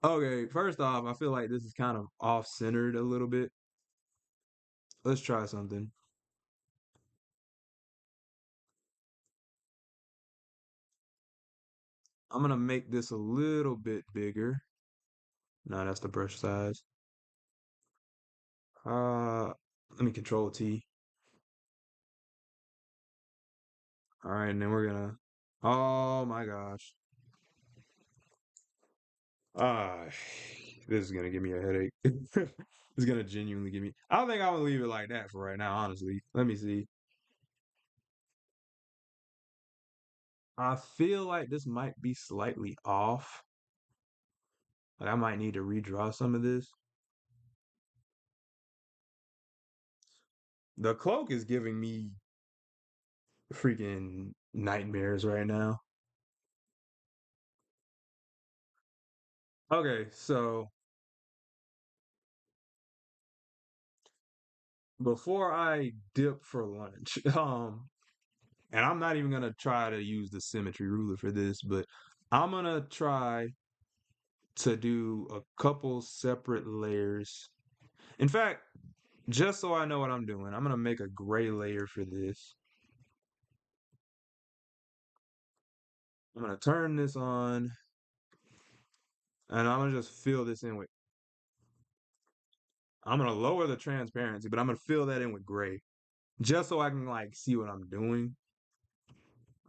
Okay, first off, I feel like this is kind of off-centered a little bit. Let's try something. I'm gonna make this a little bit bigger. No, that's the brush size. Let me control T. All right, and then we're gonna. Oh my gosh. Ah, this is gonna give me a headache. It's gonna genuinely give me. I don't think I'm gonna leave it like that for right now, honestly. Let me see. I feel like this might be slightly off. Like I might need to redraw some of this. The cloak is giving me freaking nightmares right now. Okay, so before I dip for lunch, and I'm not even gonna try to use the symmetry ruler for this, but I'm gonna try to do a couple separate layers. In fact, just so I know what I'm doing, I'm gonna make a gray layer for this. I'm gonna turn this on, and I'm gonna just fill this in with. I'm gonna lower the transparency, but I'm gonna fill that in with gray, just so I can like see what I'm doing.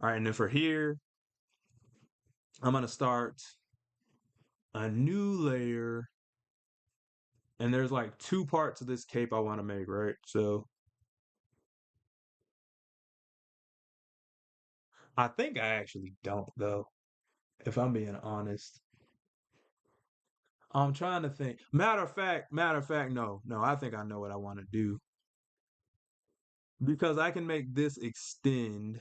All right, and then for here, I'm gonna start a new layer, and there's like two parts of this cape I want to make, right? So I think I actually don't though, if I'm being honest. I'm trying to think. Matter of fact, no, I think I know what I want to do because I can make this extend.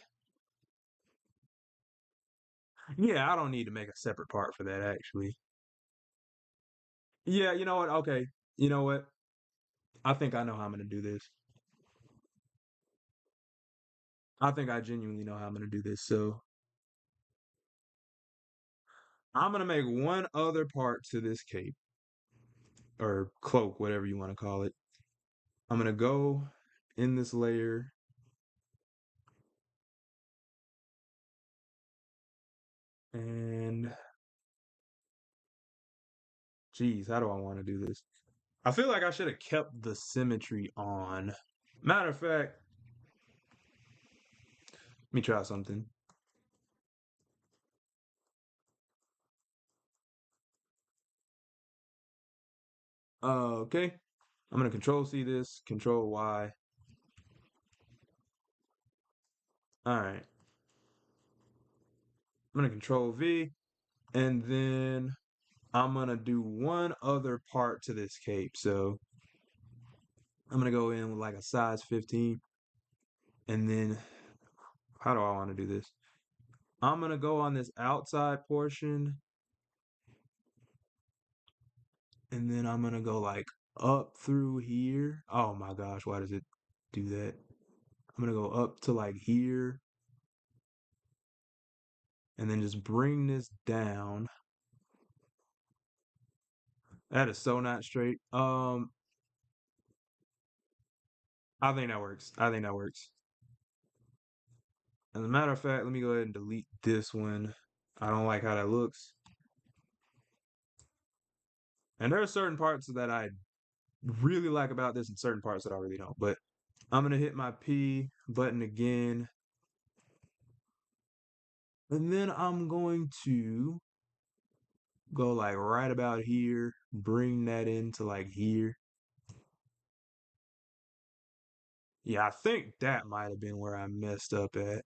Yeah, I don't need to make a separate part for that actually. Yeah, you know what? Okay, you know what? I think I know how I'm gonna do this. I think I genuinely know how I'm gonna do this. So I'm gonna make one other part to this cape or cloak, whatever you want to call it. I'm gonna go in this layer and geez, how do I want to do this? I feel like I should have kept the symmetry on. Matter of fact, let me try something. Okay. I'm gonna control C this, control Y. All right. I'm gonna control V, and then I'm gonna do one other part to this cape. So I'm gonna go in with like a size 15, and then how do I want to do this? I'm gonna go on this outside portion, and then I'm gonna go like up through here. Oh my gosh, why does it do that? I'm gonna go up to like here, and then just bring this down. That is so not straight. I think that works. I think that works. As a matter of fact, let me go ahead and delete this one. I don't like how that looks. And there are certain parts that I really like about this and certain parts that I really don't. But I'm gonna hit my P button again. And then I'm going to go like right about here, bring that into like here. Yeah, I think that might have been where I messed up at.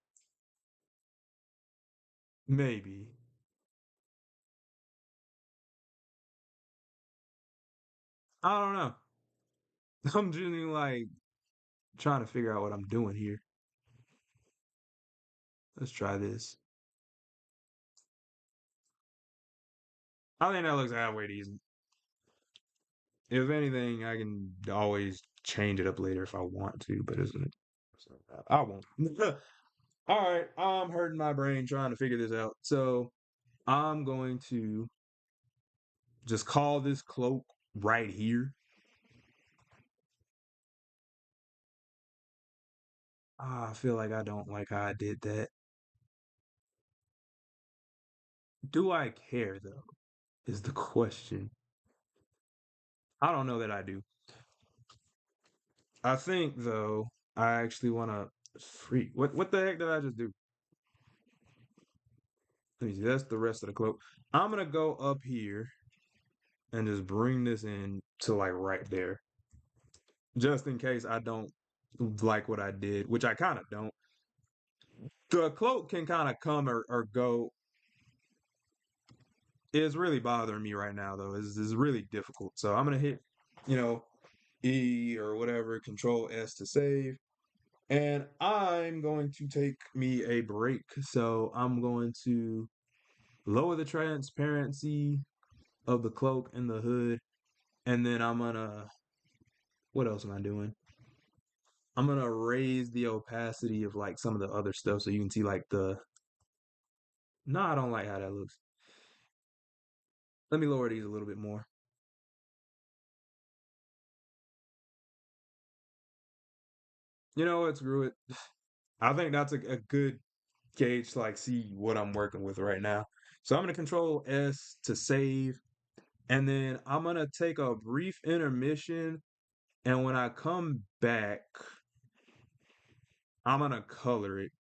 Maybe. I don't know. I'm just like trying to figure out what I'm doing here. Let's try this. I think that looks halfway decent. If anything, I can always change it up later if I want to, but isn't it? I won't. All right, I'm hurting my brain trying to figure this out. So I'm going to just call this cloak right here. I feel like I don't like how I did that. Do I care though? Is the question. I don't know that I do. I think though, I actually want to free. What the heck did I just do? Let me see. That's the rest of the cloak. I'm gonna go up here and just bring this in to like right there, just in case I don't like what I did, which I kind of don't. The cloak can kind of come or go. It's really bothering me right now though. It's really difficult. So I'm gonna hit, you know, E or whatever, Control S to save. And I'm going to take me a break. So I'm going to lower the transparency of the cloak and the hood. And then I'm gonna, what else am I doing? I'm gonna raise the opacity of like some of the other stuff so you can see like the, no, I don't like how that looks. Let me lower these a little bit more. You know what, screw it. I think that's a good gauge to like see what I'm working with right now. So I'm gonna Control S to save. And then I'm gonna take a brief intermission. And when I come back, I'm gonna color it.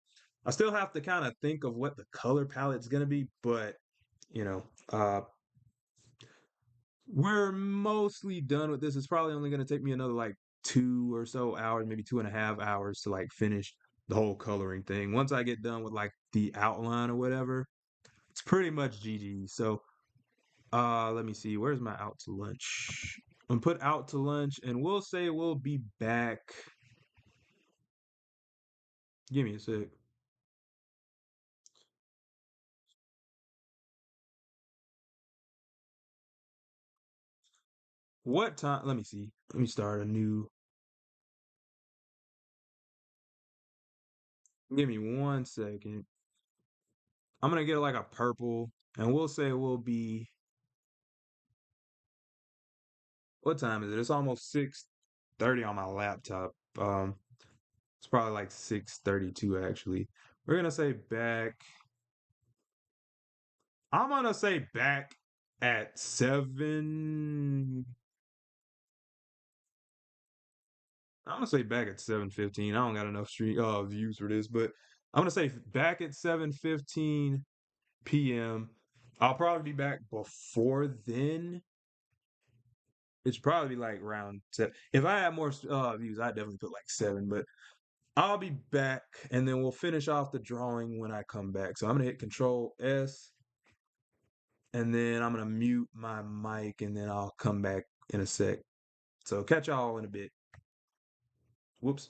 I still have to kind of think of what the color palette's gonna be, but you know, uh, we're mostly done with this. It's probably only gonna take me another like 2 or so hours, maybe 2.5 hours to like finish the whole coloring thing. Once I get done with like the outline or whatever, it's pretty much GG. So let me see. Where's my out to lunch? I'm put out to lunch, and we'll say we'll be back. Give me a sec. What time? Let me see. Let me start a new. Give me 1 second. I'm gonna get like a purple, and we'll say we'll be. What time is it? It's almost 6:30 on my laptop. It's probably like 6:32 actually. We're gonna say back. I'm gonna say back at 7. I'm gonna say back at 7:15. I don't got enough stream views for this, but I'm gonna say back at 7:15 p.m. I'll probably be back before then. It's probably like around 7. If I had more views, I'd definitely put like 7, but I'll be back and then we'll finish off the drawing when I come back. So I'm gonna hit Control S and then I'm gonna mute my mic and then I'll come back in a sec. So catch y'all in a bit. Whoops.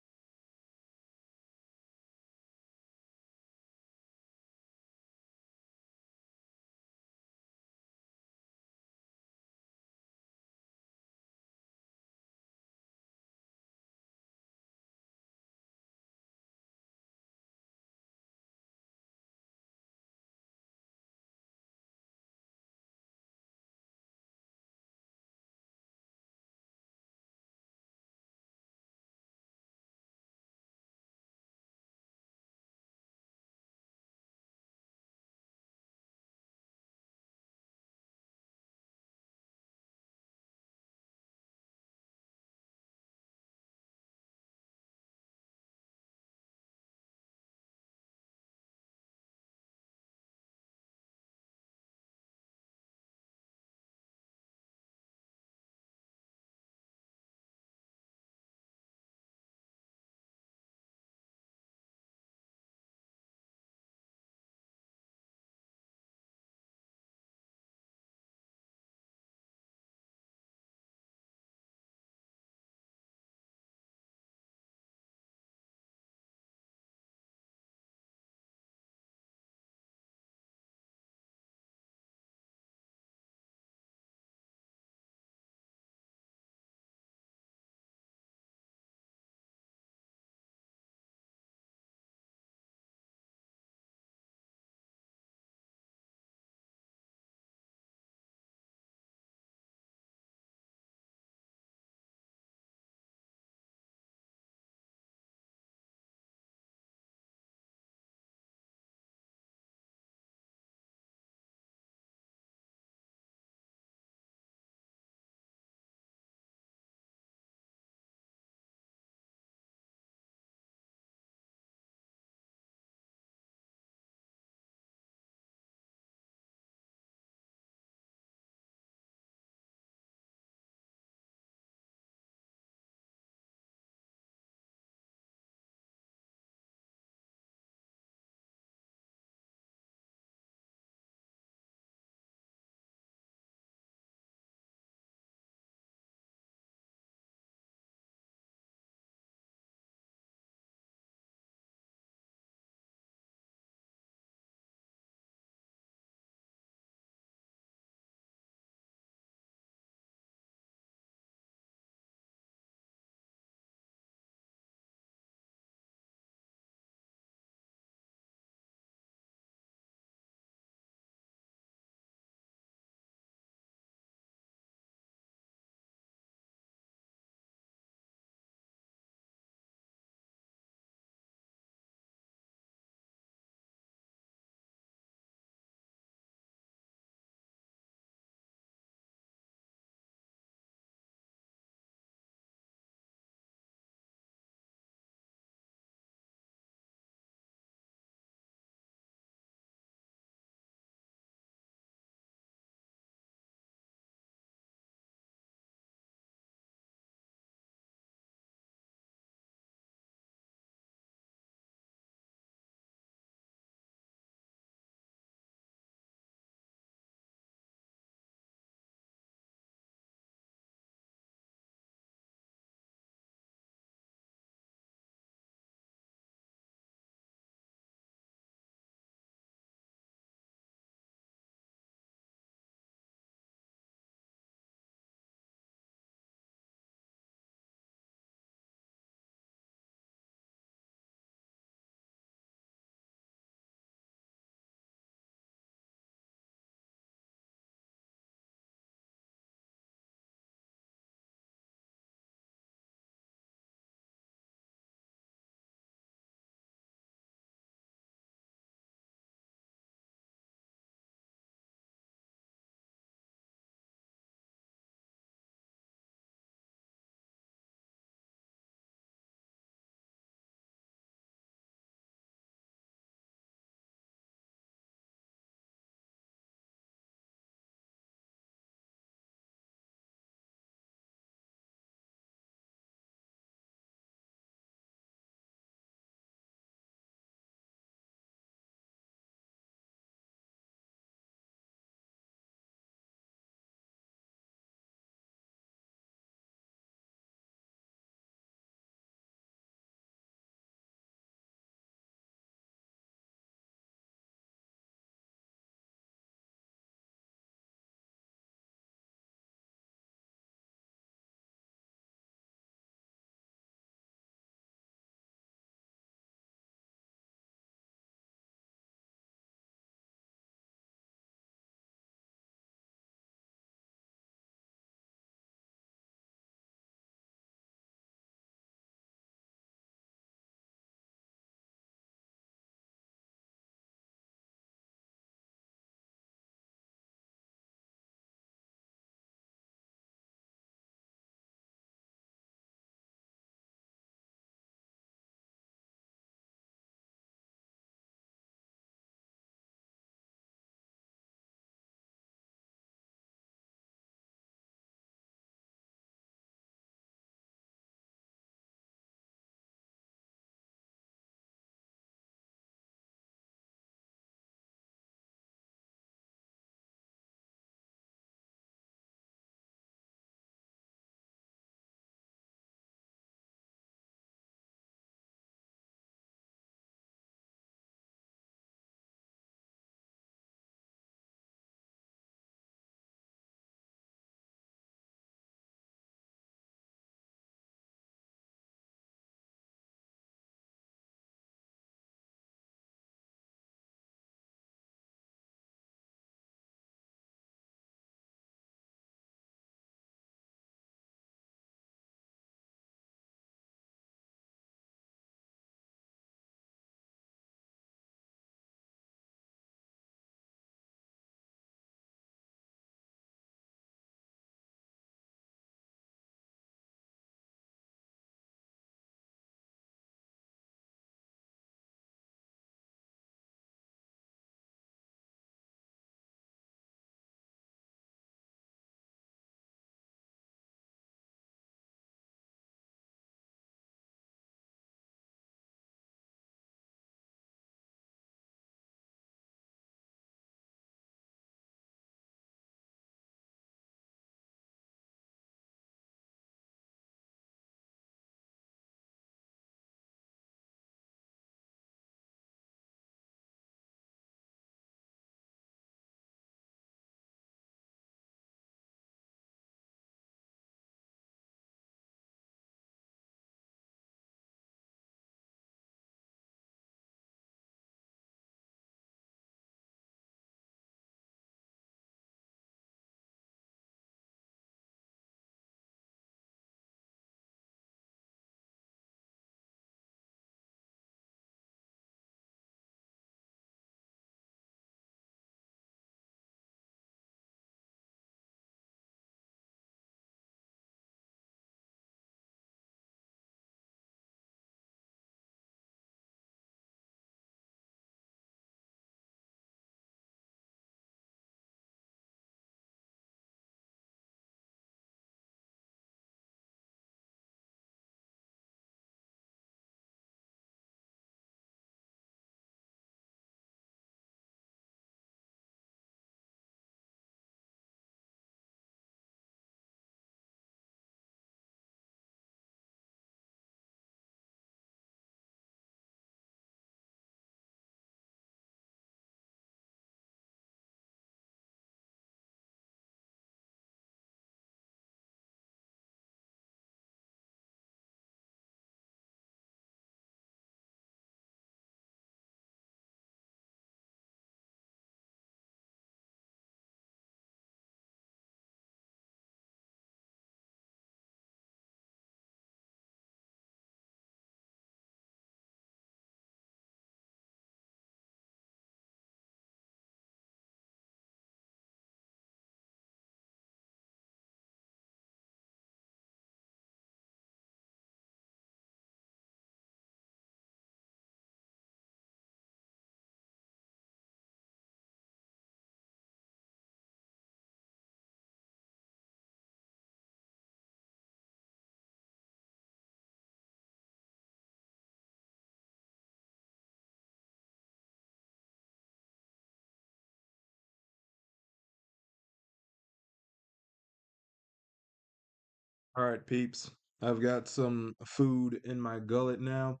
All right, peeps. I've got some food in my gullet now,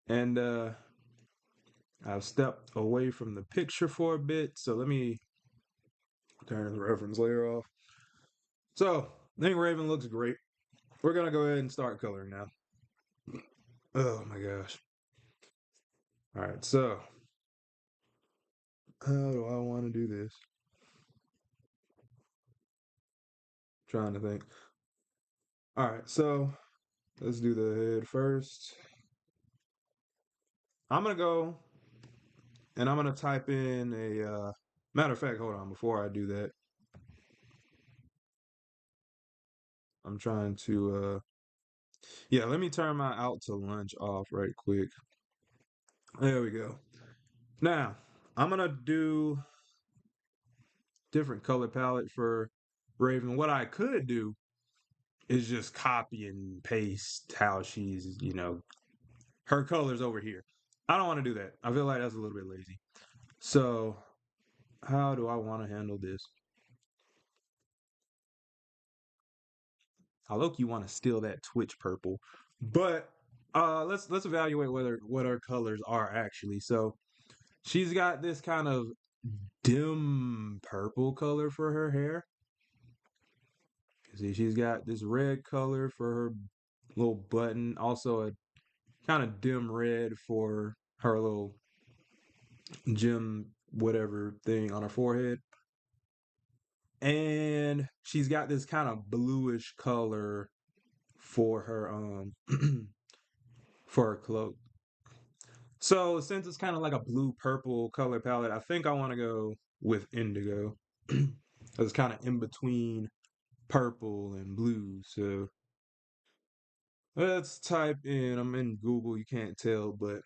and I've stepped away from the picture for a bit. So let me turn the reference layer off. So I think Raven looks great. We're gonna go ahead and start coloring now. Oh my gosh. All right, so how do I want to do this? Trying to think. All right, so let's do the head first. I'm gonna go and I'm gonna type in a matter of fact, hold on, before I do that, I'm trying to yeah, let me turn my out to lunch off right quick. There we go. Now, I'm gonna do different color palette for Raven. What I could do is just copy and paste how she's, her colors over here. I don't want to do that. I feel like that's a little bit lazy. So, how do I want to handle this? I look, you want to steal that Twitch purple, but let's evaluate whether what her colors are actually. So she's got this kind of dim purple color for her hair. See, she's got this red color for her little button, also a kind of dim red for her little gem whatever thing on her forehead. And she's got this kind of bluish color for her for her cloak. So since it's kind of like a blue purple color palette, I think I want to go with indigo. It's kind of in between purple and blue. So let's type in, I'm in Google, you can't tell, but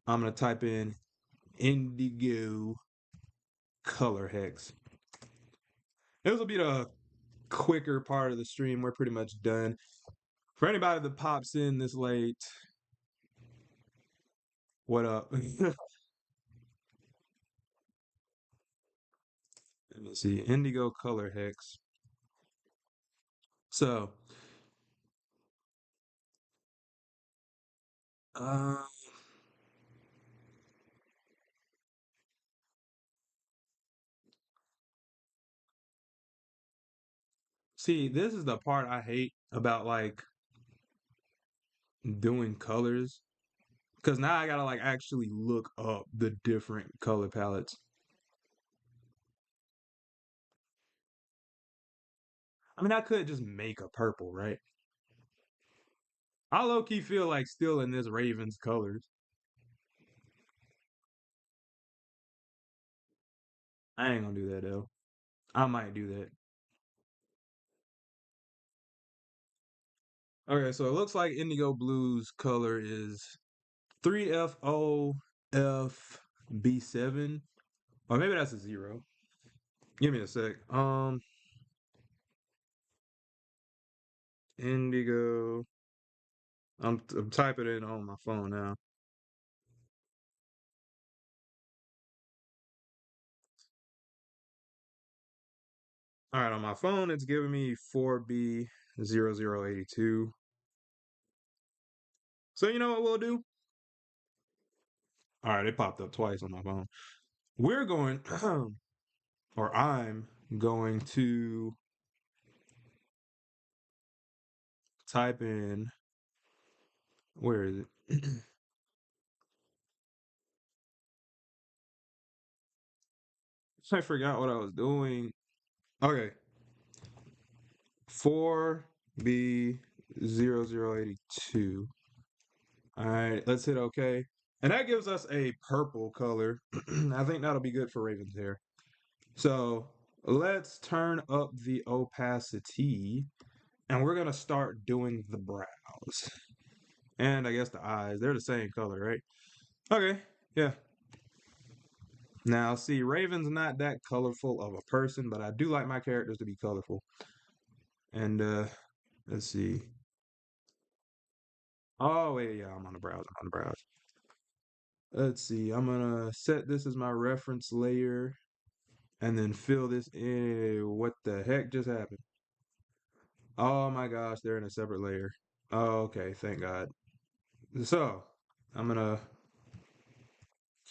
I'm gonna type in indigo color hex. This will be the quicker part of the stream. We're pretty much done. For anybody that pops in this late, what up? Let me see, indigo color hex. So, uh, see, this is the part I hate about like doing colors. Because now I gotta like actually look up the different color palettes. I mean, I could just make a purple, right? I low key feel like still in this Ravens colors. I ain't gonna do that though. I might do that. Okay, so it looks like Indigo Blue's color is 3FOFB7. Or maybe that's a zero. Give me a sec. Indigo. I'm typing it on my phone now. All right, on my phone, it's giving me 4B0082. So you know what we'll do? All right, it popped up twice on my phone. We're going, or I'm going to type in, where is it? I forgot what I was doing. Okay, 4B0082. All right, let's hit OK. And that gives us a purple color. I think that'll be good for Raven's hair. So let's turn up the opacity and we're gonna start doing the brows. And I guess the eyes, they're the same color, right? Okay, yeah. Now, see, Raven's not that colorful of a person, but I do like my characters to be colorful. And let's see. Oh, wait, yeah, I'm on the brows. I'm on the brows. Let's see. I'm gonna set this as my reference layer and then fill this in. What the heck just happened? Oh my gosh, they're in a separate layer. Oh, okay, thank God. So I'm gonna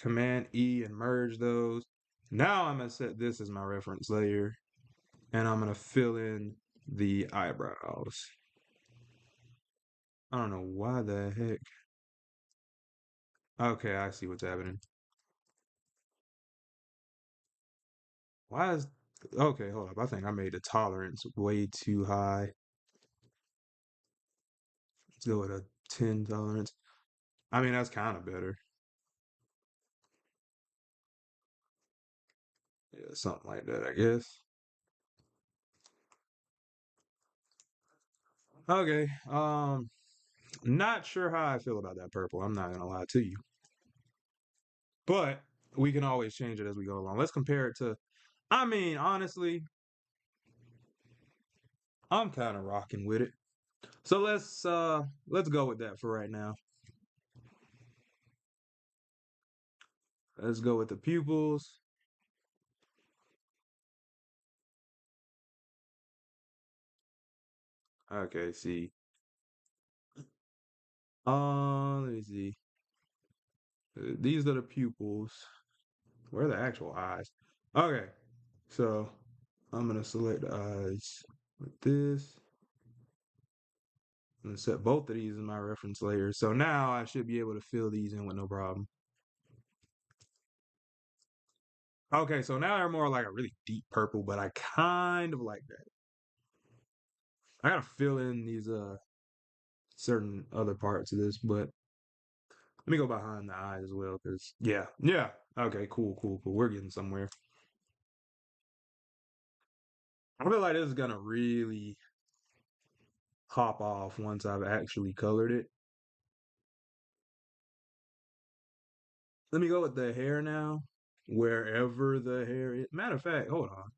Command E and merge those. Now I'm gonna set this as my reference layer, and I'm gonna fill in the eyebrows. I don't know why the heck. Okay, I see what's happening. Why is okay? Hold up. I think I made the tolerance way too high. Let's go with a 10 tolerance. I mean, that's kind of better. Yeah, something like that, I guess. Okay. Not sure how I feel about that purple. I'm not gonna lie to you, but we can always change it as we go along. Let's compare it to. I mean, honestly, I'm kind of rocking with it. So let's go with that for right now. Let's go with the pupils. Okay, see. Let me see. These are the pupils. Where are the actual eyes? Okay, so I'm gonna select the eyes with this. I'm gonna set both of these in my reference layers. So now I should be able to fill these in with no problem. Okay, so now they're more like a really deep purple, but I kind of like that. I gotta fill in these certain other parts of this, but let me go behind the eyes as well, because yeah. Okay, cool. We're getting somewhere. I feel like this is gonna really pop off once I've actually colored it. Let me go with the hair now. Wherever the hair is. Matter of fact, hold on.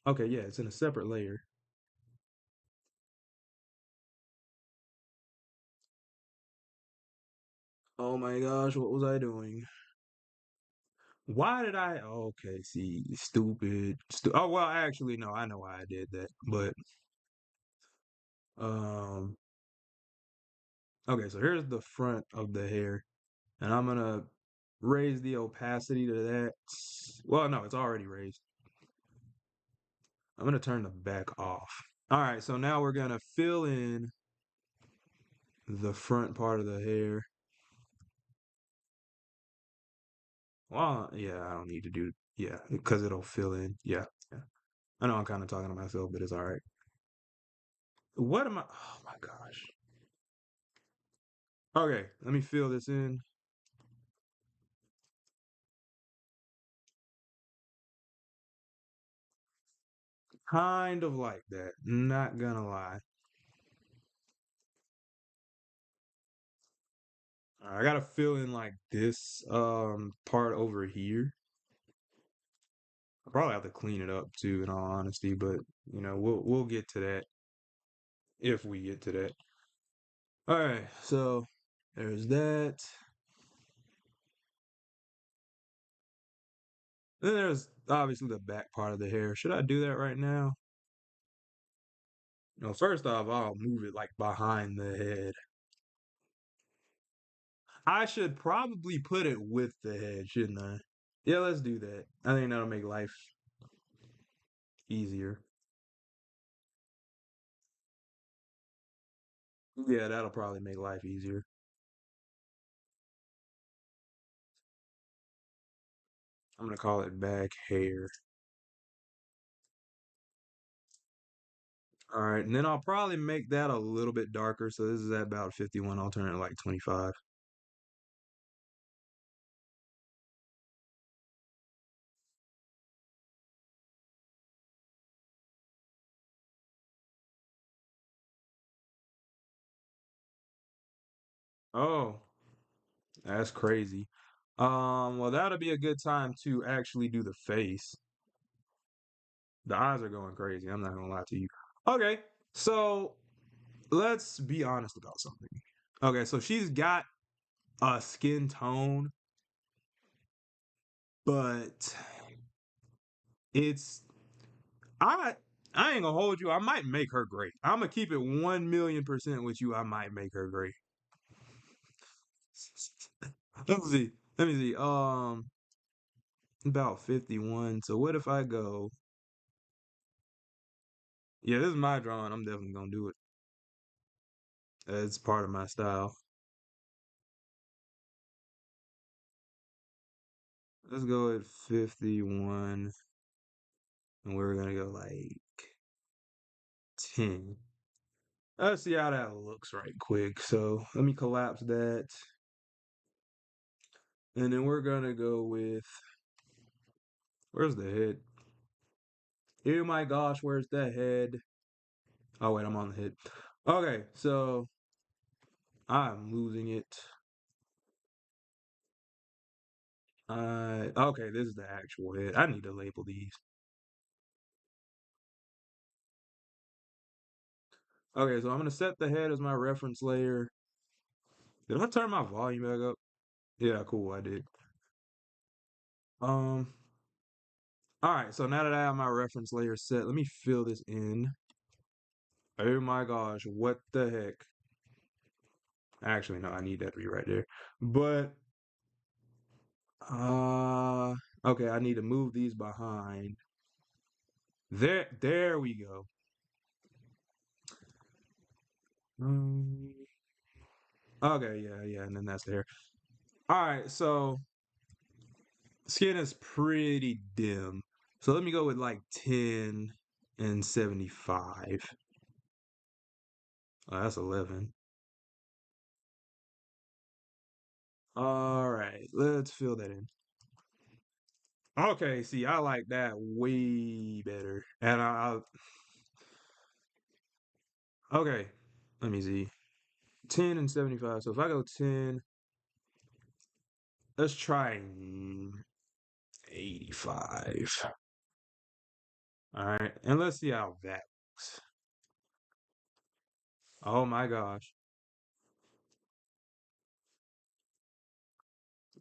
Okay, yeah, it's in a separate layer. Oh my gosh, what was I doing? Why did I? Okay, see, stupid. Oh well, actually, no, I know why I did that. But um, okay, so here's the front of the hair, and I'm gonna raise the opacity to that. Well, no, it's already raised. I'm gonna turn the back off. All right, so now we're gonna fill in the front part of the hair. Well, yeah, I don't need to do, yeah, because it'll fill in. Yeah. I know I'm kind of talking to myself, but it's all right. What am I? Oh my gosh. Okay, let me fill this in. Kind of like that. Not gonna lie. I gotta fill in like this part over here. I'll probably have to clean it up too, in all honesty, but we'll get to that if we get to that. All right, so there's that. Then there's obviously the back part of the hair. Should I do that right now? No, first off, I'll move it like behind the head. I should probably put it with the head, shouldn't I? Yeah, let's do that. I think that'll make life easier. Yeah, that'll probably make life easier. I'm gonna call it back hair. All right, and then I'll probably make that a little bit darker. So this is at about 51. I'll turn it like 25. Oh, that's crazy. Well, that'll be a good time to actually do the face. The eyes are going crazy. I'm not gonna lie to you. Okay, so let's be honest about something. Okay, so she's got a skin tone, but it's I I ain't gonna hold you. I might make her great. I'm gonna keep it 1,000,000% with you. I might make her great. Let me see. Let me see. About 51. So what if I go? Yeah, this is my drawing. I'm definitely gonna do it. It's part of my style. Let's go at 51, and we're gonna go like 10. Let's see how that looks right quick. So let me collapse that, and then we're gonna go with where's the head? Oh my gosh, where's the head? Oh wait, I'm on the head. Okay, so I'm losing it. Okay, this is the actual head. I need to label these. Okay, so I'm gonna set the head as my reference layer. Did I turn my volume back up? Yeah, cool, I did. Um, all right, so now that I have my reference layer set, let me fill this in. Oh my gosh, what the heck? Actually, no, I need that to be right there. But uh okay, I need to move these behind. There we go. Um, okay, yeah, and then that's there. All right, so skin is pretty dim. So let me go with like 10 and 75. Oh, that's 11. All right, let's fill that in. Okay, see, I like that way better. And okay, let me see. 10 and 75. So if I go 10, let's try 85. All right, and let's see how that looks. Oh my gosh.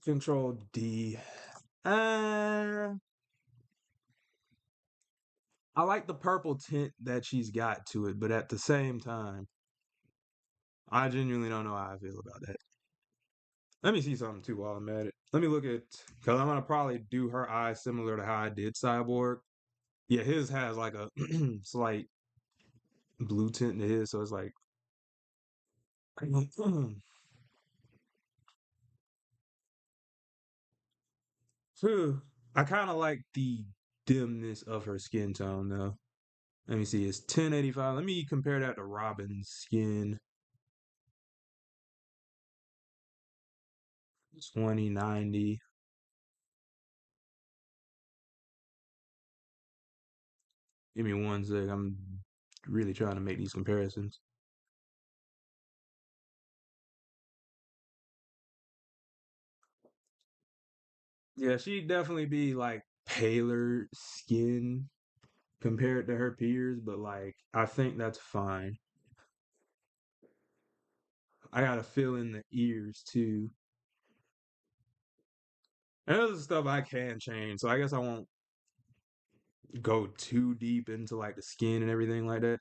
Control D. Uh, I like the purple tint that she's got to it, but at the same time, I genuinely don't know how I feel about that. Let me see something too while I'm at it. Let me look at, because I'm gonna probably do her eyes similar to how I did Cyborg. Yeah, his has like a slight blue tint to his, so it's like, phew. I kind of like the dimness of her skin tone though. Let me see, it's 1085. Let me compare that to Robin's skin. 2090. Give me one sec. I'm really trying to make these comparisons. Yeah, she'd definitely be like paler skin compared to her peers, but like I think that's fine. I gotta fill in the ears too. And those stuff I can change, so I guess I won't go too deep into like the skin and everything like that.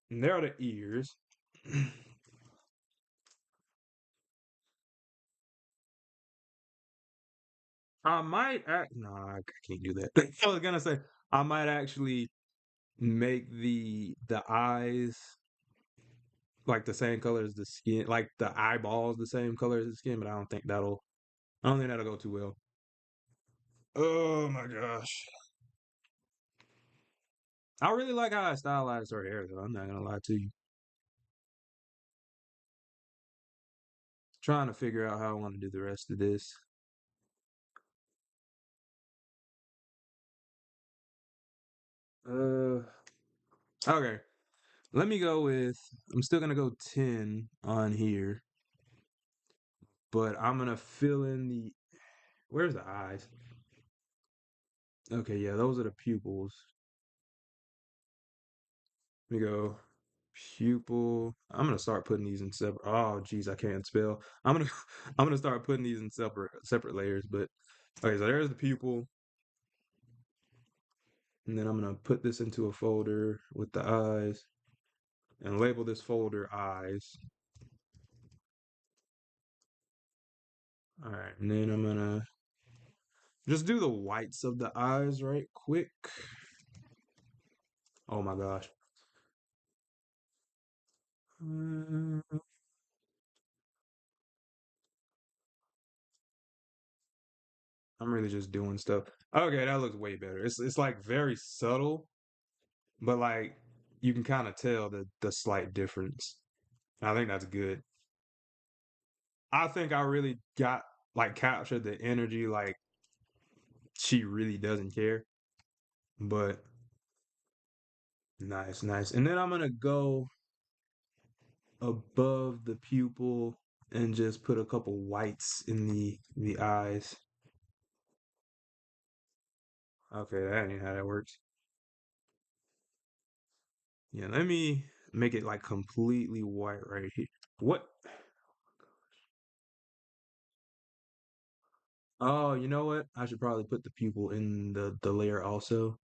And there are the ears. I might act. Nah, I can't do that. I was gonna say I might actually make the eyes like the same color as the skin, like the eyeballs the same color as the skin, but I don't think that'll go too well. Oh my gosh. I really like how I stylized her hair though. I'm not gonna lie to you. Trying to figure out how I want to do the rest of this. Uh okay. Let me go with I'm still gonna go 10 on here, but I'm gonna fill in the where's the eyes? Okay, yeah, those are the pupils. Let me go pupil. I'm gonna start putting these in separate. Oh, geez, I can't spell. I'm gonna I'm gonna start putting these in separate layers. But okay, so there's the pupil. And then I'm gonna put this into a folder with the eyes and label this folder eyes. All right, and then I'm gonna just do the whites of the eyes right quick. Oh my gosh. Uh, I'm really just doing stuff. Okay, that looks way better. It's like very subtle, but like you can kind of tell the slight difference. I think that's good. I think I really got like captured the energy like she really doesn't care. But nice, nice. And then I'm gonna go above the pupil and just put a couple whites in the eyes. Okay, that ain't how that works. Yeah, let me make it like completely white right here. What? Oh, you know what? I should probably put the pupil in the layer also.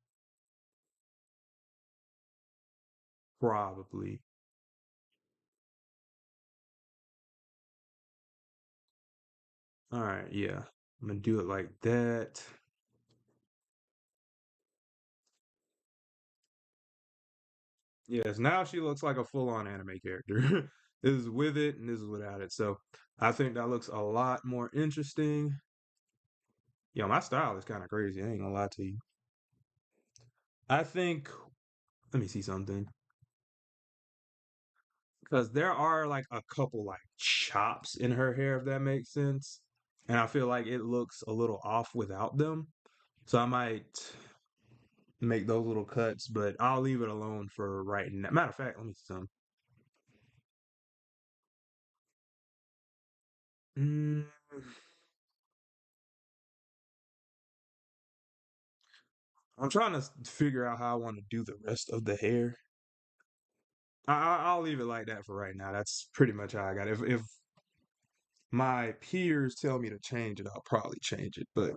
Probably. All right, yeah. I'm gonna do it like that. Yes, now she looks like a full-on anime character. This is with it and this is without it. So I think that looks a lot more interesting. Yo, my style is kind of crazy. I ain't gonna lie to you. I think, let me see something. Because there are like a couple like chops in her hair, if that makes sense. And I feel like it looks a little off without them. So I might make those little cuts, but I'll leave it alone for right now. Matter of fact, let me see some. Mm, I'm trying to figure out how I want to do the rest of the hair. I'll leave it like that for right now. That's pretty much how I got it. If my peers tell me to change it, I'll probably change it. But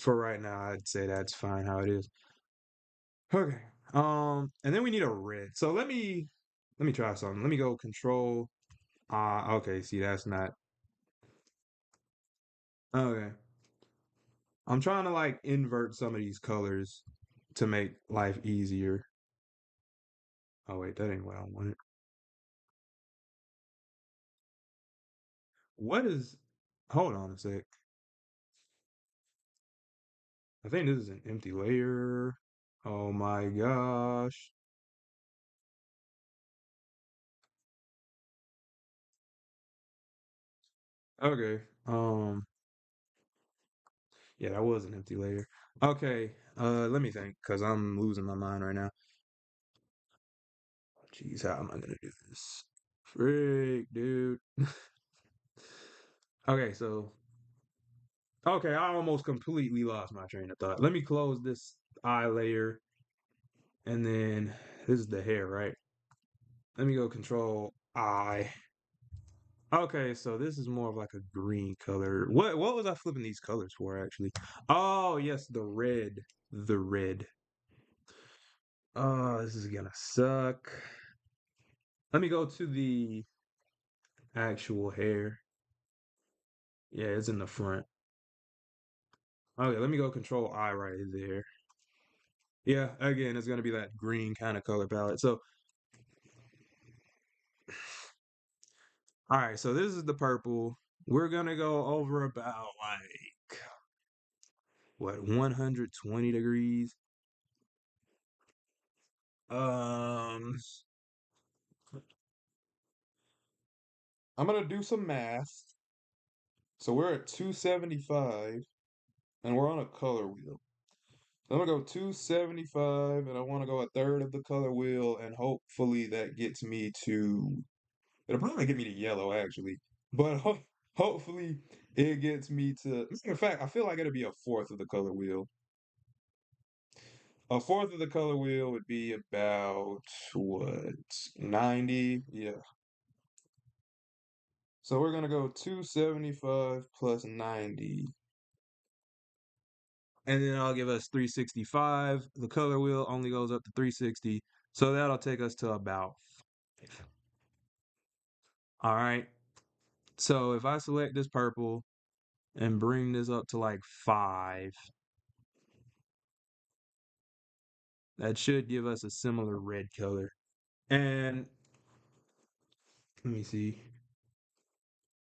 for right now, I'd say that's fine how it is. Okay. And then we need a red. So let me try something. Let me go control. Okay, see that's not okay. I'm trying to like invert some of these colors to make life easier. Oh wait, that ain't what I wanted. What is hold on a sec. I think this is an empty layer. Oh my gosh. Okay. Yeah, that was an empty layer. Okay. Let me think, because I'm losing my mind right now. Jeez, how am I gonna do this? Freak, dude. Okay, so okay, I almost completely lost my train of thought. Let me close this eye layer, and then this is the hair, right? Let me go control eye. Okay, so this is more of like a green color. What was I flipping these colors for actually? Oh, yes, the red. The red. Oh, this is gonna suck. Let me go to the actual hair. Yeah, it's in the front. Okay, let me go control eye right there. Yeah, again, it's gonna be that green kind of color palette. So, all right, so this is the purple. We're gonna go over about like what 120 degrees. Um, I'm gonna do some math. So we're at 275 and we're on a color wheel. So I'm gonna go 275 and I want to go a third of the color wheel and hopefully that gets me to it'll probably get me to yellow actually. But hopefully it gets me to in fact, I feel like it'll be a fourth of the color wheel. A fourth of the color wheel would be about what 90? Yeah. So we're gonna go 275 plus 90. and then I'll give us 365. The color wheel only goes up to 360, so that'll take us to about 5. All right. So if I select this purple and bring this up to like 5, that should give us a similar red color. And let me see.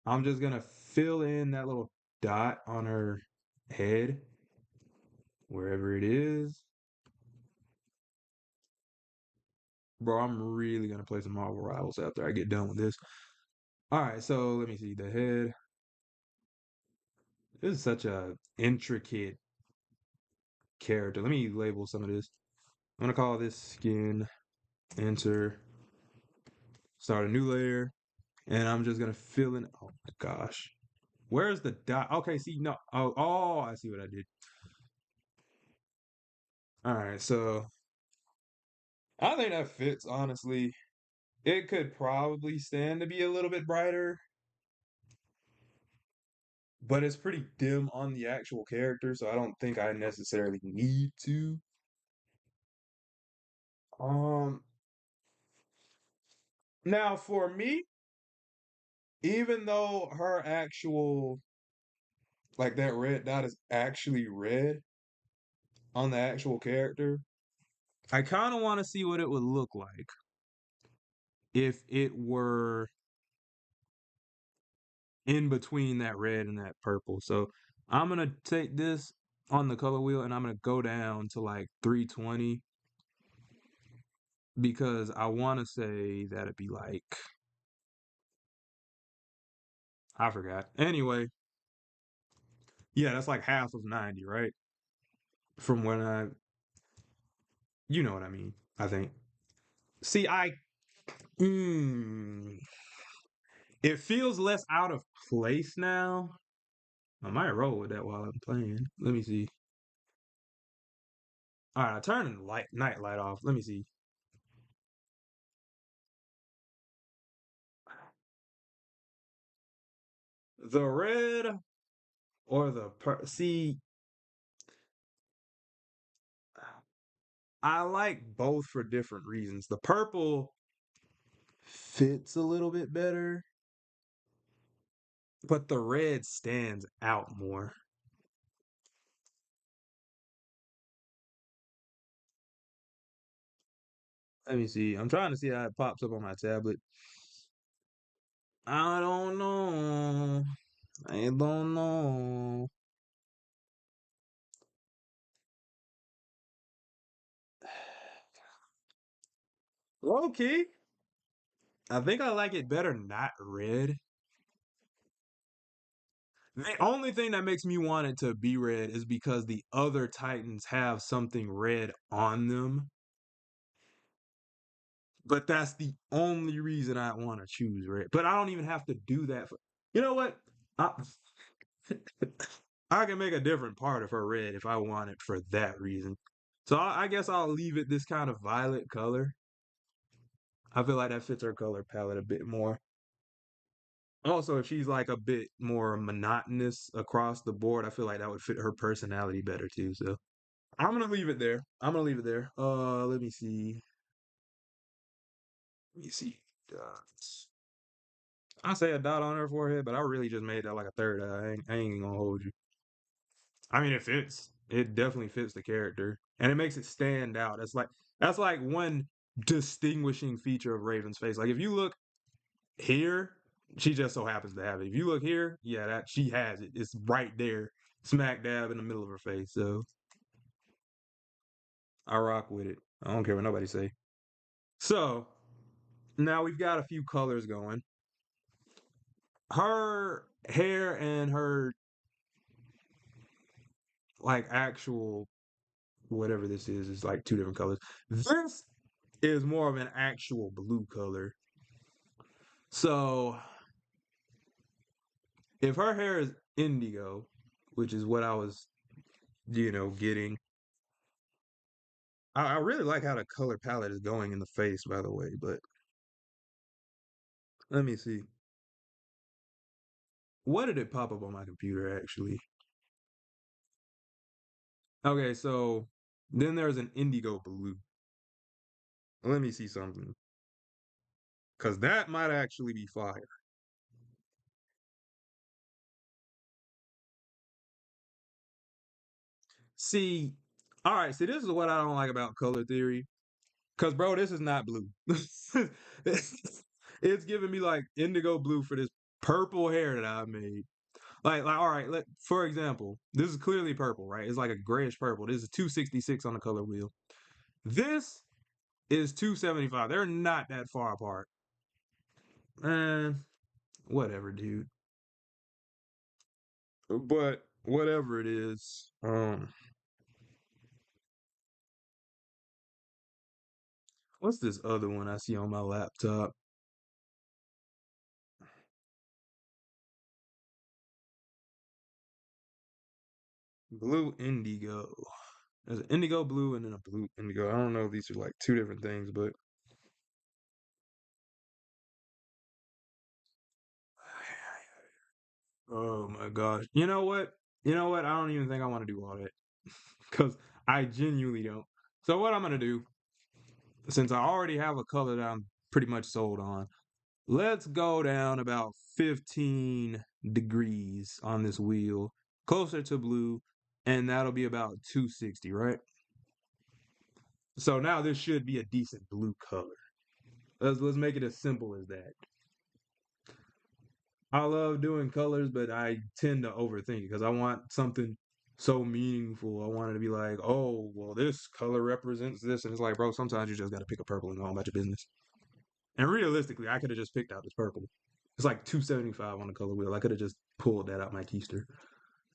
I'm just gonna fill in that little dot on her head, wherever it is. Bro, I'm really gonna play some Marvel Rivals after I get done with this. All right, so let me see the head. This is such a intricate character. Let me label some of this. I'm gonna call this skin. Enter. Start a new layer, and I'm just gonna fill in. Oh my gosh, where's the dot? Okay, see, no. Oh, I see what I did. All right, so I think that fits honestly. It could probably stand to be a little bit brighter, but it's pretty dim on the actual character, so I don't think I necessarily need to. Um, Now for me, even though her actual like that red dot is actually red on the actual character, I kind of want to see what it would look like if it were in between that red and that purple. So I'm gonna take this on the color wheel and I'm gonna go down to like 320 because I want to say that'd be like I forgot. Anyway, yeah, that's like half of 90, right? From when you know what I mean. I think. See, mm, it feels less out of place now. I might roll with that while I'm playing. Let me see. All right, I turned the night light off. Let me see. The red or see, I like both for different reasons. The purple fits a little bit better, but the red stands out more. Let me see. I'm trying to see how it pops up on my tablet. I don't know. I don't know. Okay. I think I like it better not red. The only thing that makes me want it to be red is because the other Titans have something red on them. But that's the only reason I want to choose red. But I don't even have to do that for. You know what? I, I can make a different part of her red if I want it for that reason. So I guess I'll leave it this kind of violet color. I feel like that fits her color palette a bit more. Also, if she's like a bit more monotonous across the board, I feel like that would fit her personality better too. So I'm gonna leave it there. I'm gonna leave it there. Let me see. Let me see. Dots. I say a dot on her forehead, but I really just made that like a third eye. I ain't gonna hold you. I mean, it fits. It definitely fits the character, and it makes it stand out. That's like one distinguishing feature of Raven's face. Like if you look here, she just so happens to have it. If you look here, yeah, that she has it. It's right there, smack dab in the middle of her face. So I rock with it. I don't care what nobody say. So now we've got a few colors going. Her hair and her like actual whatever this is like two different colors. This is more of an actual blue color. So if her hair is indigo, which is what I was, getting. I really like how the color palette is going in the face, by the way, but let me see. What did it pop up on my computer actually? Okay, so then there's an indigo blue. Let me see something. Cause that might actually be fire. See, all right, see, this is what I don't like about color theory. Cause bro, this is not blue. It's giving me like indigo blue for this purple hair that I made. Like, all right, for example, this is clearly purple, right? It's like a grayish purple. This is 266 on the color wheel. This is 275. They're not that far apart. Man, whatever, dude. But whatever it is, what's this other one I see on my laptop? Blue indigo. There's an indigo blue and then a blue indigo. I don't know if these are like two different things, but oh my gosh. You know what? You know what? I don't even think I want to do all that because I genuinely don't. So what I'm gonna do, since I already have a color that I'm pretty much sold on, let's go down about 15 degrees on this wheel, closer to blue, and that'll be about 260, right? So now this should be a decent blue color. Let's make it as simple as that. I love doing colors, but I tend to overthink it because I want something so meaningful. I want it to be like, oh, well, this color represents this, and it's like, bro, sometimes you just got to pick a purple and go on about your business. And realistically, I could have just picked out this purple. It's like 275 on the color wheel. I could have just pulled that out my keister.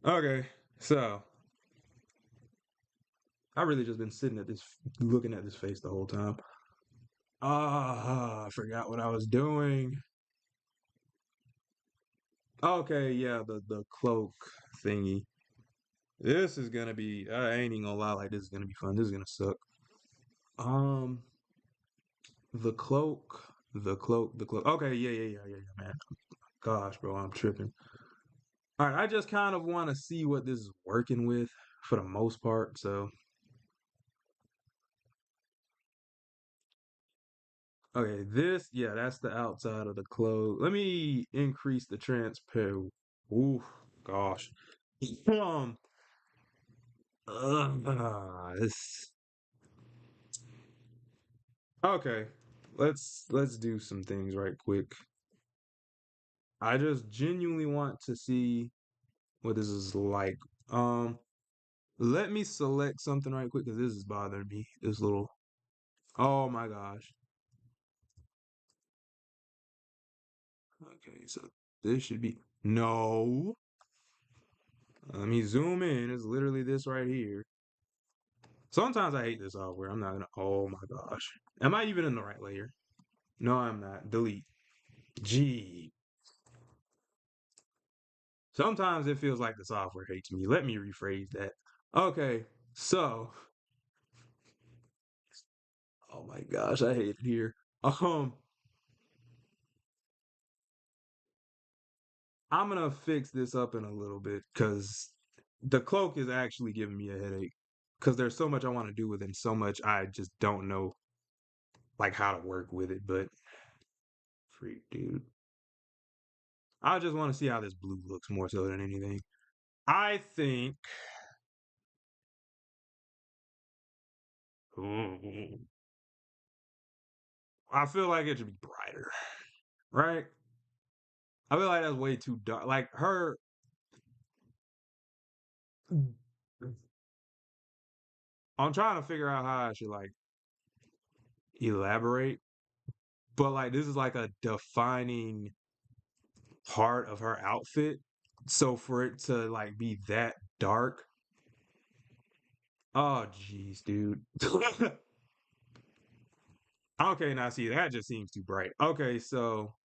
Okay, so I really just been sitting at this, looking at this face the whole time. Ah, I forgot what I was doing. Okay, yeah, the cloak thingy. This is gonna be. I ain't even gonna lie. Like this is gonna be fun. This is gonna suck. Um, the cloak, the cloak. Okay, yeah, man. Gosh, bro, I'm tripping. All right, I just kind of want to see what this is working with for the most part. So, okay, this, yeah, that's the outside of the cloak. Let me increase the transparent. Ooh, gosh. Um, this. Okay, let's do some things right quick. I just genuinely want to see what this is like. Um, Let me select something right quick because this is bothering me. This little. Oh my gosh. Okay, so this should be. No. Let me zoom in. It's literally this right here. Sometimes I hate this software. I'm not gonna. Oh my gosh. Am I even in the right layer? No, I'm not. Delete. Gee. Sometimes it feels like the software hates me. Let me rephrase that. Okay, so. Oh my gosh, I hate it here. Um, I'm gonna fix this up in a little bit because the cloak is actually giving me a headache. Because there's so much I want to do with it, and so much I just don't know like how to work with it. But freak, dude, I just want to see how this blue looks more so than anything. I think. Ooh, I feel like it should be brighter, right? I feel like that's way too dark. Like her. I'm trying to figure out how I should like elaborate, but like this is like a defining part of her outfit. So for it to like be that dark, oh jeez, dude. Okay, now see that just seems too bright. Okay, so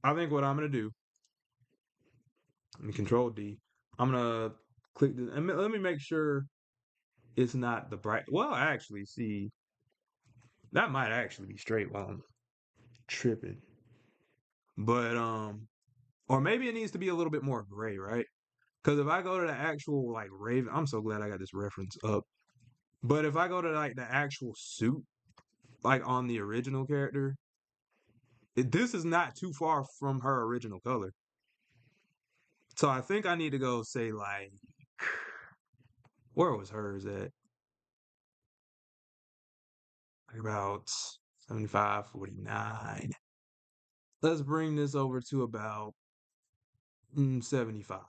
I think what I'm gonna do, let me control D. I'm gonna click this and let me make sure it's not the bright. Well, actually, see that might actually be straight while I'm tripping, but or maybe it needs to be a little bit more gray, right? Because if I go to the actual like Raven, I'm so glad I got this reference up. But if I go to like the actual suit, like on the original character, this is not too far from her original color. So I think I need to go say like, where was hers at? Like about 75, 49. Let's bring this over to about 75,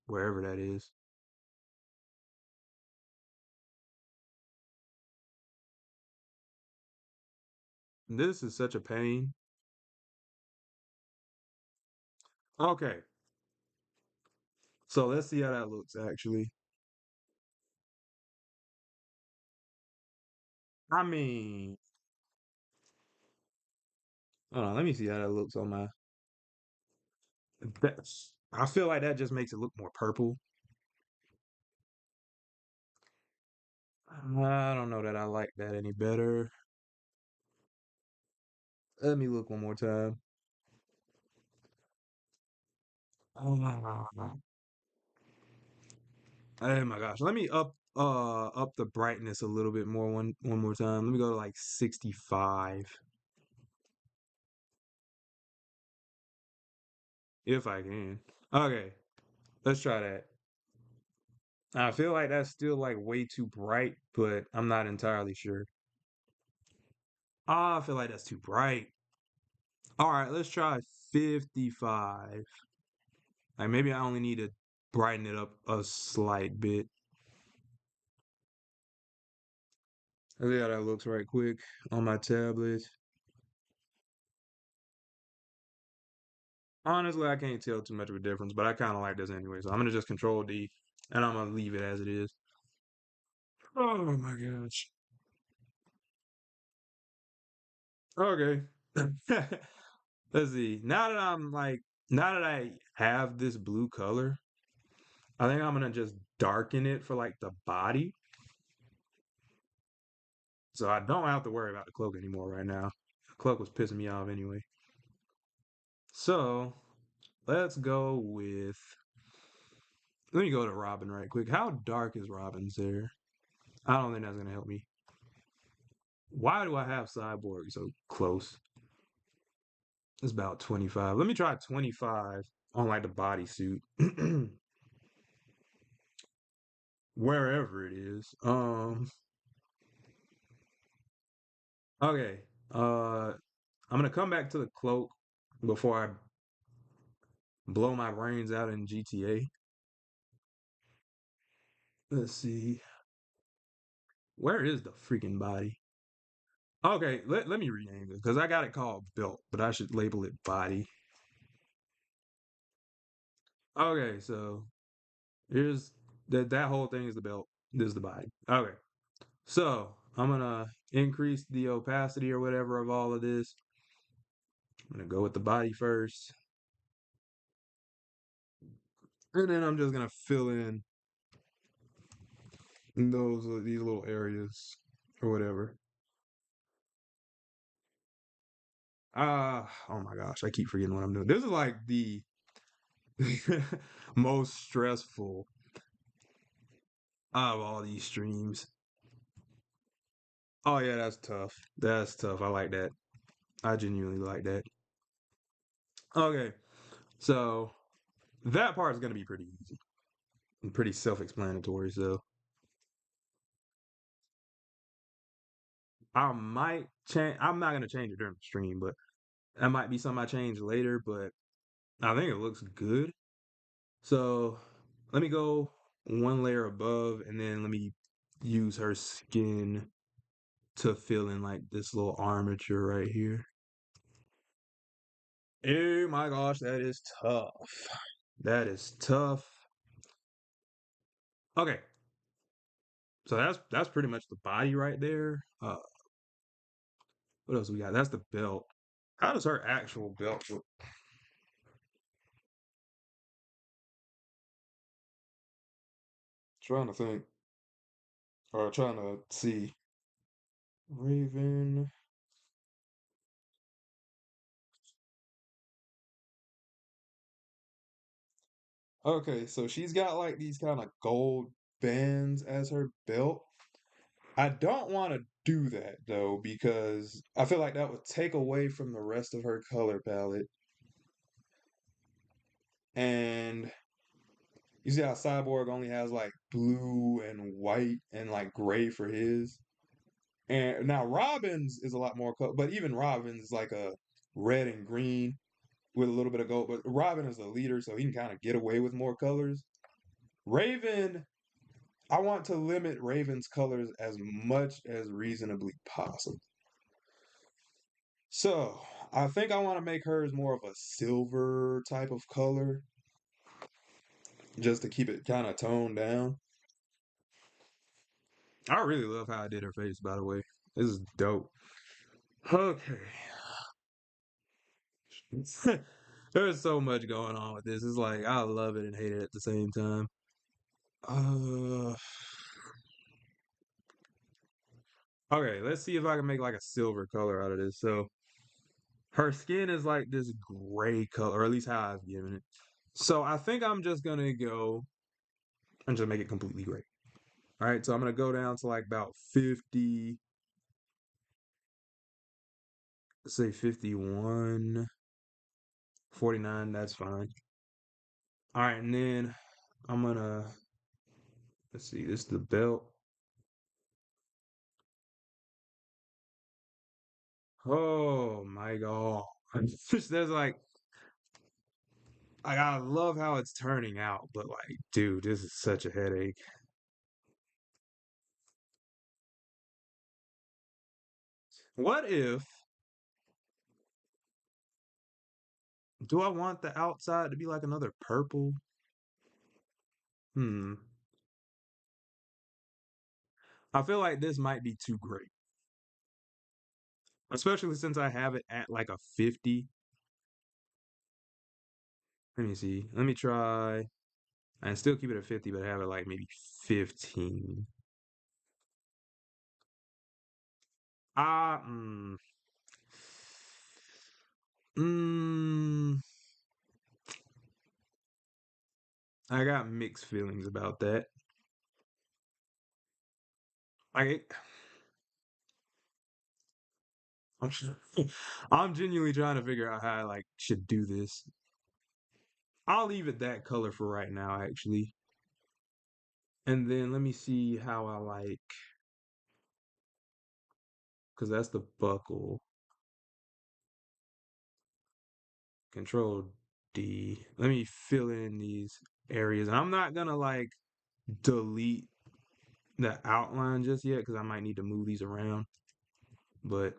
wherever that is. This is such a pain. Okay, so let's see how that looks actually. I mean, hold on, let me see how that looks on my. That's, I feel like that just makes it look more purple. I don't know that I like that any better. Let me look one more time. Oh my gosh. Let me up the brightness a little bit more one more time. Let me go to like 65 if I can. Okay, let's try that. I feel like that's still like way too bright, but I'm not entirely sure. Ah, I feel like that's too bright. All right, let's try 55. Like maybe I only need to brighten it up a slight bit. Let's see how that looks right quick on my tablet. Honestly, I can't tell too much of a difference, but I kind of like this anyway. So I'm gonna just control D, and I'm gonna leave it as it is. Oh my gosh. Okay. Let's see. Now that I have this blue color, I think I'm gonna just darken it for like the body, so I don't have to worry about the cloak anymore right now. The cloak was pissing me off anyway. So let's go with. Let me go to Robin right quick. How dark is Robin's hair? I don't think that's gonna help me. Why do I have Cyborg so close? It's about 25. Let me try 25 on like the bodysuit. Wherever it is. Okay. Uh I'm gonna come back to the cloak before I blow my brains out in GTA. Let's see. Where is the freaking body? Okay, let me rename it because I got it called belt, but I should label it body. Okay, so here's that whole thing is the belt. This is the body. Okay. So I'm gonna increase the opacity or whatever of all of this. I'm gonna go with the body first, and then I'm just gonna fill in these little areas or whatever. Oh my gosh, I keep forgetting what I'm doing. This is like the most stressful out of all these streams. Oh yeah, that's tough. That's tough. I like that. I genuinely like that. Okay, so that part is gonna be pretty easy and pretty self-explanatory. So I might change. I'm not gonna change it during the stream, but that might be something I change later. But I think it looks good. So let me go one layer above, and then let me use her skin to fill in like this little armature right here. Oh my gosh, that is tough. That is tough. Okay, so that's pretty much the body right there. What else we got? That's the belt. How does her actual belt look? Trying to think, or trying to see. Raven. Okay, so she's got like these kind of gold bands as her belt. I don't want to do that though because I feel like that would take away from the rest of her color palette. And you see how Cyborg only has like blue and white and like gray for his. And now Robin's is a lot more color, but even Robin's is like a red and green with a little bit of gold. But Robin is the leader, so he can kind of get away with more colors. Raven, I want to limit Raven's colors as much as reasonably possible. So I think I want to make hers more of a silver type of color, just to keep it kind of toned down. I really love how I did her face, by the way. This is dope. Okay. There's so much going on with this. It's like I love it and hate it at the same time. Uh, okay, let's see if I can make like a silver color out of this. So her skin is like this gray color, or at least how I've given it. So I think I'm just gonna go and just make it completely gray. All right, so I'm gonna go down to like about 50, let's say 51, 49, that's fine. All right, and then I'm gonna, let's see, this is the belt. Oh my God. There's like I love how it's turning out, but like, dude, this is such a headache. What if, do I want the outside to be like another purple? Hmm. I feel like this might be too great, especially since I have it at like a 50. Let me see. Let me try and still keep it at 50, but have it like maybe 15. Ah, mm, I got mixed feelings about that. Like, I'm, I'm genuinely trying to figure out how I like should do this. I'll leave it that color for right now, actually. And then let me see how I like, because that's the buckle. Control D. Let me fill in these areas. And I'm not gonna like delete the outline just yet because I might need to move these around. But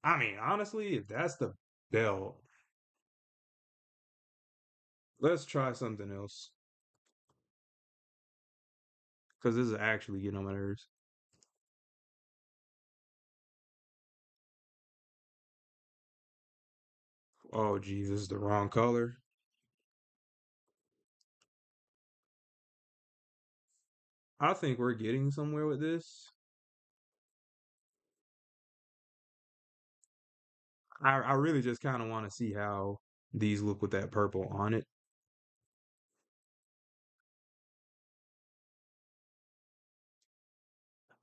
I mean, honestly, if that's the belt, let's try something else because this is actually getting on my nerves. Oh, geez, this is the wrong color. I think we're getting somewhere with this. I really just kind of want to see how these look with that purple on it.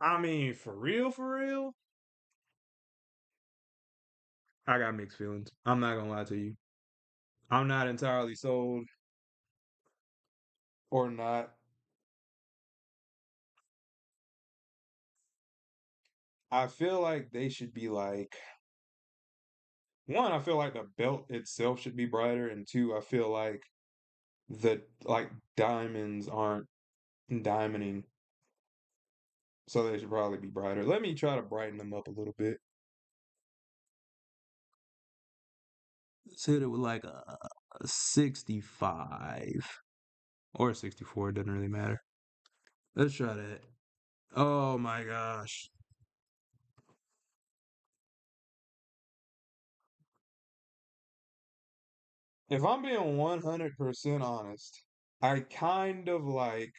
I mean, for real, I got mixed feelings. I'm not gonna lie to you. I'm not entirely sold or not. I feel like they should be like one, I feel like the belt itself should be brighter, and two, I feel like the like diamonds aren't diamonding, so they should probably be brighter. Let me try to brighten them up a little bit. Let's hit it with like a 65 or a 64, it doesn't really matter. Let's try that. Oh my gosh. If I'm being 100% honest, I kind of like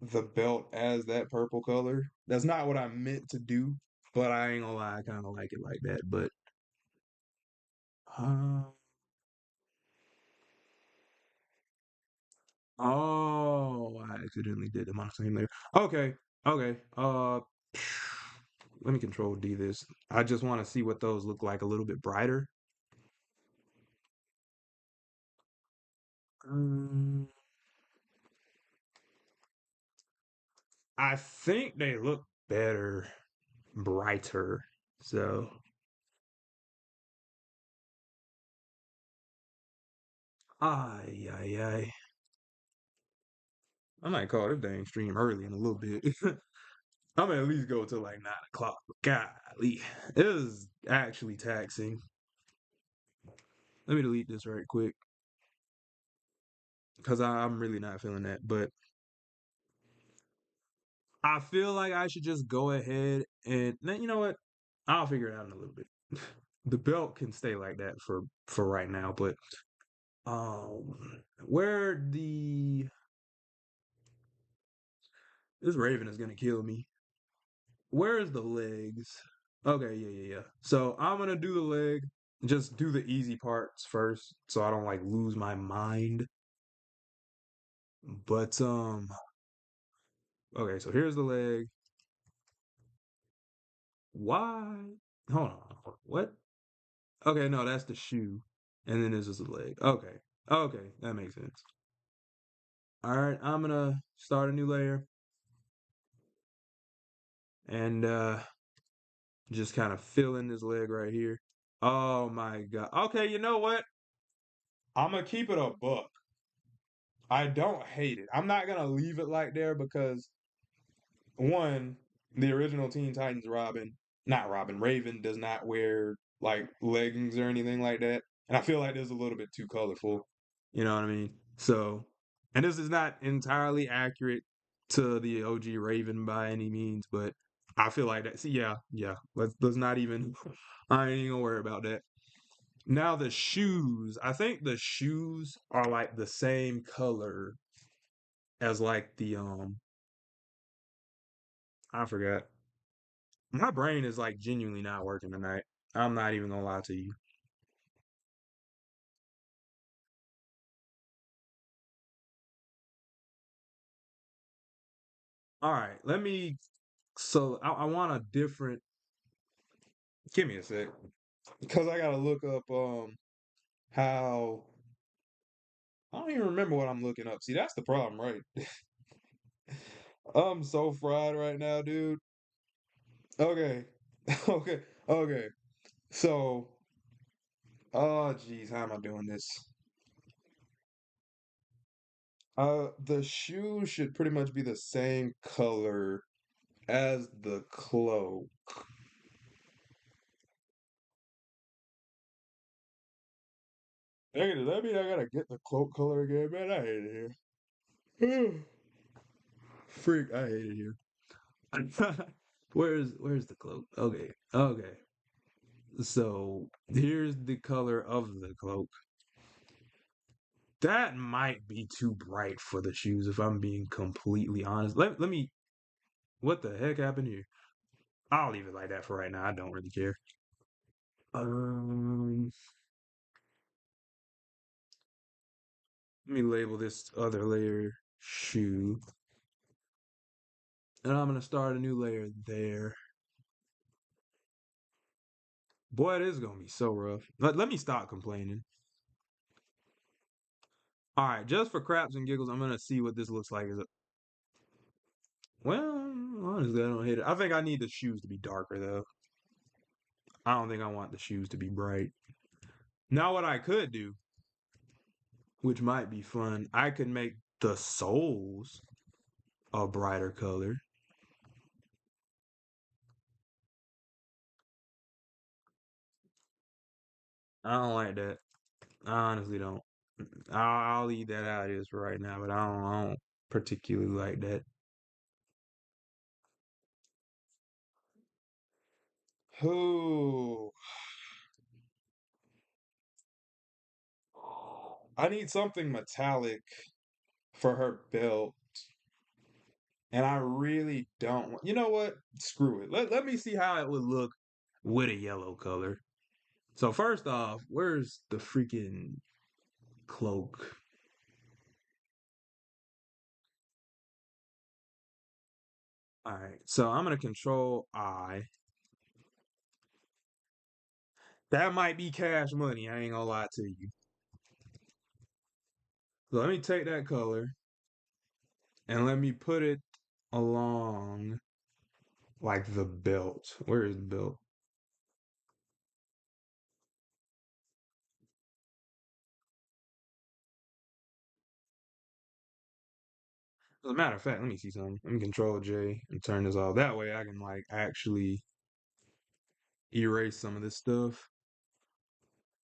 the belt as that purple color. That's not what I meant to do, but I ain't gonna lie, I kind of like it like that. But uh, Oh, I accidentally did them on the same layer. Okay, okay. Let me control D this. I just want to see what those look like a little bit brighter. Um, I think they look better, brighter. So, ay, ay, ay. I might call this dang stream early in a little bit. I'm gonna at least go till like 9 o'clock. Golly, it was actually taxing. Let me delete this right quick because I'm really not feeling that. But I feel like I should just go ahead and you know what? I'll figure it out in a little bit. The belt can stay like that for right now, but where the this Raven is gonna kill me. Where's the legs? Okay, yeah, yeah, yeah. So I'm gonna do the leg. Just do the easy parts first, so I don't like lose my mind. But okay. So here's the leg. Why? Hold on. What? Okay, no, that's the shoe, and then this is the leg. Okay, okay, that makes sense. All right, I'm gonna start a new layer and just kind of fill in this leg right here. Oh my God. Okay, you know what? I'm gonna keep it a buck. I don't hate it. I'm not gonna leave it like there because one, the original Teen Titans Robin, not Robin, Raven does not wear like leggings or anything like that. And I feel like this is a little bit too colorful. You know what I mean? So, and this is not entirely accurate to the OG Raven by any means, but I feel like that. See, yeah, yeah. Let's not even. I ain't even gonna worry about that. Now the shoes. I think the shoes are like the same color as like the I forgot. My brain is like genuinely not working tonight. I'm not even gonna lie to you. All right, let me. So I want a different. Give me a sec, because I gotta look up how. I don't even remember what I'm looking up. See, that's the problem, right? I'm so fried right now, dude. Okay, okay, okay. So, oh geez, how am I doing this? The shoe should pretty much be the same color as the cloak. Hey, does that mean I gotta get the cloak color again, man? I hate it here. Freak, I hate it here. Where's the cloak? Okay, okay. So here's the color of the cloak. That might be too bright for the shoes, if I'm being completely honest. Let me. What the heck happened here? I'll leave it like that for right now. I don't really care. Um, Let me label this other layer shoe, and I'm gonna start a new layer there. Boy, it is gonna be so rough. Let me stop complaining. All right, just for craps and giggles, I'm gonna see what this looks like. Well, honestly, I don't hate it. I think I need the shoes to be darker though. I don't think I want the shoes to be bright. Now, what I could do, which might be fun, I could make the soles a brighter color. I don't like that. I honestly don't. I'll leave that how it is for right now, but I don't particularly like that. Who? I need something metallic for her belt. And I really don't want, you know what? Screw it. Let me see how it would look with a yellow color. So first off, where's the freaking cloak? All right, so I'm gonna control I. That might be cash money. I ain't gonna lie to you. So let me take that color and let me put it along like the belt. Where is the belt? As a matter of fact, let me see something. Let me control J and turn this off. That way I can like actually erase some of this stuff.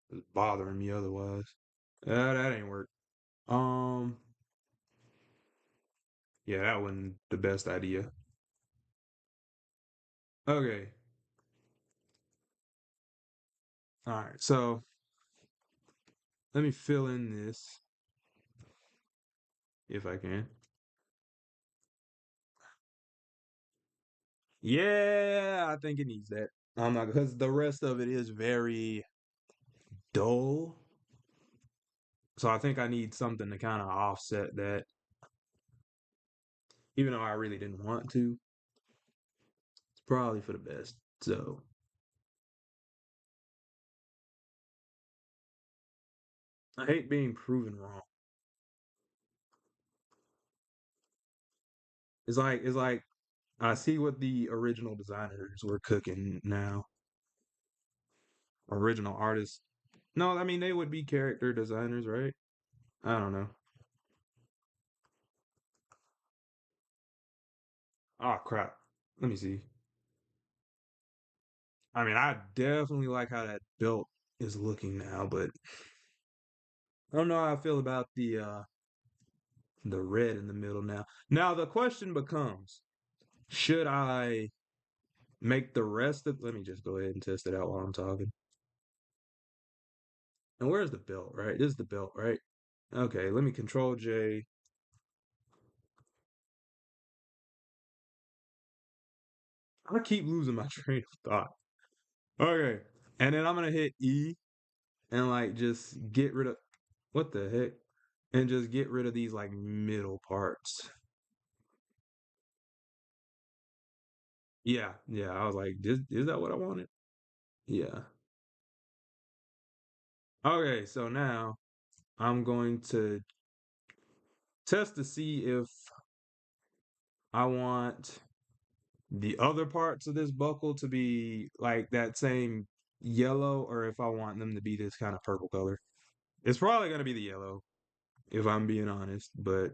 It's bothering me otherwise. That ain't work. Um, yeah, that wasn't the best idea. Okay. All right. So let me fill in this if I can. Yeah, I think it needs that. I'm not because the rest of it is very dull. So I think I need something to kind of offset that, even though I really didn't want to. It's probably for the best. So I hate being proven wrong. It's like I see what the original designers were cooking now. Original artists. No, I mean they would be character designers, right? I don't know. Oh crap. Let me see. I mean, I definitely like how that belt is looking now, but I don't know how I feel about the red in the middle now. Now the question becomes, should I make the rest of let me just go ahead and test it out while I'm talking. And where's the belt, right? This is the belt, right? Okay, let me control J. I keep losing my train of thought. Okay. And then I'm gonna hit E and like just get rid of what the heck? And just get rid of these like middle parts. Yeah, yeah. I was like, this is that what I wanted? Yeah. Okay, so now I'm going to test to see if I want the other parts of this buckle to be like that same yellow or if I want them to be this kind of purple color. It's probably going to be the yellow if I'm being honest, but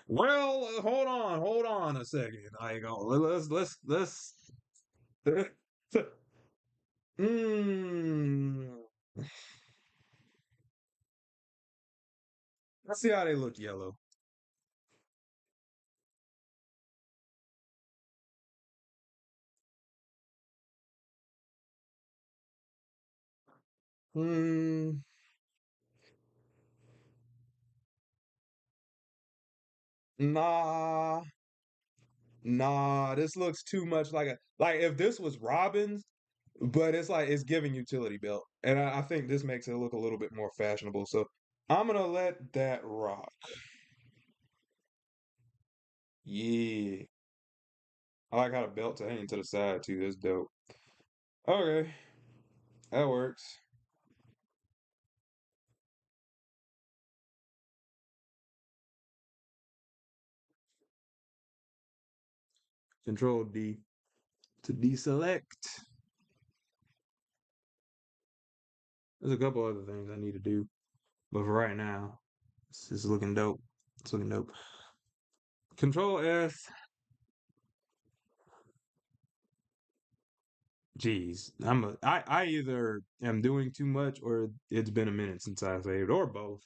well, hold on a second. Like, oh, let's. mm, let's see how they look yellow. Hmm. Nah, nah. This looks too much like if this was Robin's, but it's like it's giving utility belt, and I think this makes it look a little bit more fashionable. So I'm gonna let that rock. Yeah, I like how the belt's hanging to the side too. That's dope. Okay, that works. Control D to deselect. There's a couple other things I need to do, but for right now, this is looking dope. It's looking dope. Control S. Jeez, I either am doing too much or it's been a minute since I saved, or both.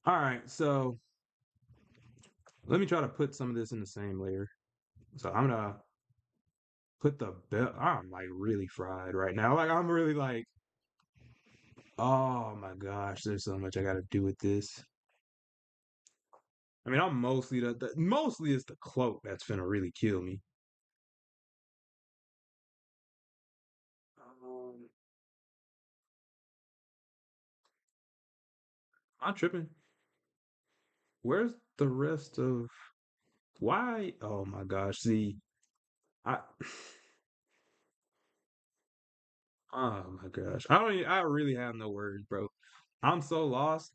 All right, so let me try to put some of this in the same layer. So I'm gonna put the belt. I'm like really fried right now. Like I'm really like, oh my gosh, there's so much I gotta do with this. I mean, I'm mostly mostly it's the cloak that's gonna really kill me. Um, I'm tripping. Where's the rest of? Why? Oh my gosh. See, I oh my gosh. I don't even, I really have no words, bro. I'm so lost.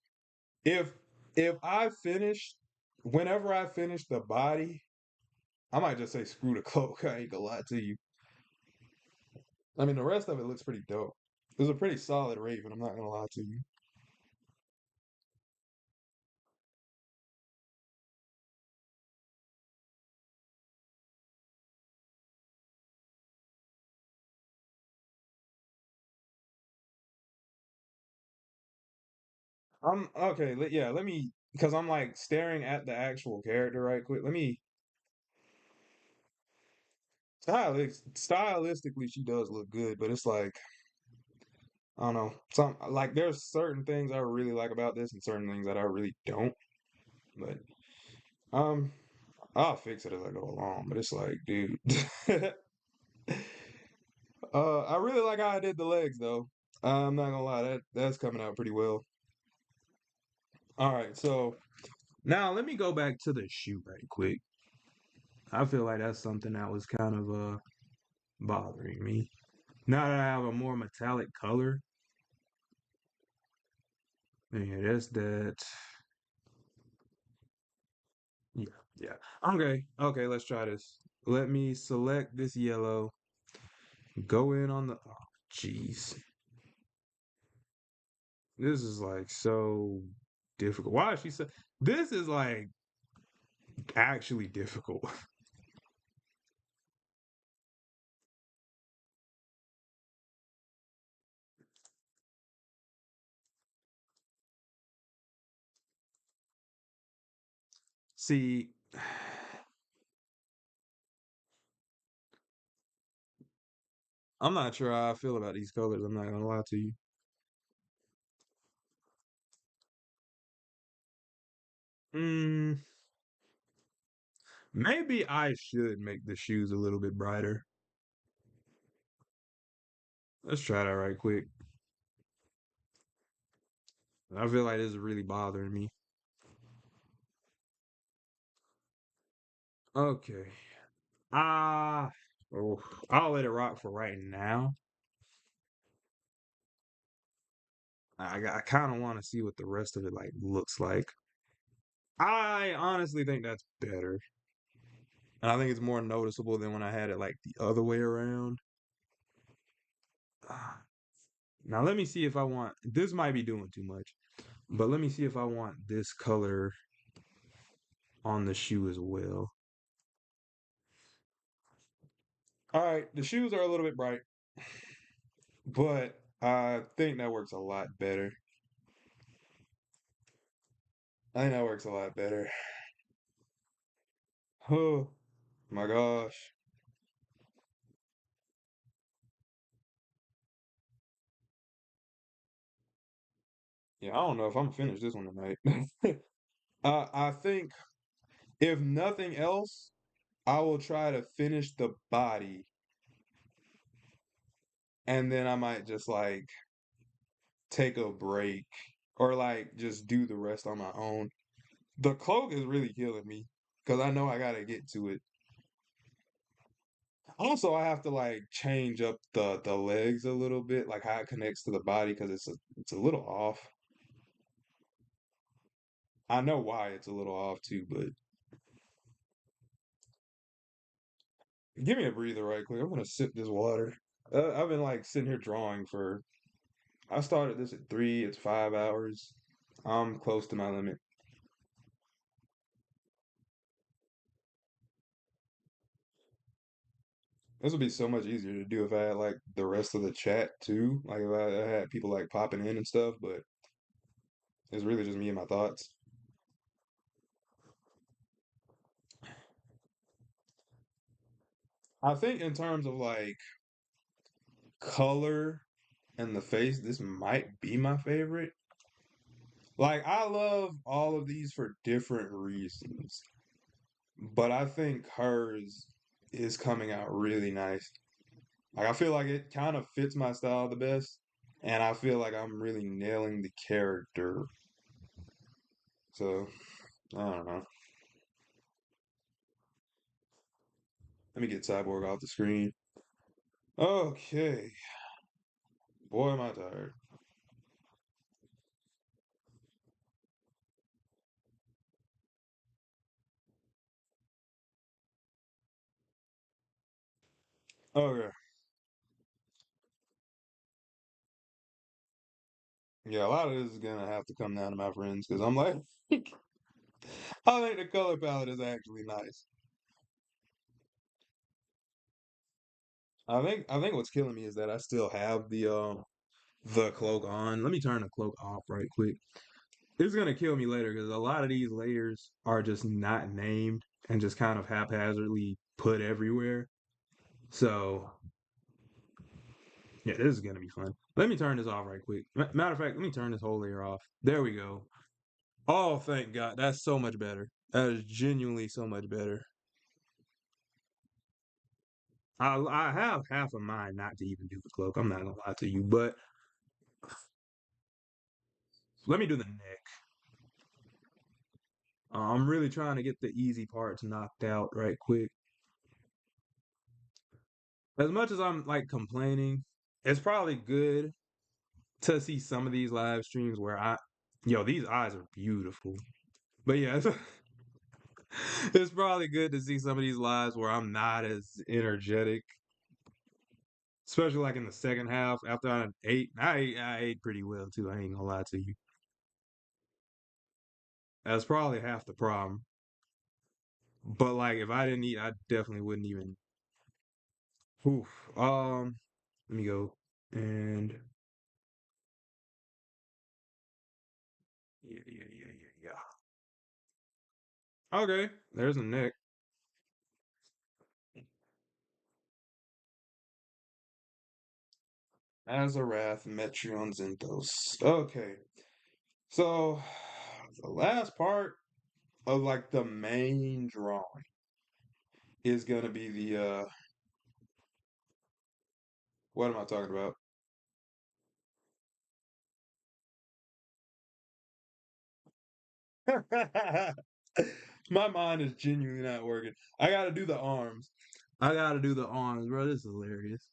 If if I finish whenever I finish the body, I might just say screw the cloak. I ain't gonna lie to you. I mean the rest of it looks pretty dope. It was a pretty solid Raven, I'm not gonna lie to you. I'm okay, yeah, let me because I'm like staring at the actual character right quick. Let me stylistically she does look good, but it's like I don't know. Some like there's certain things I really like about this and certain things that I really don't. But um I'll fix it as I go along. But it's like, dude. I really like how I did the legs though. I'm not gonna lie, that's coming out pretty well. All right, so now let me go back to the shoe right quick. I feel like that's something that was kind of bothering me. Now that I have a more metallic color, yeah, that's that. Yeah, yeah. Okay, okay, let's try this. Let me select this yellow, go in on the, oh, jeez. This is like so difficult. Why is she so, this is like actually difficult. See, I'm not sure how I feel about these colors. I'm not gonna lie to you. Mm, maybe I should make the shoes a little bit brighter. Let's try that right quick. I feel like this is really bothering me. Okay. Ah, oh, I'll let it rock for right now. I kind of want to see what the rest of it like looks like. I honestly think that's better. And I think it's more noticeable than when I had it like the other way around. Ah, now let me see if I want, this might be doing too much, but let me see if I want this color on the shoe as well. All right, the shoes are a little bit bright, but I think that works a lot better. I think that works a lot better. Oh my gosh. Yeah, I don't know if I'm gonna finish this one tonight. I think if nothing else, I will try to finish the body and then I might just like take a break or like just do the rest on my own. The cloak is really killing me because I know I gotta get to it. Also, I have to like change up the legs a little bit, like how it connects to the body because it's a little off. I know why it's a little off too, but give me a breather right quick. I'm gonna sip this water. I've been like sitting here drawing for. I started this at 3. It's 5 hours. I'm close to my limit. This would be so much easier to do if I had like the rest of the chat too. Like if I had people like popping in and stuff, but it's really just me and my thoughts. I think in terms of like color and the face, this might be my favorite. Like I love all of these for different reasons, but I think hers is coming out really nice. Like I feel like it kind of fits my style the best, and I feel like I'm really nailing the character. So I don't know. Let me get Cyborg off the screen. Okay. Boy, am I tired. Okay. Yeah, a lot of this is gonna have to come down to my friends because I'm like, I think the color palette is actually nice. I think what's killing me is that I still have the cloak on. Let me turn the cloak off right quick. It's gonna kill me later because a lot of these layers are just not named and just kind of haphazardly put everywhere. So yeah, this is gonna be fun. Let me turn this off right quick. Matter of fact, let me turn this whole layer off. There we go. Oh, thank God. That's so much better. That is genuinely so much better. I have half of mine not to even do the cloak. I'm not gonna lie to you, but let me do the neck. I'm really trying to get the easy parts knocked out right quick. As much as I'm like complaining, it's probably good to see some of these live streams where yo, these eyes are beautiful. But yeah, it's probably good to see some of these lives where I'm not as energetic, especially like in the second half after I ate. I ate pretty well too. I ain't gonna lie to you. That's probably half the problem. But like, if I didn't eat, I definitely wouldn't even. Oof. Let me go and yeah. Okay, there's the neck. Azarath, Metreon, Zinthos. Okay, so the last part of like the main drawing is gonna be the what am I talking about? My mind is genuinely not working. I gotta do the arms. I gotta do the arms, bro. This is hilarious.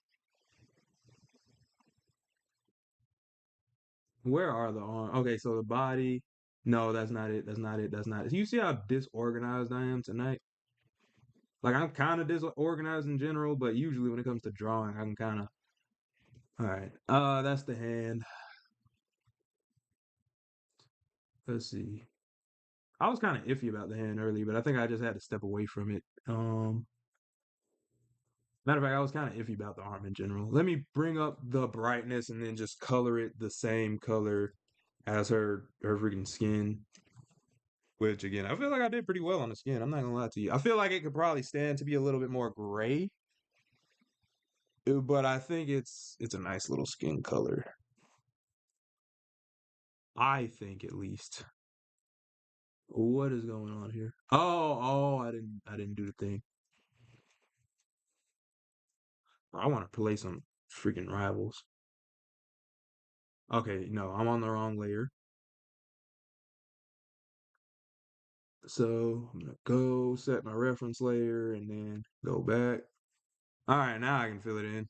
Where are the arms? Okay, so the body. No, that's not it. That's not it. That's not it. You see how disorganized I am tonight? Like I'm kind of disorganized in general, but usually when it comes to drawing, I can kind of. All right. That's the hand. Let's see. I was kind of iffy about the hand earlier, but I think I just had to step away from it. Matter of fact, I was kind of iffy about the arm in general. Let me bring up the brightness and then just color it the same color as her freaking skin. Which again, I feel like I did pretty well on the skin. I'm not gonna lie to you. I feel like it could probably stand to be a little bit more gray, but I think it's a nice little skin color. I think at least. What is going on here? Oh, I didn't do the thing. I want to play some freaking rivals. Okay, no, I'm on the wrong layer. So I'm gonna go set my reference layer and then go back. All right, now I can fill it in.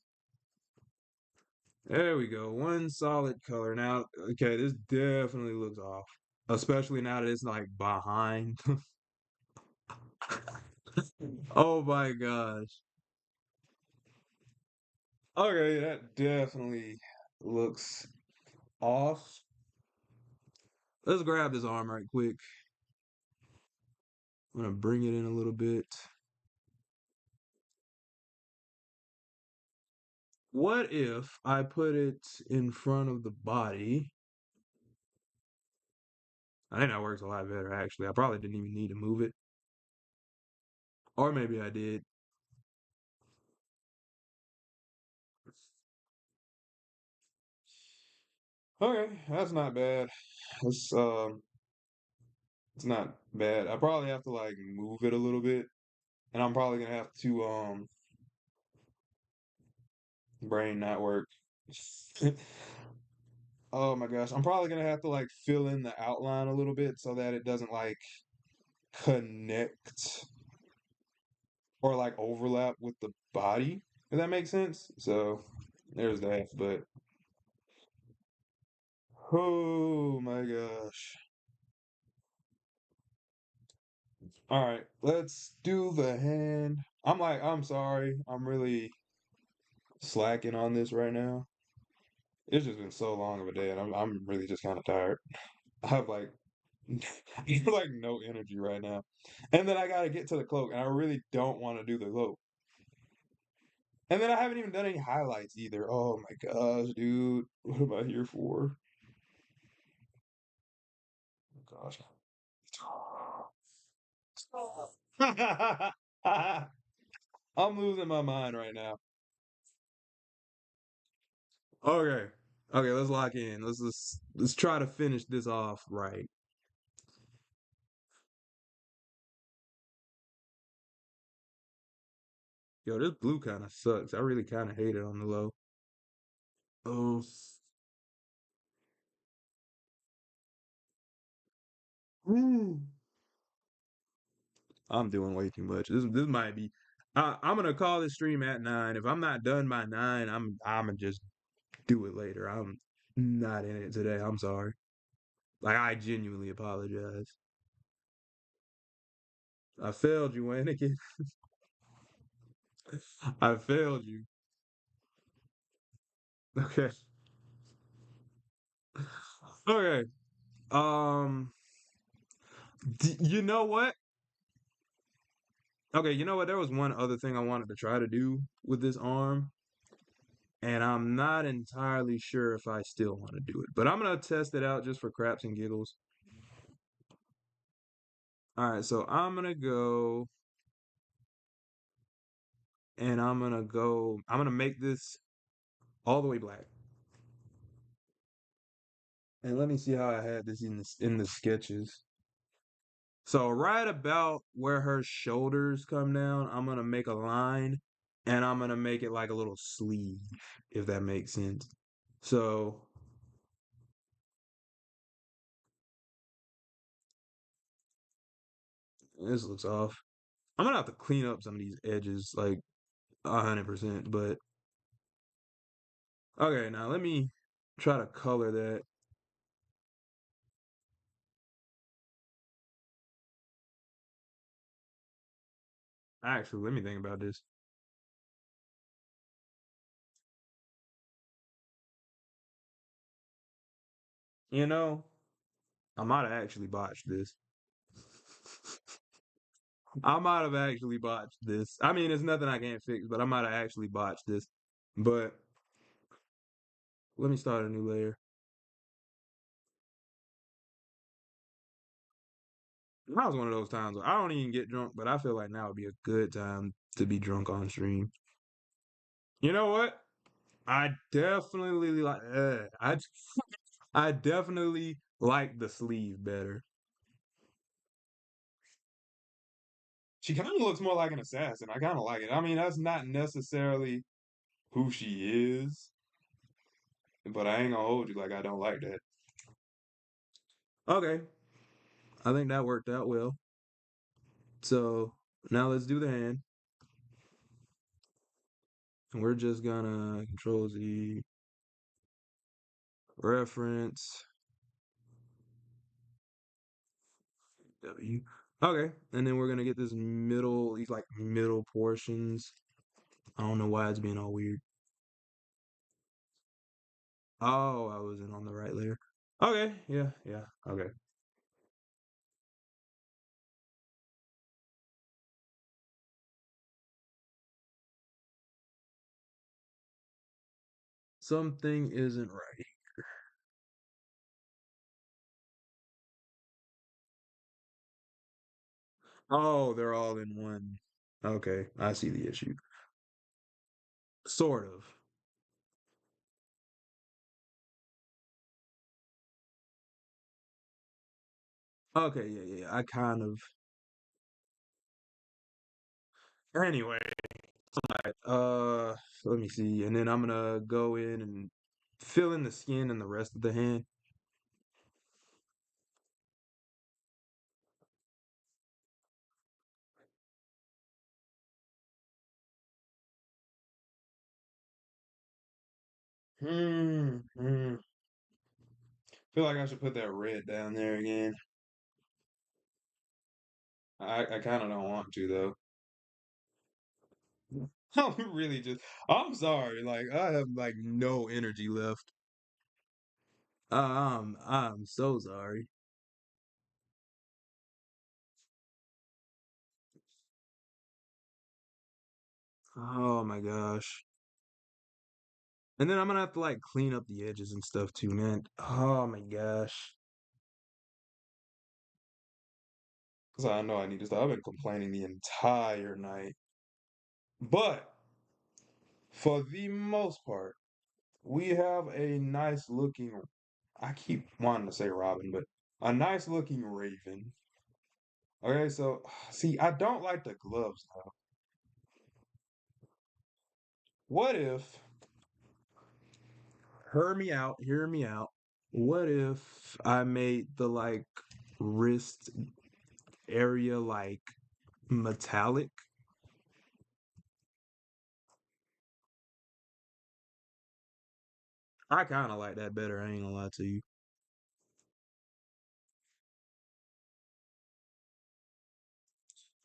There we go. One solid color. Now, okay, this definitely looks off, especially now that it's like behind. Oh my gosh. Okay, that definitely looks off. Let's grab this arm right quick. I'm gonna bring it in a little bit. What if I put it in front of the body? I think that works a lot better, actually. I probably didn't even need to move it. Or maybe I did. Okay, that's not bad. It's it's not bad. I probably have to like move it a little bit. And I'm probably gonna have to brain not work. Oh my gosh. I'm probably gonna have to like fill in the outline a little bit so that it doesn't like connect or like overlap with the body, if that makes sense. So there's that. But oh my gosh. All right, let's do the hand. I'm sorry. I'm really slacking on this right now. It's just been so long of a day, and I'm really just kind of tired. I have like I feel like no energy right now. And then I gotta get to the cloak, and I really don't want to do the cloak. And then I haven't even done any highlights either. Oh my gosh, dude. What am I here for? Oh gosh. I'm losing my mind right now. Okay. Okay, let's lock in. Let's try to finish this off right. Yo, this blue kind of sucks. I really kind of hate it on the low. Oh. Ooh. I'm doing way too much. This might be. I'm gonna call this stream at 9. If I'm not done by 9, I'm gonna just do it later. I'm not in it today. I'm sorry. Like I genuinely apologize. I failed you, Anakin. I failed you. Okay. Okay. Um. You know what? Okay. You know what? There was one other thing I wanted to try to do with this arm, and I'm not entirely sure if I still want to do it. But I'm gonna test it out just for craps and giggles. All right. So I'm gonna go, and I'm gonna go. I'm gonna make this all the way black. And let me see how I had this in the sketches. So right about where her shoulders come down, I'm gonna make a line and I'm gonna make it like a little sleeve, if that makes sense. So this looks off. I'm gonna have to clean up some of these edges like 100%, but okay, now let me try to color that. Actually, let me think about this. You know, I might have actually botched this. I might have actually botched this. I mean, it's nothing I can't fix, but I might have actually botched this. But let me start a new layer. That was one of those times where I don't even get drunk, but I feel like now would be a good time to be drunk on stream. You know what? I definitely like. I definitely like the sleeve better. She kind of looks more like an assassin. I kind of like it. I mean, that's not necessarily who she is, but I ain't gonna hold you like I don't like that. Okay, I think that worked out well. So now let's do the hand. And we're just gonna control Z reference W. Okay, and then we're gonna get this middle, these like middle portions. I don't know why it's being all weird. Oh, I wasn't on the right layer. Okay, yeah, yeah, okay. Something isn't right. Oh, they're all in one. Okay, I see the issue. Sort of. Okay, yeah, yeah, I kind of. Anyway, alright, let me see. And then I'm gonna go in and fill in the skin and the rest of the hand. Hmm. Feel like I should put that red down there again. I kind of don't want to though. I'm really just. I'm sorry. Like I have like no energy left. I'm so sorry. Oh my gosh. And then I'm gonna have to like clean up the edges and stuff too, man. Oh my gosh. Because I know I need to stop. I've been complaining the entire night. But for the most part, we have a nice looking, I keep wanting to say Robin, but a nice looking Raven. Okay, so see, I don't like the gloves though. What if, hear me out. What if I made the like wrist area like metallic? I kind of like that better. I ain't gonna lie to you.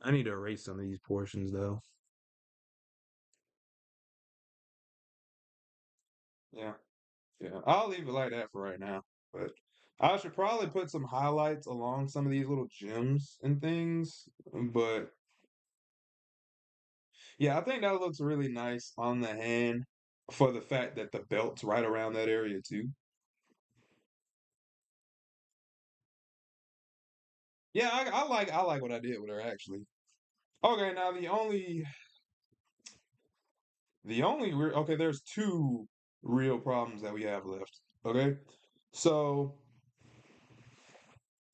I need to erase some of these portions though. Yeah, yeah. I'll leave it like that for right now. But I should probably put some highlights along some of these little gems and things. But yeah, I think that looks really nice on the hand for the fact that the belt's right around that area too. Yeah, I like what I did with her actually. Okay, now okay, there's two real problems that we have left. Okay, so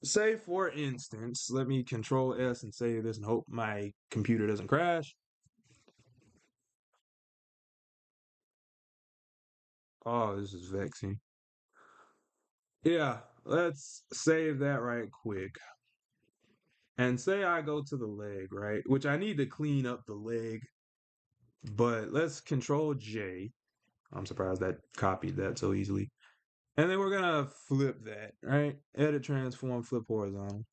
say for instance, let me control S and save this and hope my computer doesn't crash. Oh, this is vexing. Yeah, let's save that right quick. And say I go to the leg, right? Which I need to clean up the leg, but let's control J. I'm surprised that copied that so easily. And then we're gonna flip that, right? Edit, transform, flip horizontal,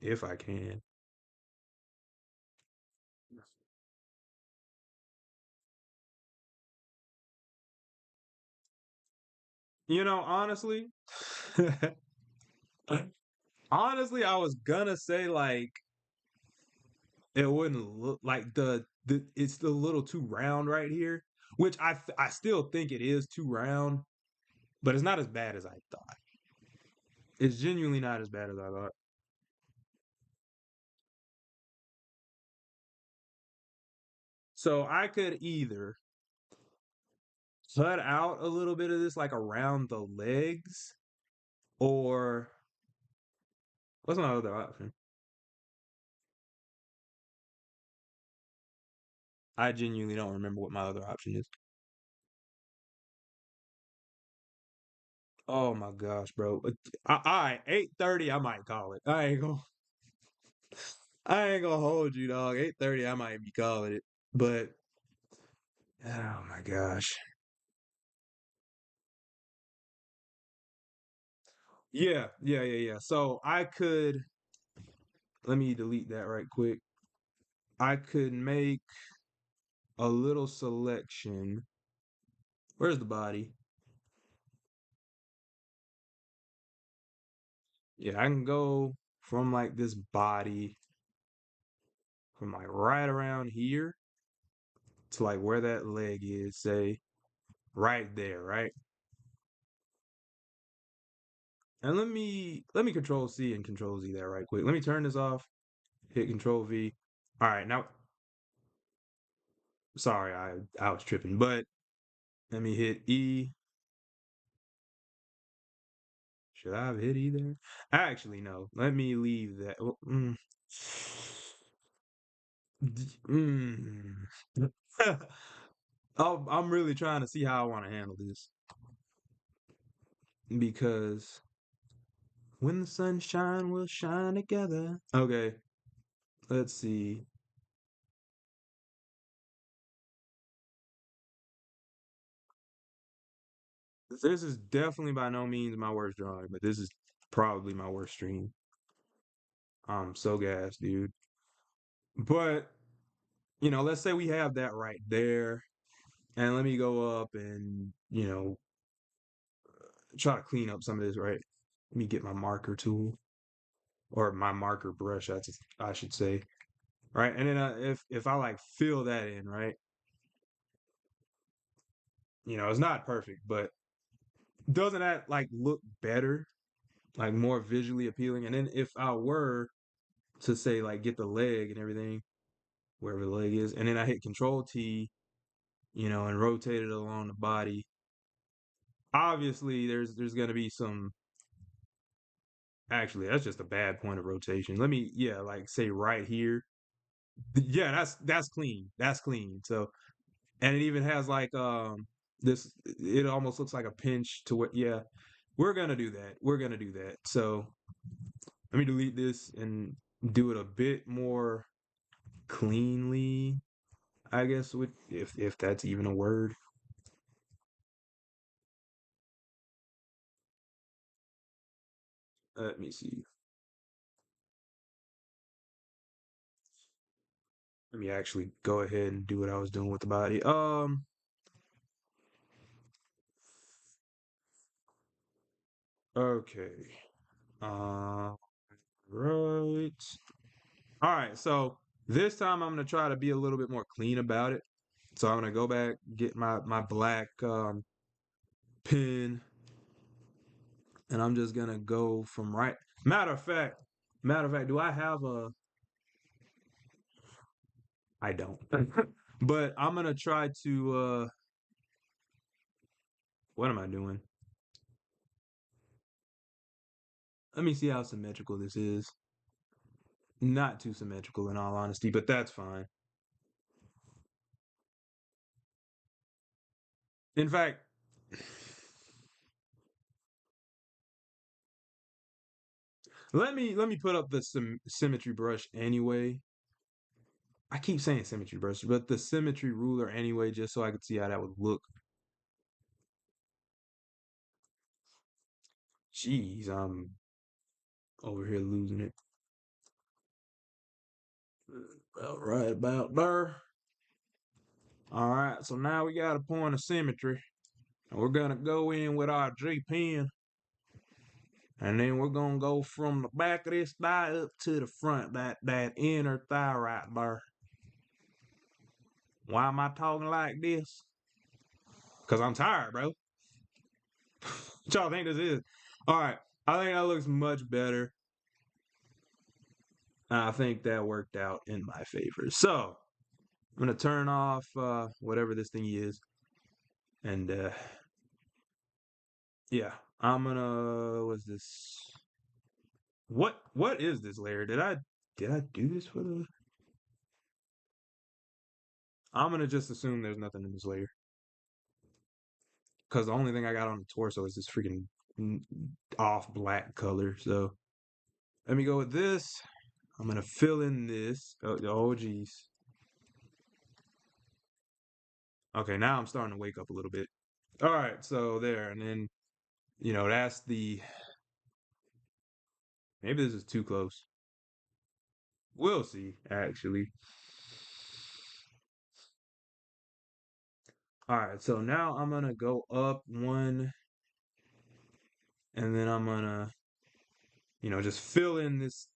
if I can. Honestly, honestly, I was gonna say like it wouldn't look like the it's a little too round right here, which I still think it is too round, but it's not as bad as I thought. It's genuinely not as bad as I thought. So I could either cut out a little bit of this like around the legs, or what's my other option? I genuinely don't remember what my other option is. Oh my gosh, bro. All right, 8:30. I might call it. I ain't gonna hold you, dog. 8:30. I might be calling it, but oh my gosh. Yeah. So I could let me delete that right quick. I could make a little selection. Where's the body? Yeah, I can go from like this body from like right around here to like where that leg is, say right there, right? And let me control C and control Z that right quick. Let me turn this off, hit control V. All right, now sorry, I was tripping, but let me hit E. Should I have hit E there? Actually, no. Let me leave that. Mm. I'm really trying to see how I want to handle this because when the sun shine, we'll shine together. Okay, let's see. This is definitely by no means my worst drawing, but this is probably my worst stream. I'm so gassed, dude. But, let's say we have that right there. And let me go up and, try to clean up some of this, right? Let me get my marker tool or my marker brush, I should say. Right. And then if I like fill that in, right? It's not perfect, but doesn't that like look better, like more visually appealing? And then if I were to say like get the leg and everything, wherever the leg is, and then I hit Control T, and rotate it along the body. Obviously, there's gonna be some. Actually, that's just a bad point of rotation. Let me, yeah, like say right here. Yeah, that's clean. That's clean. So, and it even has like this. It almost looks like a pinch to what. Yeah, we're gonna do that. We're gonna do that. So let me delete this and do it a bit more cleanly. I guess with if that's even a word. Let me see. Let me actually go ahead and do what I was doing with the body. Okay. Uh, right. All right. So this time I'm gonna try to be a little bit more clean about it. So I'm gonna go back, get my black pen, and I'm just gonna go from right. Matter of fact, do I have a? I don't. But I'm gonna try to. What am I doing? Let me see how symmetrical this is. Not too symmetrical in all honesty, but that's fine. In fact, let me put up the symmetry brush anyway. I keep saying symmetry brush, but the symmetry ruler anyway, just so I could see how that would look. Jeez, I'm over here losing it. About right about there. All right, so now we got a point of symmetry. And we're gonna go in with our G pen. And then we're gonna go from the back of this thigh up to the front, that inner thigh right there. Why am I talking like this? Because I'm tired, bro. What y'all think this is? All right, I think that looks much better. I think that worked out in my favor. So I'm gonna turn off whatever this thing is, and yeah, I'm gonna. What's this? What is this layer? Did I do this for the? I'm gonna just assume there's nothing in this layer because the only thing I got on the torso is this freaking off black color. So let me go with this. I'm gonna fill in this. Oh geez. Okay, now I'm starting to wake up a little bit. All right, so there, and then that's the. Maybe this is too close. We'll see. Actually. All right, so now I'm gonna go up one, and then I'm gonna, just fill in this.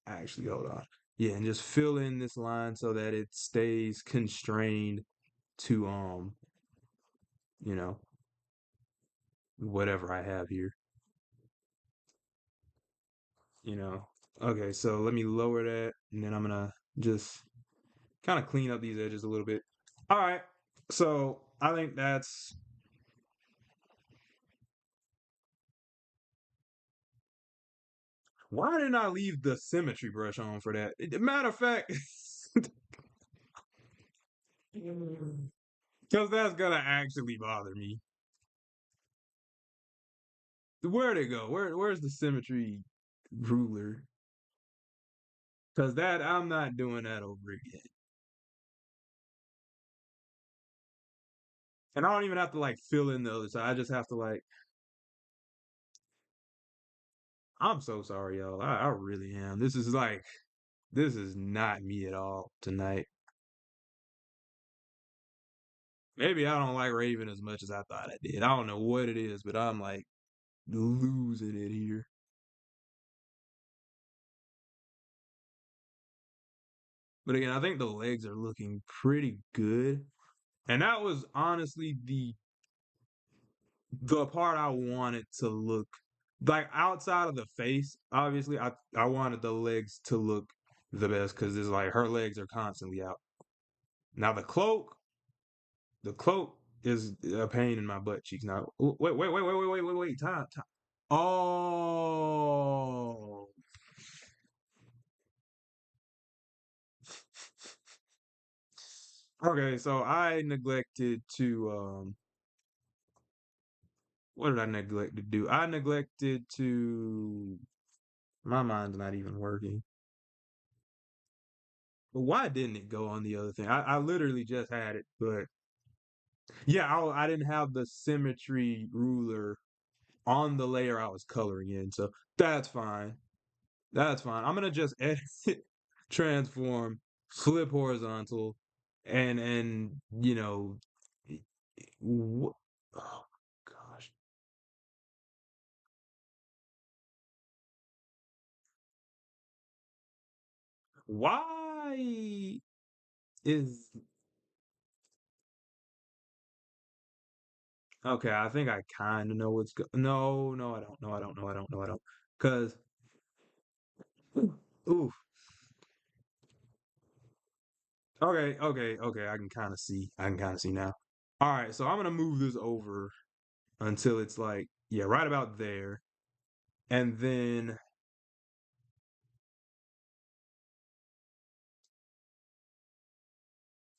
Actually, hold on. Yeah, and just fill in this line so that it stays constrained to you know, whatever I have here. You know. Okay, so let me lower that, and then I'm gonna just kind of clean up these edges a little bit. All right, so I think that's. Why didn't I leave the symmetry brush on for that? Matter of fact, because that's gonna actually bother me. Where'd it go? Where's the symmetry ruler? Because that I'm not doing that over again. And I don't even have to like fill in the other side. I just have to like. I'm so sorry, y'all. I really am. This is not me at all tonight. Maybe I don't like Raven as much as I thought I did. I don't know what it is, but I'm like losing it here. But again, I think the legs are looking pretty good. And that was honestly the part I wanted to look like outside of the face. Obviously, I wanted the legs to look the best because it's like her legs are constantly out. Now the cloak is a pain in my butt cheeks. Now, wait, time. Oh, okay. So I neglected to what did I neglect to do? I neglected to. My mind's not even working. But why didn't it go on the other thing? I literally just had it, but yeah, I didn't have the symmetry ruler on the layer I was coloring in, so that's fine. That's fine. I'm gonna just edit it, transform, flip horizontal, and wh- oh gosh, why is okay? I think I kind of know what's no, no, I don't. No, I don't know. I don't know. I don't. Cause ooh, okay. I can kind of see. I can kind of see now. All right, so I'm gonna move this over until it's like yeah, right about there, and then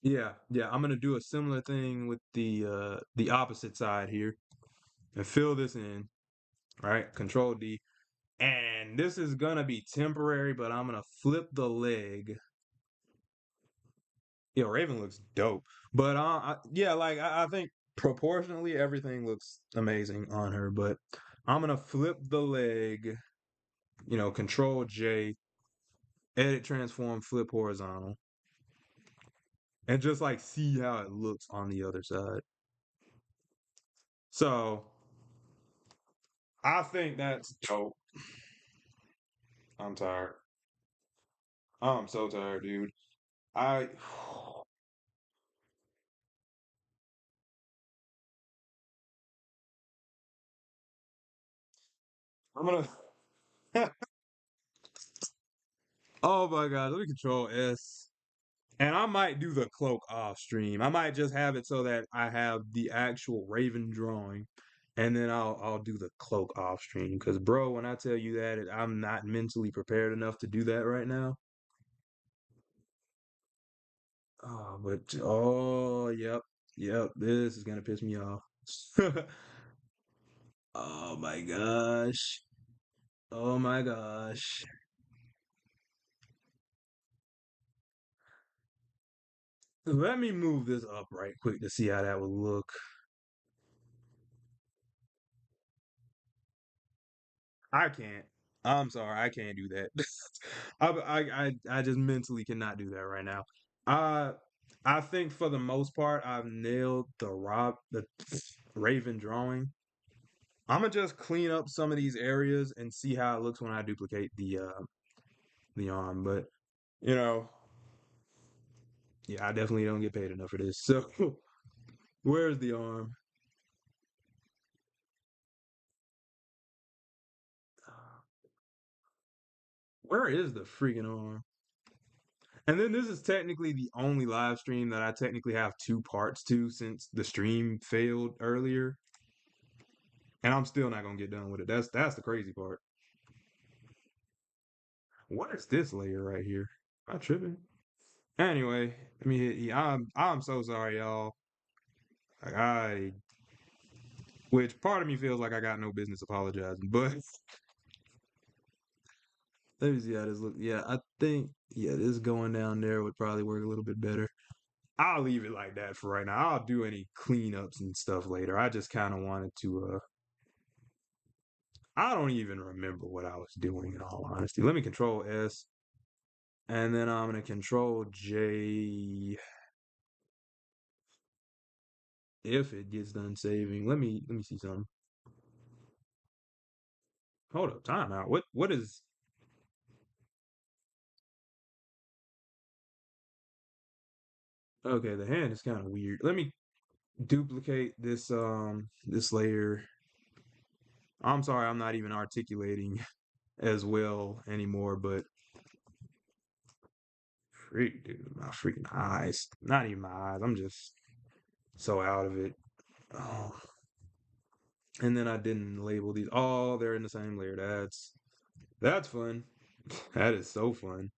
yeah, I'm gonna do a similar thing with the opposite side here and fill this in. Right, Control D, and this is gonna be temporary, but I'm gonna flip the leg. Yo, Raven looks dope, but yeah, like I think proportionally everything looks amazing on her, but I'm gonna flip the leg. Control J, edit, transform, flip horizontal, and just like see how it looks on the other side. So I think that's dope. I'm tired. I'm so tired, dude. I I'm gonna oh my god, let me control S. And I might do the cloak off stream. I might just have it so that I have the actual Raven drawing, and then I'll do the cloak off stream. Because bro, when I tell you that I'm not mentally prepared enough to do that right now. Yep. This is gonna piss me off. Oh my gosh. Oh my gosh. Let me move this up right quick to see how that would look. I can't. I'm sorry, I can't do that. I just mentally cannot do that right now. Uh, I think for the most part, I've nailed the Raven drawing. I'm gonna just clean up some of these areas and see how it looks when I duplicate the arm. But you know, yeah, I definitely don't get paid enough for this. So where's the arm? Where is the freaking arm? And then this is technically the only live stream that I technically have two parts to since the stream failed earlier. And I'm still not gonna get done with it. That's the crazy part. What is this layer right here? Am I tripping? Anyway, let me hit E. I'm so sorry, y'all. Like which part of me feels like I got no business apologizing, but let me see how this looks. Yeah, I think this going down there would probably work a little bit better. I'll leave it like that for right now. I'll do any cleanups and stuff later. I just kind of wanted to I don't even remember what I was doing in all honesty. Let me control S and then I'm gonna control J if it gets done saving. Let me see something. Hold up, timeout. What is okay, the hand is kind of weird. Let me duplicate this layer. I'm sorry, I'm not even articulating as well anymore, but freak dude, my freaking eyes. Not even my eyes. I'm just so out of it. Oh. And then I didn't label these. Oh, they're in the same layer. That's fun. That is so fun.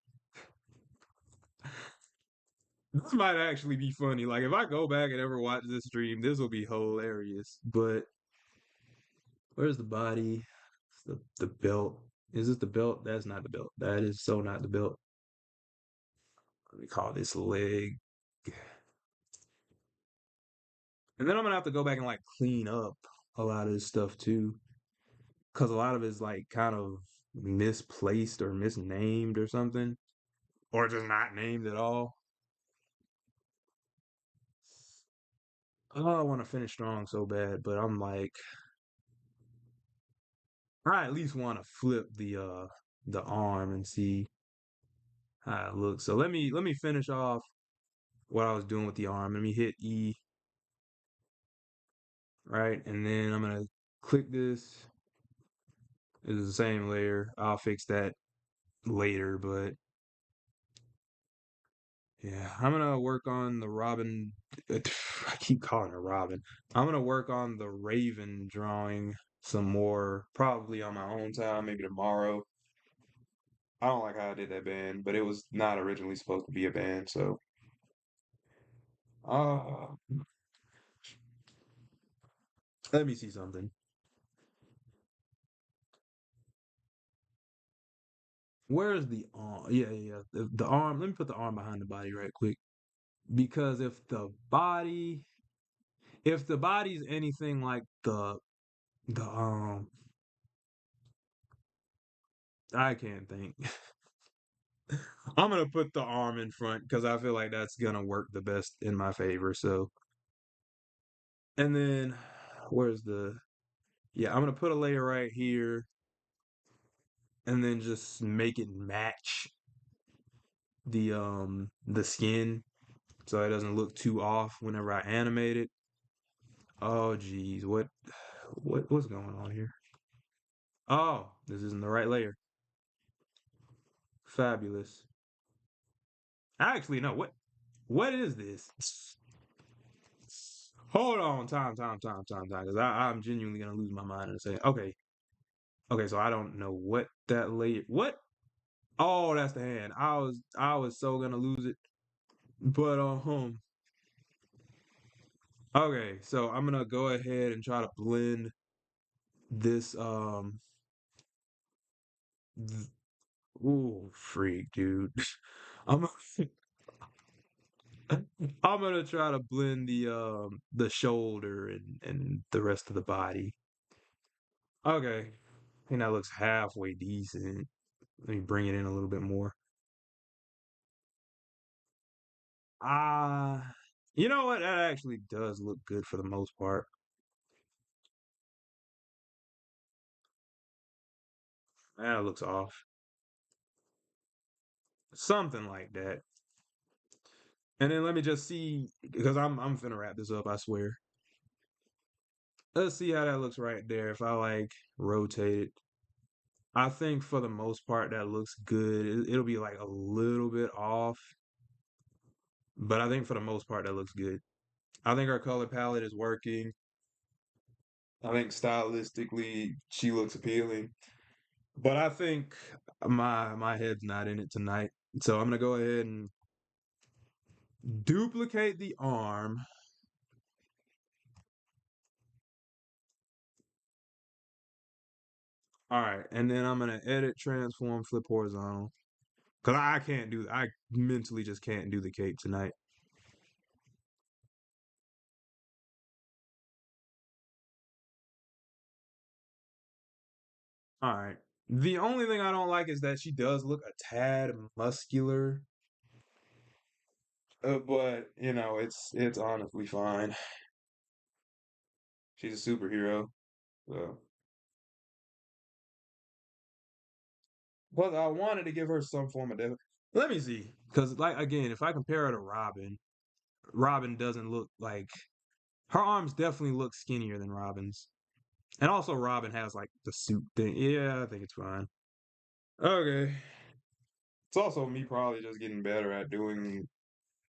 This might actually be funny. Like if I go back and ever watch this stream, this will be hilarious. But where's the body? It's the belt. Is this the belt? That's not the belt. That is so not the belt. Let me call this leg. And then I'm gonna have to go back and like clean up a lot of this stuff too. Cause a lot of it's like kind of misplaced or misnamed or something. Or just not named at all. Oh, I want to finish strong so bad, but I'm like, I at least want to flip the arm and see how it looks. So let me finish off what I was doing with the arm. Let me hit E, right? And then I'm gonna click this. It's the same layer. I'll fix that later, but yeah, I'm gonna work on the Robin. I keep calling her Robin. I'm gonna work on the Raven drawing some more, probably on my own time, maybe tomorrow. I don't like how I did that band, but it was not originally supposed to be a band, so uh let me see something. Where's the arm? Yeah. The arm. Let me put the arm behind the body right quick. Because if the body's anything like the I can't think. I'm gonna put the arm in front because I feel like that's gonna work the best in my favor. So, and then where's the yeah, I'm gonna put a layer right here and then just make it match the skin so it doesn't look too off whenever I animate it. Oh geez, what's going on here? Oh, this isn't the right layer. Fabulous. Actually, no, what is this? Hold on, time, because I'm genuinely gonna lose my mind in a second. Okay, so I don't know what that layer. What? Oh, that's the hand. I was so gonna lose it, but okay, so I'm gonna go ahead and try to blend this th- ooh freak dude. I'm I'm gonna try to blend the shoulder and the rest of the body. Okay, I think that looks halfway decent. Let me bring it in a little bit more. Ah, you know what? That actually does look good for the most part. That looks off. Something like that. And then let me just see because I'm finna wrap this up, I swear. Let's see how that looks right there. If I like rotate it. I think for the most part that looks good. It'll be like a little bit off, but I think for the most part that looks good. I think our color palette is working. I think stylistically she looks appealing. But I think my head's not in it tonight. So I'm gonna go ahead and duplicate the arm. All right, and then I'm gonna edit, transform, flip horizontal. Cause I can't do I mentally just can't do the cape tonight. All right. The only thing I don't like is that she does look a tad muscular, but it's honestly fine. She's a superhero, so. But I wanted to give her some form of depth. Let me see, because like again, if I compare her to Robin, Robin doesn't look like her arms definitely look skinnier than Robin's, and also Robin has like the suit thing. Yeah, I think it's fine. Okay, it's also me probably just getting better at doing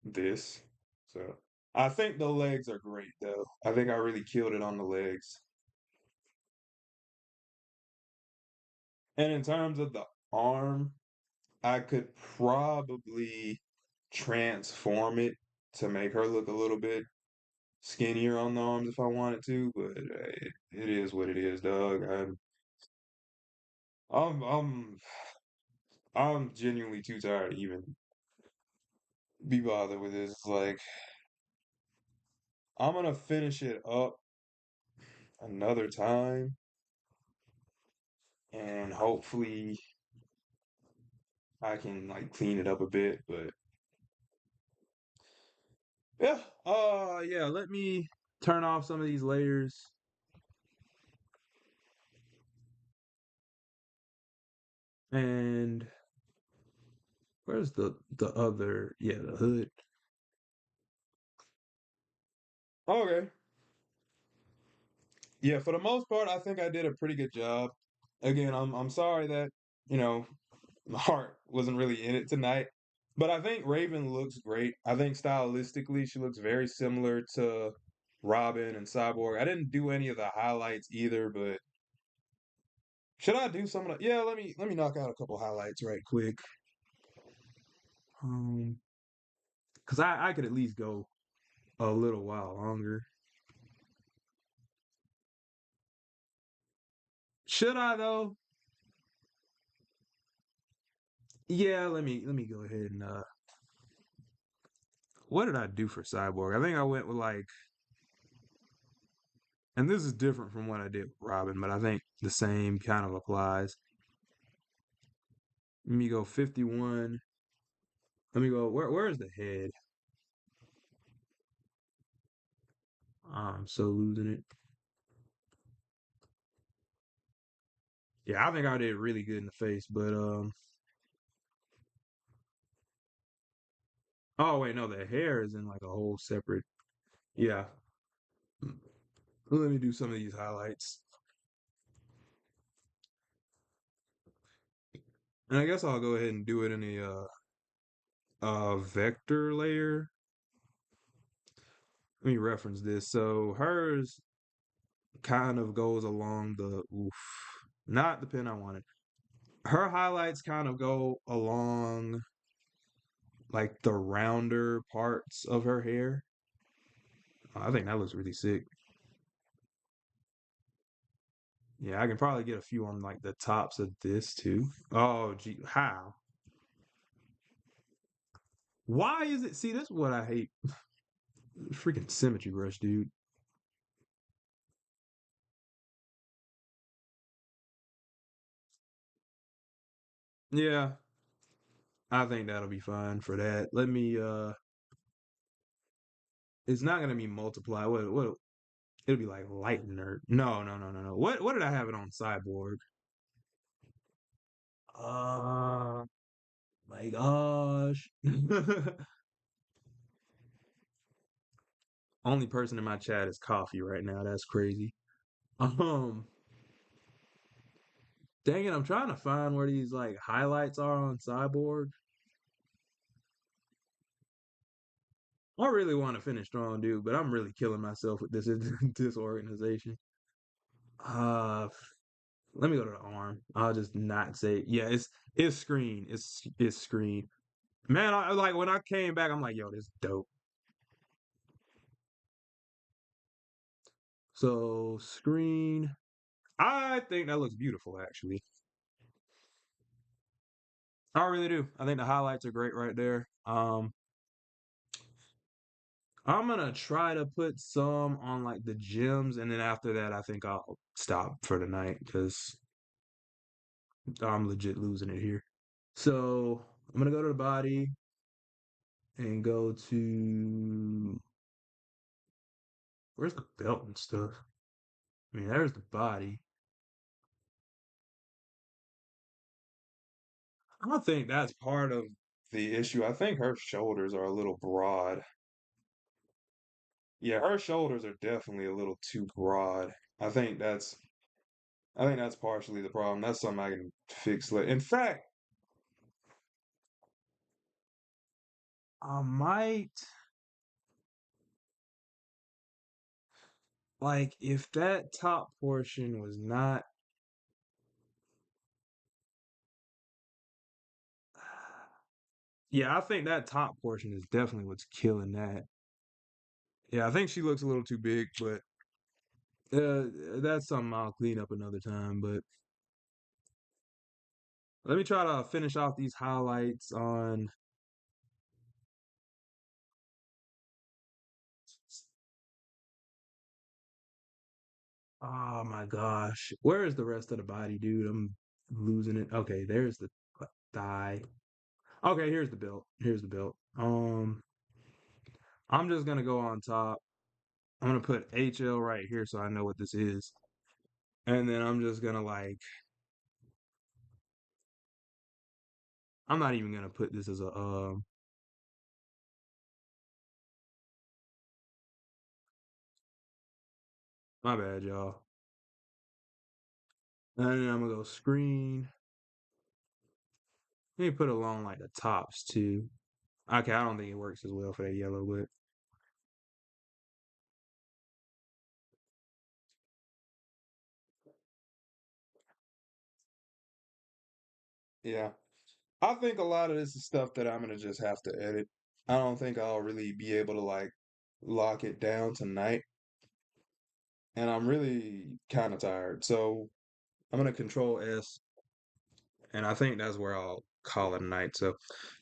this. So I think the legs are great though. I think I really killed it on the legs. And in terms of the arm, I could probably transform it to make her look a little bit skinnier on the arms if I wanted to, but it is what it is, dog. I'm I'm I'm genuinely too tired to even be bothered with this. It's like I'm gonna finish it up another time and hopefully I can like clean it up a bit, but yeah, yeah, let me turn off some of these layers and where's the other yeah, the hood. Okay. Yeah, for the most part, I think I did a pretty good job. Again, I'm sorry that, you know, my heart wasn't really in it tonight. But I think Raven looks great. I think stylistically she looks very similar to Robin and Cyborg. I didn't do any of the highlights either, but should I do some of the yeah, let me knock out a couple highlights right quick. Because I could at least go a little while longer. Should I though? Yeah, let me go ahead and what did I do for Cyborg? I think I went with like and this is different from what I did with Robin, but I think the same kind of applies. Let me go 51. Let me go where's the head? I'm so losing it. Yeah, I think I did really good in the face, but oh wait, no, the hair is in like a whole separate yeah. Let me do some of these highlights. And I guess I'll go ahead and do it in a vector layer. Let me reference this. So hers kind of goes along the oof, not the pin I wanted. Her highlights kind of go along like the rounder parts of her hair. I think that looks really sick. Yeah, I can probably get a few on like the tops of this too. Oh, gee, how? Why is it? See, that's what I hate. Freaking symmetry brush, dude. Yeah, I think that'll be fine for that. Let me it's not gonna be multiply. What it'll be like lightener. No, no, no, no, no. What did I have it on Cyborg? Uh my gosh. Only person in my chat is coffee right now. That's crazy. Um dang it, I'm trying to find where these like highlights are on Cyborg. I really want to finish strong, dude, but I'm really killing myself with this disorganization. Uh, let me go to the arm. I'll just not say yeah. It's screen. It's screen. Man, I like when I came back. I'm like, yo, this dope. So screen. I think that looks beautiful, actually. I really do. I think the highlights are great right there. I'm gonna try to put some on like the gems, and then after that, I think I'll stop for the night because I'm legit losing it here. So I'm gonna go to the body and go to where's the belt and stuff? I mean, there's the body. I don't think that's part of the issue. I think her shoulders are a little broad. Yeah, her shoulders are definitely a little too broad. I think that's I think that's partially the problem. That's something I can fix later. In fact, I might like if that top portion was not yeah, I think that top portion is definitely what's killing that. Yeah, I think she looks a little too big, but that's something I'll clean up another time. But let me try to finish off these highlights on. Oh my gosh, where is the rest of the body, dude? I'm losing it. Okay, there's the thigh. Okay, here's the belt. Here's the belt. I'm just gonna go on top. I'm gonna put HL right here so I know what this is, and then I'm just gonna like. I'm not even gonna put this as a my bad, y'all. And then I'm gonna go screen. Let me put it along like the tops too. Okay, I don't think it works as well for that yellow, but yeah. I think a lot of this is stuff that I'm gonna just have to edit. I don't think I'll really be able to like lock it down tonight, and I'm really kind of tired. So I'm gonna control S, and I think that's where I'll call it a night. So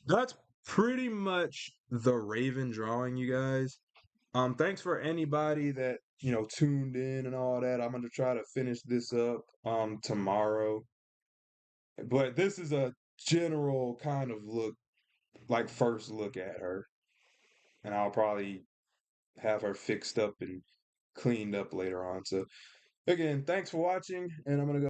that's pretty much the Raven drawing, you guys. Thanks for anybody that, tuned in and all that. I'm gonna try to finish this up tomorrow. But this is a general kind of look, like first look at her. And I'll probably have her fixed up and cleaned up later on. So again, thanks for watching, and I'm gonna go.